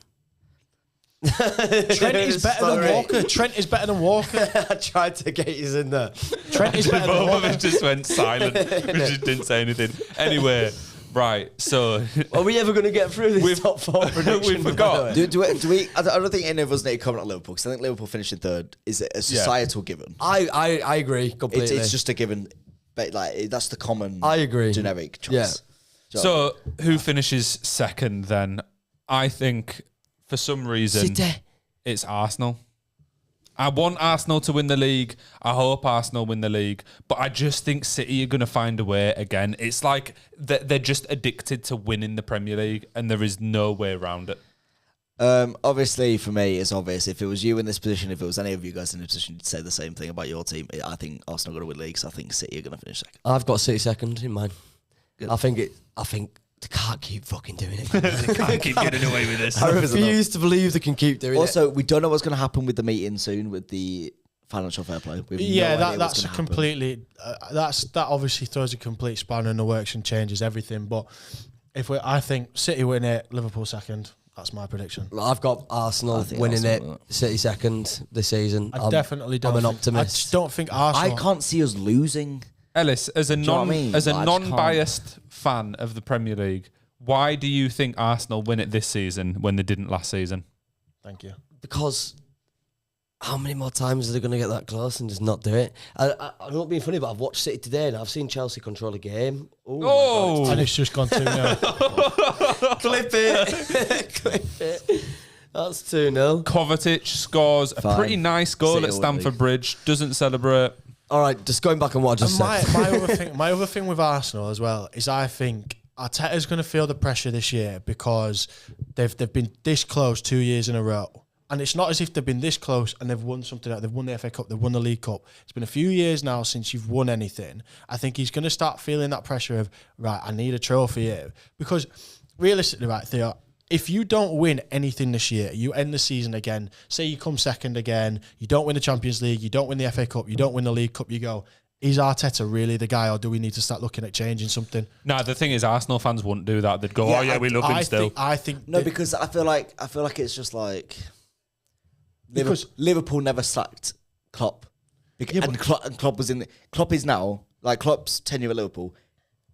Trent is better than Walker. Trent is better than Walker. I tried to get you in there. Trent is better than Both of Walker. us just went silent. We just didn't say anything. Anyway, right, so... Are we ever going to get through this top 4 prediction? We forgot. Do we? I don't think any of us need to comment on Liverpool because I think Liverpool finishing third is a societal given. I agree completely. It's just a given, but like that's the common. I agree. Generic choice. Yeah. So, who finishes second then? I think, for some reason, it's Arsenal. I want Arsenal to win the league. I hope Arsenal win the league. But I just think City are going to find a way again. It's like they're just addicted to winning the Premier League, and there is no way around it. Obviously, for me, it's obvious. If it was you in this position, if it was any of you guys in this position, you'd say the same thing about your team. I think Arsenal are going to win leagues. I think City are going to finish second. I've got City second in mine. Good. I think they can't keep fucking doing it. They can't keep getting away with this. I refuse to believe they can keep doing it. Also, we don't know what's going to happen with the meeting soon with the financial fair play. We have no idea what's that's gonna completely. That obviously throws a complete spanner in the works and changes everything. But I think City win it, Liverpool second. That's my prediction. I've got Arsenal winning Arsenal, it, City second this season. I definitely don't. I'm an I optimist. just don't think Arsenal. I can't see us losing. Ellis, as a you know what I mean? Like, I just non-biased fan of the Premier League, why do you think Arsenal win it this season when they didn't last season? Thank you. Because how many more times are they going to get that close and just not do it? I'm not being funny, but I've watched City today and I've seen Chelsea control a game. Oh! And it's just gone 2-0. Clip it. Clip it. That's 2-0. Kovacic scores a Fine. pretty nice goal City at will Stamford league. Bridge, doesn't celebrate. All right, just going back on what I just said. My other thing with Arsenal as well is I think Arteta's going to feel the pressure this year because they've been this close 2 years in a row. And it's not as if they've been this close and they've won something. They've won the FA Cup, they've won the League Cup. It's been a few years now since you've won anything. I think he's going to start feeling that pressure of, right, I need a trophy here. Because realistically, right, Theo, if you don't win anything this year, you end the season again, say you come second again, you don't win the Champions League, you don't win the FA Cup, you don't win the League Cup, you go, is Arteta really the guy or do we need to start looking at changing something? No, the thing is, Arsenal fans wouldn't do that. They'd go, we love him still. I think No, because I feel like it's just like Because- Liverpool never sacked Klopp, and Klopp was in. Klopp is now like Klopp's tenure at Liverpool.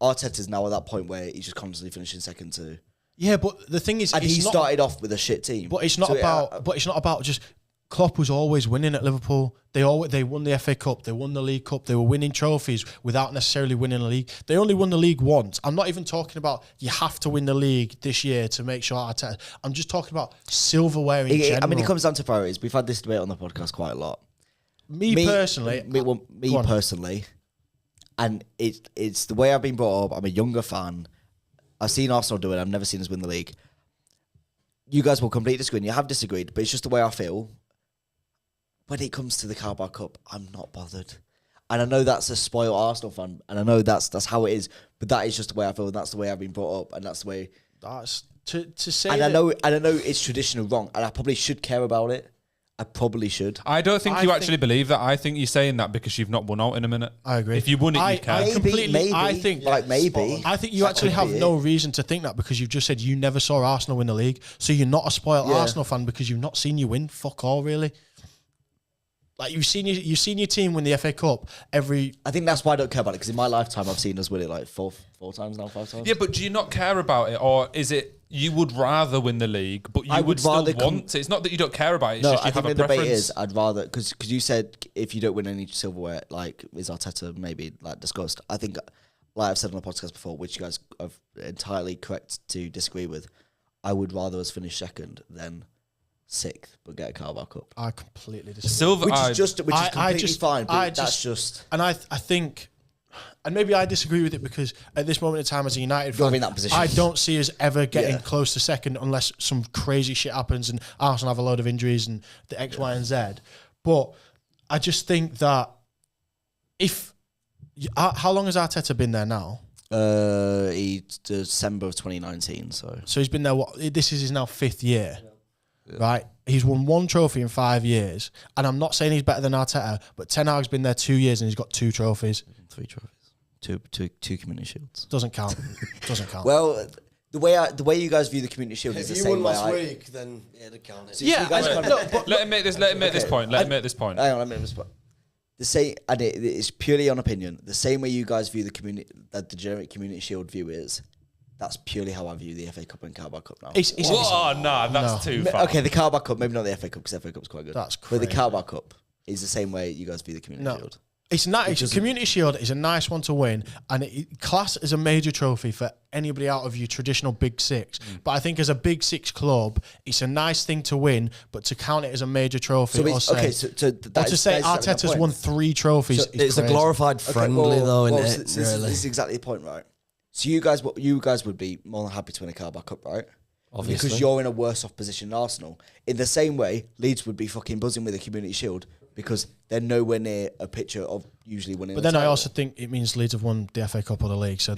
Arteta's now at that point where he's just constantly finishing second to. Yeah, but the thing is, And it's he not, started off with a shit team. But it's not about just Klopp was always winning at Liverpool. They won the FA Cup, they won the League Cup, they were winning trophies without necessarily winning a league. They only won the league once. I'm not even talking about you have to win the league this year to make sure Arteta. I'm just talking about silverware in general. I mean, it comes down to priorities. We've had this debate on the podcast quite a lot. Me personally, and it's the way I've been brought up. I'm a younger fan. I've seen Arsenal do it. I've never seen us win the league. You guys will completely disagree, and you have disagreed, but it's just the way I feel. When it comes to the Carabao Cup, I'm not bothered. And I know that's a spoiled Arsenal fan, and I know that's how it is, but that is just the way I feel, and that's the way I've been brought up, and that's the way... that's to say And that, I know it's traditional wrong, and I probably should care about it. I probably should. I don't think you actually believe that. I think you're saying that because you've not won out in a minute. I agree. If you won it, you care. Maybe. I think maybe. I think you actually have no reason to think that because you've just said you never saw Arsenal win the league. So you're not a spoiled Arsenal fan because you've not seen you win. Fuck all, really. Like you've seen your team win the FA Cup every. I think that's why I don't care about it because in my lifetime I've seen us win it like four times now, 5 times. Yeah, but do you not care about it, or is it you would rather win the league, but you would still want to? It's not that you don't care about it. It's just you have a preference. Debate is I'd rather because you said if you don't win any silverware, like is Arteta maybe like discussed? I think, like I've said on the podcast before, which you guys are entirely correct to disagree with. I would rather us finish second than 6th, but get a Carabao Cup. I completely disagree. Silver, Which is completely fine. But that's just. And I think, and maybe I disagree with it because at this moment in time, as a United fan, You're in that position. I don't see us ever getting close to second unless some crazy shit happens and Arsenal have a load of injuries and the X, Y, and Z. But I just think that how long has Arteta been there now? December of 2019. So he's been there. This is his now 5th year. Right, he's won one trophy in 5 years, and I'm not saying he's better than Arteta, but Ten Hag's been there 2 years and he's got 2 trophies. 3 trophies. Two community shields. Doesn't count. Doesn't count. Well, the way you guys view the community shield is the If you same won way last week, then yeah, they count it. So you guys Let him make this. Let him make this point. Let him make this point. Hang on, let me make this point. The same, and it's purely on opinion. The same way you guys view the community, that the generic community shield view is. That's purely how I view the FA Cup and Carabao Cup now. That's too far. Okay, the Carabao Cup, maybe not the FA Cup because the FA Cup's quite good. That's But the crazy. Carabao Cup is the same way you guys view the community shield. It's nice. Community Shield is a nice one to win, and class is a major trophy for anybody out of your traditional Big Six. But I think as a Big Six club, it's a nice thing to win, but to count it as a major trophy, or say Arteta's won 3 trophies, So it's crazy. a glorified friendly, though, isn't it? This is exactly the point, right? So you guys would be more than happy to win a Carabao Cup, right? Obviously. Because you're in a worse off position than Arsenal. In the same way, Leeds would be fucking buzzing with a Community Shield because they're nowhere near a picture of usually winning. But then I also think it means Leeds have won the FA Cup or the league. So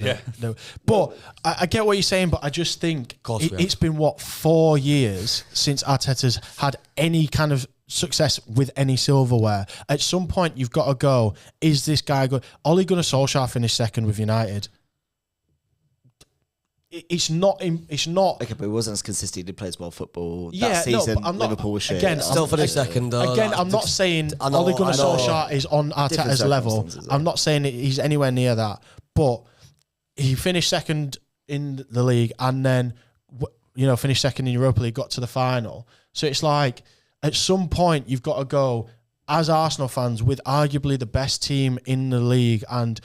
but I get what you're saying, but I just think it's been 4 years since Arteta's had any kind of success with any silverware. At some point, you've got to go, is this guy good? Ole Gunnar Solskjaer finished second with United. It's not. Okay, but it wasn't as consistent. He did play as well football that season. No, but I'm not, Liverpool was shit. Again, Still finished second, though. Again, I'm not saying Ole Gunnar Solskjaer is on Arteta's level. I'm not saying he's anywhere near that. But he finished second in the league and then, finished second in Europa League, got to the final. So it's like, at some point, you've got to go, as Arsenal fans, with arguably the best team in the league and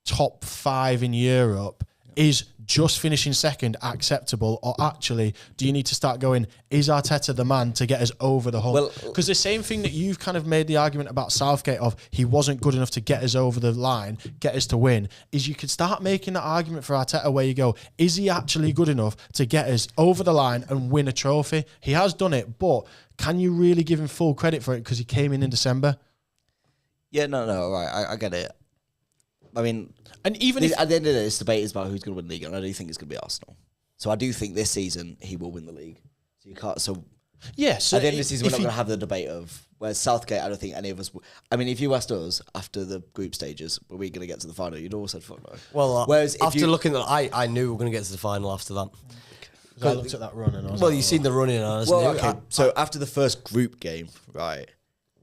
top 5 in Europe, is just finishing second acceptable, or actually do you need to start going, is Arteta the man to get us over the hump? Because the same thing that you've kind of made the argument about Southgate of he wasn't good enough to get us over the line, get us to win, is you could start making that argument for Arteta where you go, is he actually good enough to get us over the line and win a trophy? He has done it, but can you really give him full credit for it because he came in December? Yeah, no, right, I get it. I mean, and even at the end of the day, this debate is about who's going to win the league, and I do think it's going to be Arsenal. So I do think this season he will win the league. So you can't. So yeah. So at the end of the season, we're not going to have the debate of whereas Southgate. I don't think any of us. I mean, if you asked us after the group stages, were we going to get to the final? You'd all said fuck no. Well, whereas after looking at, I knew we were going to get to the final after that. I looked at that run and I was you've seen the running. So after the first group game, right?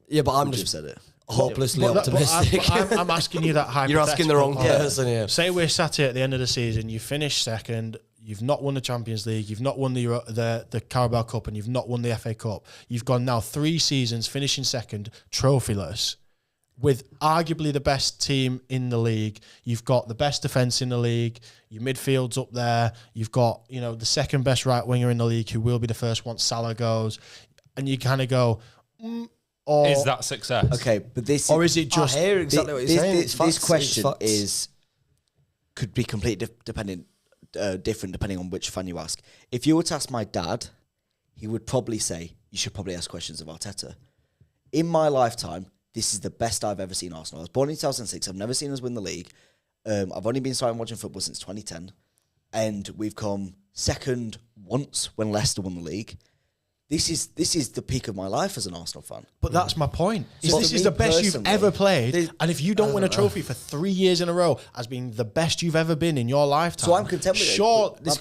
Yeah, but I'm just just said it. hopelessly optimistic. I'm asking you that hypothetical. You're asking the wrong person here. Say we're sat here at the end of the season, you finish second, you've not won the Champions League, you've not won the Carabao Cup, and you've not won the FA Cup. You've gone now 3 seasons finishing second, trophyless, with arguably the best team in the league. You've got the best defence in the league. Your midfield's up there. You've got the second best right winger in the league, who will be the first once Salah goes. And you kind of go, or is that success? Okay, but this or is it just? I hear exactly what you're saying. This question could be completely different depending on which fan you ask. If you were to ask my dad, he would probably say you should probably ask questions of Arteta. In my lifetime, this is the best I've ever seen Arsenal. I was born in 2006. I've never seen us win the league. I've only been starting watching football since 2010, and we've come second once when Leicester won the league. This is the peak of my life as an Arsenal fan. But that's my point. So This for is me the best you've personally, ever played, and if you don't win a trophy for 3 years in a row as being the best you've ever been in your lifetime, So I'm content with it. sure, But This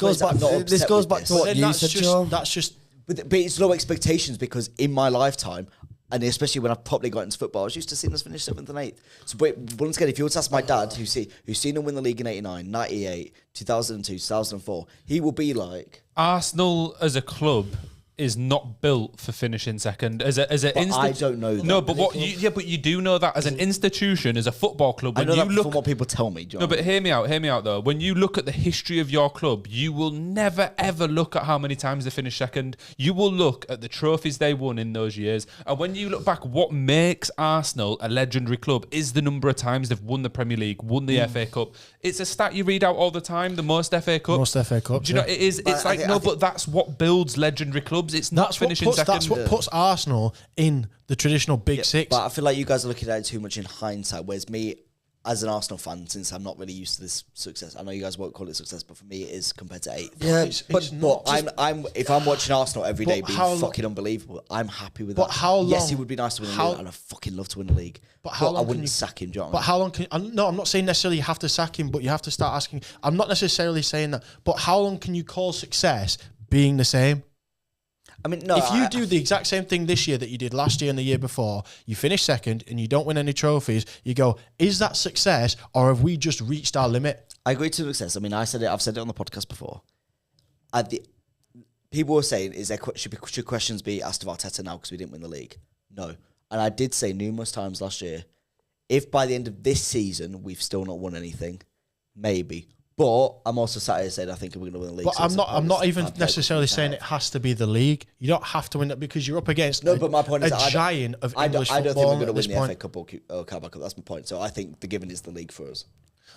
goes back to what you said, Joe. that's just. But it's low expectations because in my lifetime, and especially when I've probably got into football, I was used to seeing us finish 7th and 8th. So, but once again, if you were to ask my dad, who's seen him win the league in 89, 98, 2002, 2004, he will be like... Arsenal as a club is not built for finishing second. I don't know that. No, but but you do know that as an institution, as a football club. I When know you that look from what people tell me. No, but hear me out though. When you look at the history of your club, you will never ever look at how many times they finished second. You will look at the trophies they won in those years. And when you look back, what makes Arsenal a legendary club is the number of times they've won the Premier League, won the FA Cup. It's a stat you read out all the time, the most FA Cups. Most FA Cups, Do you know, it is, it's but that's what builds legendary clubs. It's not finishing second. That's what puts Arsenal in the traditional Big Six. But I feel like you guys are looking at it too much in hindsight, whereas me, as an Arsenal fan, since I'm not really used to this success, I know you guys won't call it success, but for me, it is compared to 8th. Yeah, But If I'm watching Arsenal every day But being how fucking unbelievable, I'm happy with But that. how Yes, long- he would be nice to win the how- league, and I'd fucking love to win the league. But how long I can wouldn't you- sack him, do you know what I But mean? how long can... No, I'm not saying necessarily you have to sack him, but you have to start asking... I'm not necessarily saying that, but how long can you call success being the same? I mean, no. If you do the exact same thing this year that you did last year and the year before, you finish second and you don't win any trophies, you go, is that success or have we just reached our limit? I agree to success. I mean, I've said it on the podcast before. People were saying, should questions be asked of Arteta now because we didn't win the league? No. And I did say numerous times last year, if by the end of this season we've still not won anything, maybe. But I'm also sat here saying I think we're going to win the league. But so I'm not even necessarily saying it has to be the league. You don't have to win it because you're up against but my point is a giant of English I don't think football we're going to at this win the FA point. Cup or Carabao Cup. That's my point. So I think the given is the league for us.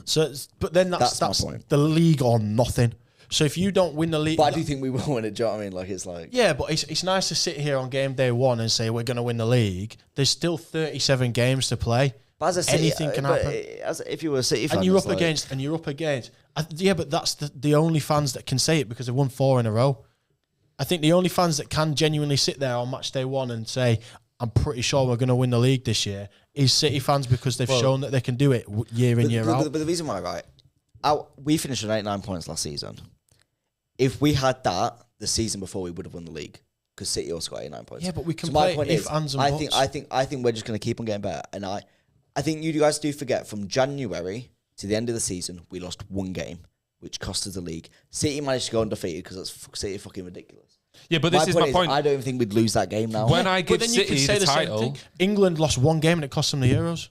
So, but then that's my point. the league or nothing. So if you don't win the league... But I do think we will win it. Do you know what I mean? Like, it's like... Yeah, but it's nice to sit here on game day 1 and say we're going to win the league. There's still 37 games to play. But as a City, Anything can happen. If you were a City fan, And you're it's up against. Yeah, but that's the only fans that can say it because they've won 4 in a row. I think the only fans that can genuinely sit there on match day 1 and say, I'm pretty sure we're going to win the league this year, is City fans because they've shown that they can do it year in, year out. But the reason why, right? We finished with 89 points last season. If we had that the season before, we would have won the league because City also got 89 points. Yeah, but we can so play my point if, is, ands and I buts. think we're just going to keep on getting better. And I think you guys do forget from January to the end of the season, we lost 1 game, which cost us the league. City managed to go undefeated because that's City fucking ridiculous. Yeah, but this is my point. I don't even think we'd lose that game now. When I But give then you could City say the same title, thing. England lost 1 game and it cost them the Euros.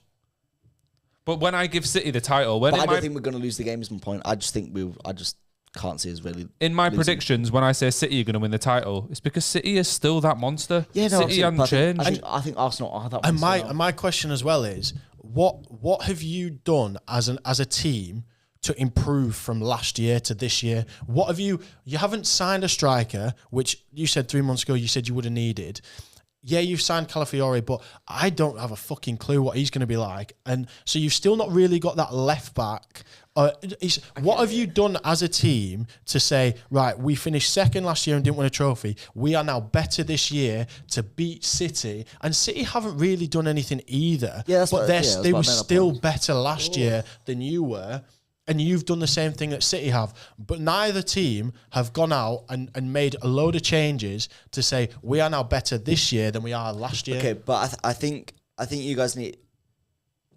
but when I give City the title, But I don't think we're going to lose the game is my point. I just think I just can't see us really in my losing. predictions, when I say City are going to win the title, it's because City is still that monster. Yeah, no, City absolutely. hasn't But changed. I think Arsenal are that And one. my question as well is, what have you done as a team to improve from last year to this year? What have you haven't signed a striker, which you said 3 months ago you said you would have needed. Yeah, you've signed Calafiore, but I don't have a fucking clue what he's going to be like. And so you've still not really got that left back. What have you done as a team to say, right, we finished second last year and didn't win a trophy. We are now better this year to beat City. And City haven't really done anything either. Yeah, that's but what- they yeah, that's were what I meant, still point. better last year than you were. And you've done the same thing that City have. But neither team have gone out and made a load of changes to say we are now better this year than we are last year. Okay, but I think you guys need...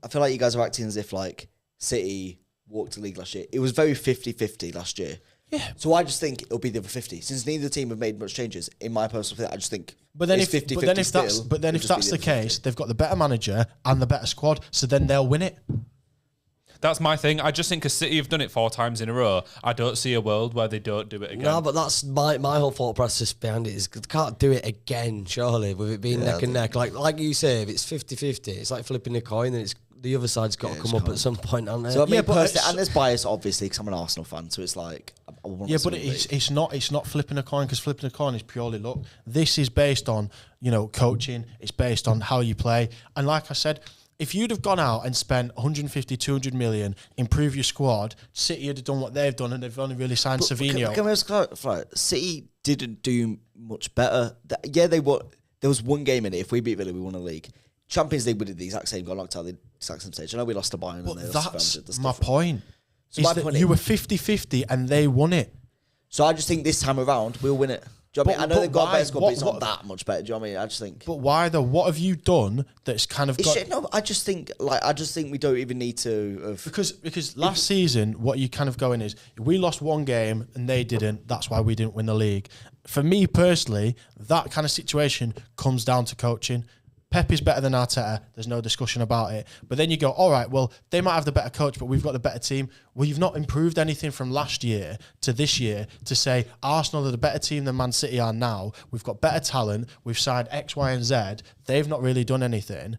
I feel like you guys are acting as if, like, City walked the league last year. It was very 50-50 last year. Yeah. So I just think it'll be the other 50. Since neither team have made much changes, in my personal opinion, I just think But then it's if 50-50 that's the case, they've got the better manager and the better squad, so then they'll win it. That's my thing. I just think because City have done it 4 times in a row, I don't see a world where they don't do it again. No, but that's my whole thought process behind it is they can't do it again, surely, with it being neck and neck. Like you say, if it's 50-50, it's like flipping a coin and it's the other side's got to come up at some point, haven't they? So I mean, Yeah, but personally, and there's bias, obviously, because I'm an Arsenal fan, so it's like... I want Yeah, us but to win the league. it's not flipping a coin because flipping a coin is purely luck. This is based on coaching. It's based on how you play. And like I said, if you'd have gone out and spent 150, 200 million, improve your squad, City would have done what they've done, and they've only really signed Savinho. Can we just clarify? City didn't do much better. They were. There was 1 game in it. If we beat Villa, we won the league. Champions League, we did the exact same. Got knocked out the exact same stage. I know we lost to Bayern. But and they lost that's to Juventus, my different. point. So Is my that point you is- were 50-50 and they won it. So I just think this time around we'll win it. Do you know what I mean? I know But they've got a why? better squad, but it's What- not that much better. Do you know what I mean? I just think. But why though? What have you done that's kind of It's got... shit, no, I just think we don't even need to. Because last season, what you kind of going is, we lost 1 game and they didn't. That's why we didn't win the league. For me personally, that kind of situation comes down to coaching. Pep is better than Arteta. There's no discussion about it. But then you go, all right, well, they might have the better coach, but we've got the better team. Well, you've not improved anything from last year to this year to say Arsenal are the better team than Man City are now. We've got better talent. We've signed X, Y, and Z. They've not really done anything.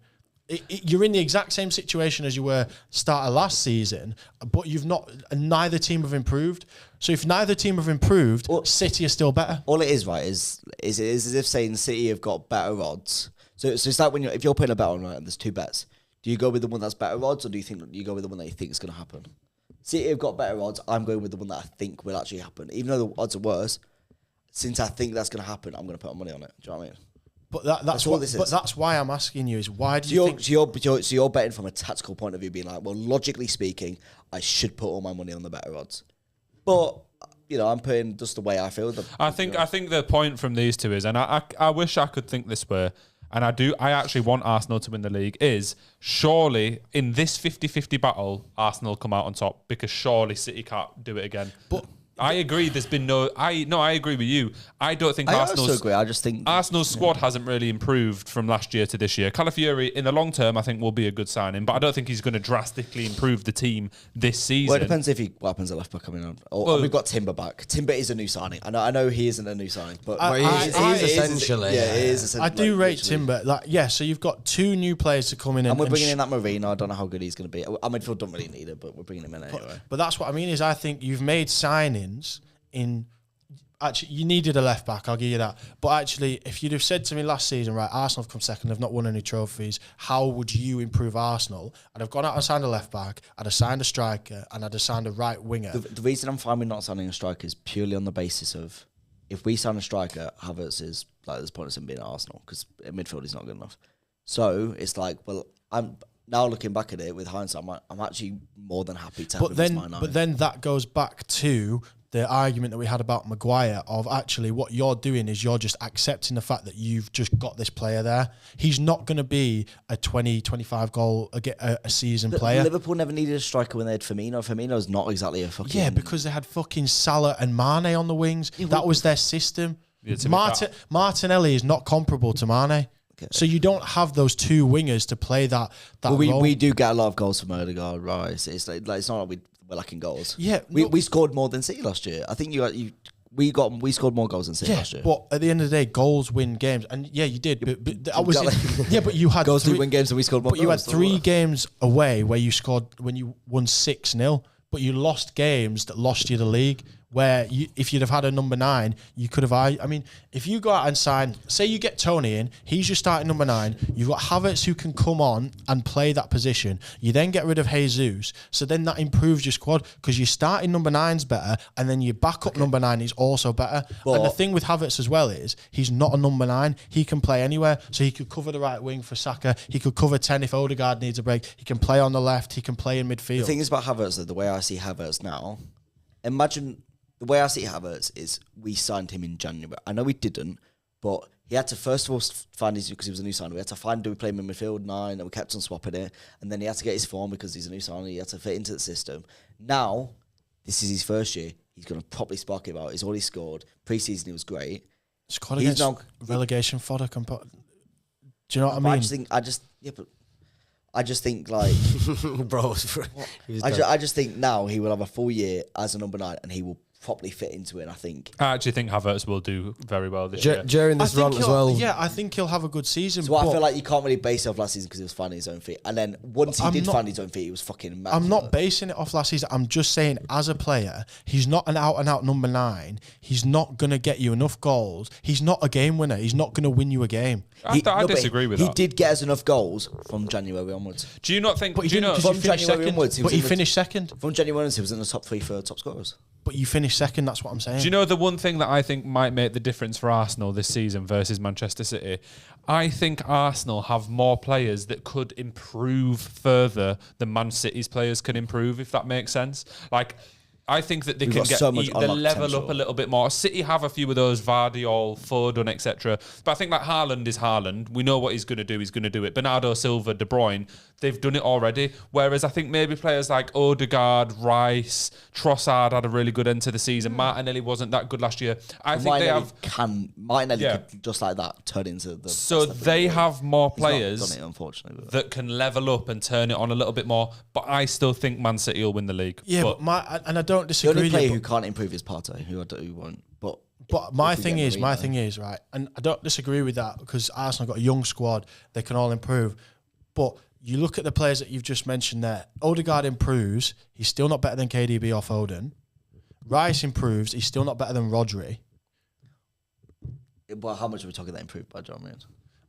You're in the exact same situation as you were start of last season, but you've not. Neither team have improved. So if neither team have improved, City is still better. All it is, right, is as if saying City have got better odds. So it's like if you're putting a bet on, right, and there's 2 bets, Do you go with the one that's better odds, or do you go with the one that you think is going to happen? City have got better odds. I'm going with the one that I think will actually happen. Even though the odds are worse, since I think that's going to happen, I'm going to put my money on it. Do you know what I mean? But that's what this is. But that's why I'm asking you is why do you think... So you're betting from a tactical point of view, being like, well, logically speaking, I should put all my money on the better odds. But, I'm putting just the way I feel. I think the point from these two is, and I wish I could think this way, and I actually want Arsenal to win the league, is surely in this 50-50 battle, Arsenal come out on top, because surely City can't do it again. But I agree. There's been I agree with you. I don't think Arsenal's... I also agree. I just think... Arsenal's squad hasn't really improved from last year to this year. Calafiori, in the long term, I think will be a good signing, but I don't think he's going to drastically improve the team this season. Well, it depends what happens at left back coming on. We've got Timber back. Timber is a new signing. I know he isn't a new signing, but he is essentially. Yeah, he is essentially. I do rate Timber. So you've got 2 new players to come in, and we're bringing in that Marino. I don't know how good he's going to be. Our midfield don't really need it, but we're bringing him in anyway. But that's what I mean. Is I think you've made signings. Actually, you needed a left back, I'll give you that. But actually, if you'd have said to me last season, right, Arsenal have come second, they've not won any trophies, how would you improve Arsenal? I'd have gone out and signed a left back, I'd have signed a striker, and I'd have signed a right winger. The reason I'm fine with not signing a striker is purely on the basis of, if we sign a striker, Havertz is like, there's pointless in being at Arsenal, because midfield is not good enough. So it's like, well, I'm now looking back at it with hindsight, I'm actually more than happy to have him as my 9. But then that goes back to the argument that we had about Maguire of actually what you're doing is you're just accepting the fact that you've just got this player there. He's not going to be a 20, 25 goal a season player. Liverpool never needed a striker when they had Firmino. Firmino's not exactly a fucking... Yeah, because they had fucking Salah and Mane on the wings. That was their system. Yeah, Martinelli is not comparable to Mane. Okay. So you don't have those 2 wingers to play that role. We do get a lot of goals from Odegaard, right? It's like it's not like we're lacking goals. Yeah, we scored more than City last year. I think we scored more goals than City last year. But at the end of the day, goals win games, and yeah, you did. But that was but you had goals do win games, and we scored more. But you had 3 games away where you scored when you won 6-0. But you lost games that lost you the league. Where if you'd have had a number 9, you could have. I mean, if you go out and sign, say you get Tony in, he's your starting number 9. You've got Havertz who can come on and play that position. You then get rid of Jesus, so then that improves your squad because your starting number 9's better, and then your backup number 9 is also better. But and the thing with Havertz as well is he's not a number 9. He can play anywhere, so he could cover the right wing for Saka. He could cover 10 if Odegaard needs a break. He can play on the left. He can play in midfield. The thing is about Havertz, though, the way I see Havertz now, imagine. The way I see Havertz is we signed him in January. I know we didn't, but he had to first of all find his, because he was a new signer, we had to find, do we play him in midfield 9, and we kept on swapping it, and then he had to get his form because he's a new signer, he had to fit into the system. Now, this is his first year, he's going to properly spark it out. He's already scored. Pre-season he was great. Scored against relegation fodder. Do you know what I mean? I just think like, bro, I just think now he will have a full year as a number 9, and he will properly fit into it. And I actually think Havertz will do very well this year. During this run as well. Yeah, I think he'll have a good season. So I feel like you can't really base it off last season because he was finding his own feet. And then once he did find his own feet, he was fucking mad. I'm not basing it off last season. I'm just saying as a player, he's not an out-and-out number 9. He's not going to get you enough goals. He's not a game winner. He's not going to win you a game. I disagree with that. He did get us enough goals from January onwards. Do you not think... But from January onwards, he finished second. From January onwards, he was in the top 3 for top scorers. But you finished second, that's what I'm saying. Do you know the one thing that I think might make the difference for Arsenal this season versus Manchester City? I think Arsenal have more players that could improve further than Man City's players can improve, if that makes sense. Like, I think that they can get the level up a little bit more. City have a few of those, Vardiol, Foden, etc. But I think like Haaland is Haaland. We know what he's going to do. He's going to do it. Bernardo Silva, De Bruyne, they've done it already. Whereas I think maybe players like Odegaard, Rice, Trossard had a really good end to the season. Martinelli wasn't that good last year. I think Martinelli could just like that turn into the... So they have more players done it, unfortunately, that can level up and turn it on a little bit more. But I still think Man City will win the league. Yeah, but I don't disagree. The only player who can't improve is Partey, who won't. But my thing is, right, and I don't disagree with that because Arsenal got a young squad, they can all improve. But you look at the players that you've just mentioned there. Odegaard improves, he's still not better than KDB or Foden. Rice improves, he's still not better than Rodri. Well, how much are we talking that improved by, John?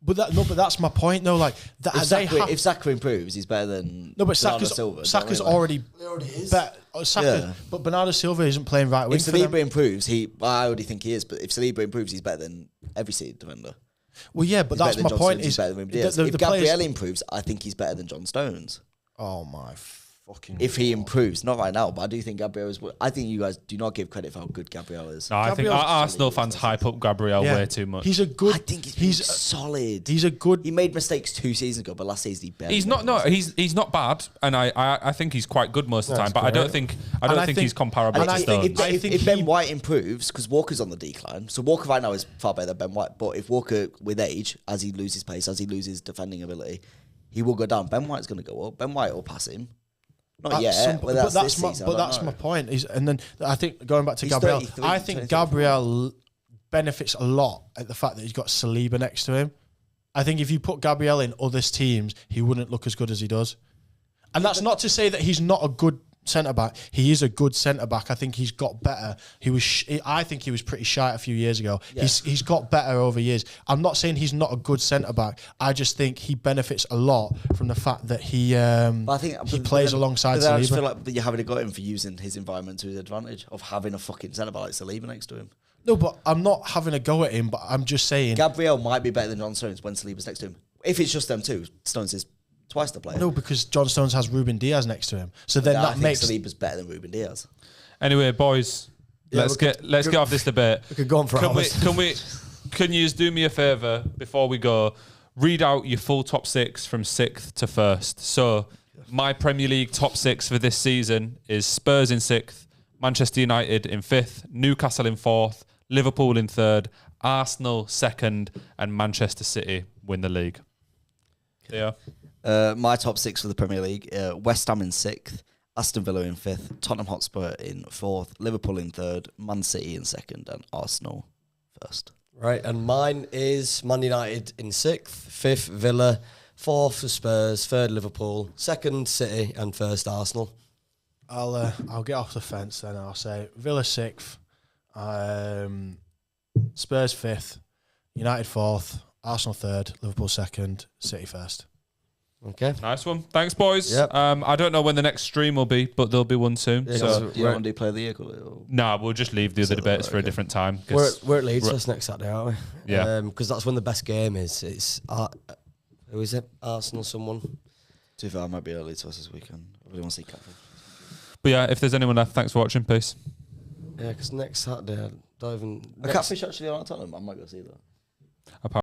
But that's my point though. Like If Saka improves, he's better than no, but Bernardo Silva. Saka's Already is. But Bernardo Silva isn't playing right wing. If Saliba improves, I already think he is. But if Saliba improves, he's better than every City defender. Well, yeah, but that's my point. Is if Gabriel improves, I think he's better than John Stones. Oh my fucking! If he improves, not right now, but I do think Gabriel is. I think you guys do not give credit for how good Gabriel is. No, I think Arsenal fans hype up Gabriel way too much. He's a good. I think he's solid. He's a good. He made mistakes 2 seasons ago, but last season he barely. He's not. No, he's not bad, and I think he's quite good most of the time. But I don't think he's comparable to Stones. If Ben White improves, because Walker's on the decline, so Walker right now is far better than Ben White. But if Walker, with age, as he loses pace, as he loses defending ability, he will go down. Ben White's going to go up. Ben White will pass him. Not yet, but that's my point. And then I think going back to Gabriel, I think Gabriel benefits a lot at the fact that he's got Saliba next to him. I think if you put Gabriel in other teams, he wouldn't look as good as he does. And that's not to say that he's not a good centre back. He is a good centre back. I think he's got better. I think he was pretty shy a few years ago. Yeah. He's got better over years. I'm not saying he's not a good centre back. I just think he benefits a lot from the fact that he plays alongside Saliba. I just feel like you haven't got him for using his environment to his advantage of having a fucking centre back like Saliba next to him. No, but I'm not having a go at him. But I'm just saying Gabriel might be better than John Stones when Saliba's next to him. If it's just them two, Stones is twice the player. No, because John Stones has Ruben Diaz next to him. So then that makes Saliba's better than Ruben Diaz. Anyway, boys, let's get off this debate. We could go on for hours. Can you do me a favour before we go? Read out your full top 6 from 6th to 1st. So my Premier League top 6 for this season is Spurs in 6th, Manchester United in 5th, Newcastle in 4th, Liverpool in 3rd, Arsenal 2nd, and Manchester City win the league. Yeah. My top 6 for the Premier League: West Ham in 6th, Aston Villa in 5th, Tottenham Hotspur in 4th, Liverpool in 3rd, Man City in 2nd, and Arsenal 1st. Right, and mine is Man United in 6th, 5th Villa, 4th for Spurs, 3rd Liverpool, 2nd City, and 1st Arsenal. I'll get off the fence then. I'll say Villa 6th, Spurs 5th, United 4th, Arsenal 3rd, Liverpool 2nd, City 1st. Okay. Nice one. Thanks, boys. Yep. I don't know when the next stream will be, but there'll be one soon. Yeah, so do you want to do play the year? Nah, we'll just leave the other debates for a different time. We're at Leeds this next Saturday, aren't we? Yeah. Because that's when the best game is. It's who is it? Arsenal, someone. To be fair, I might be early to us this weekend. I really want to see Catford. But yeah, if there's anyone left, thanks for watching. Peace. Yeah, because next Saturday, I don't even. A Catfish actually on at Tottenham. I might go see that.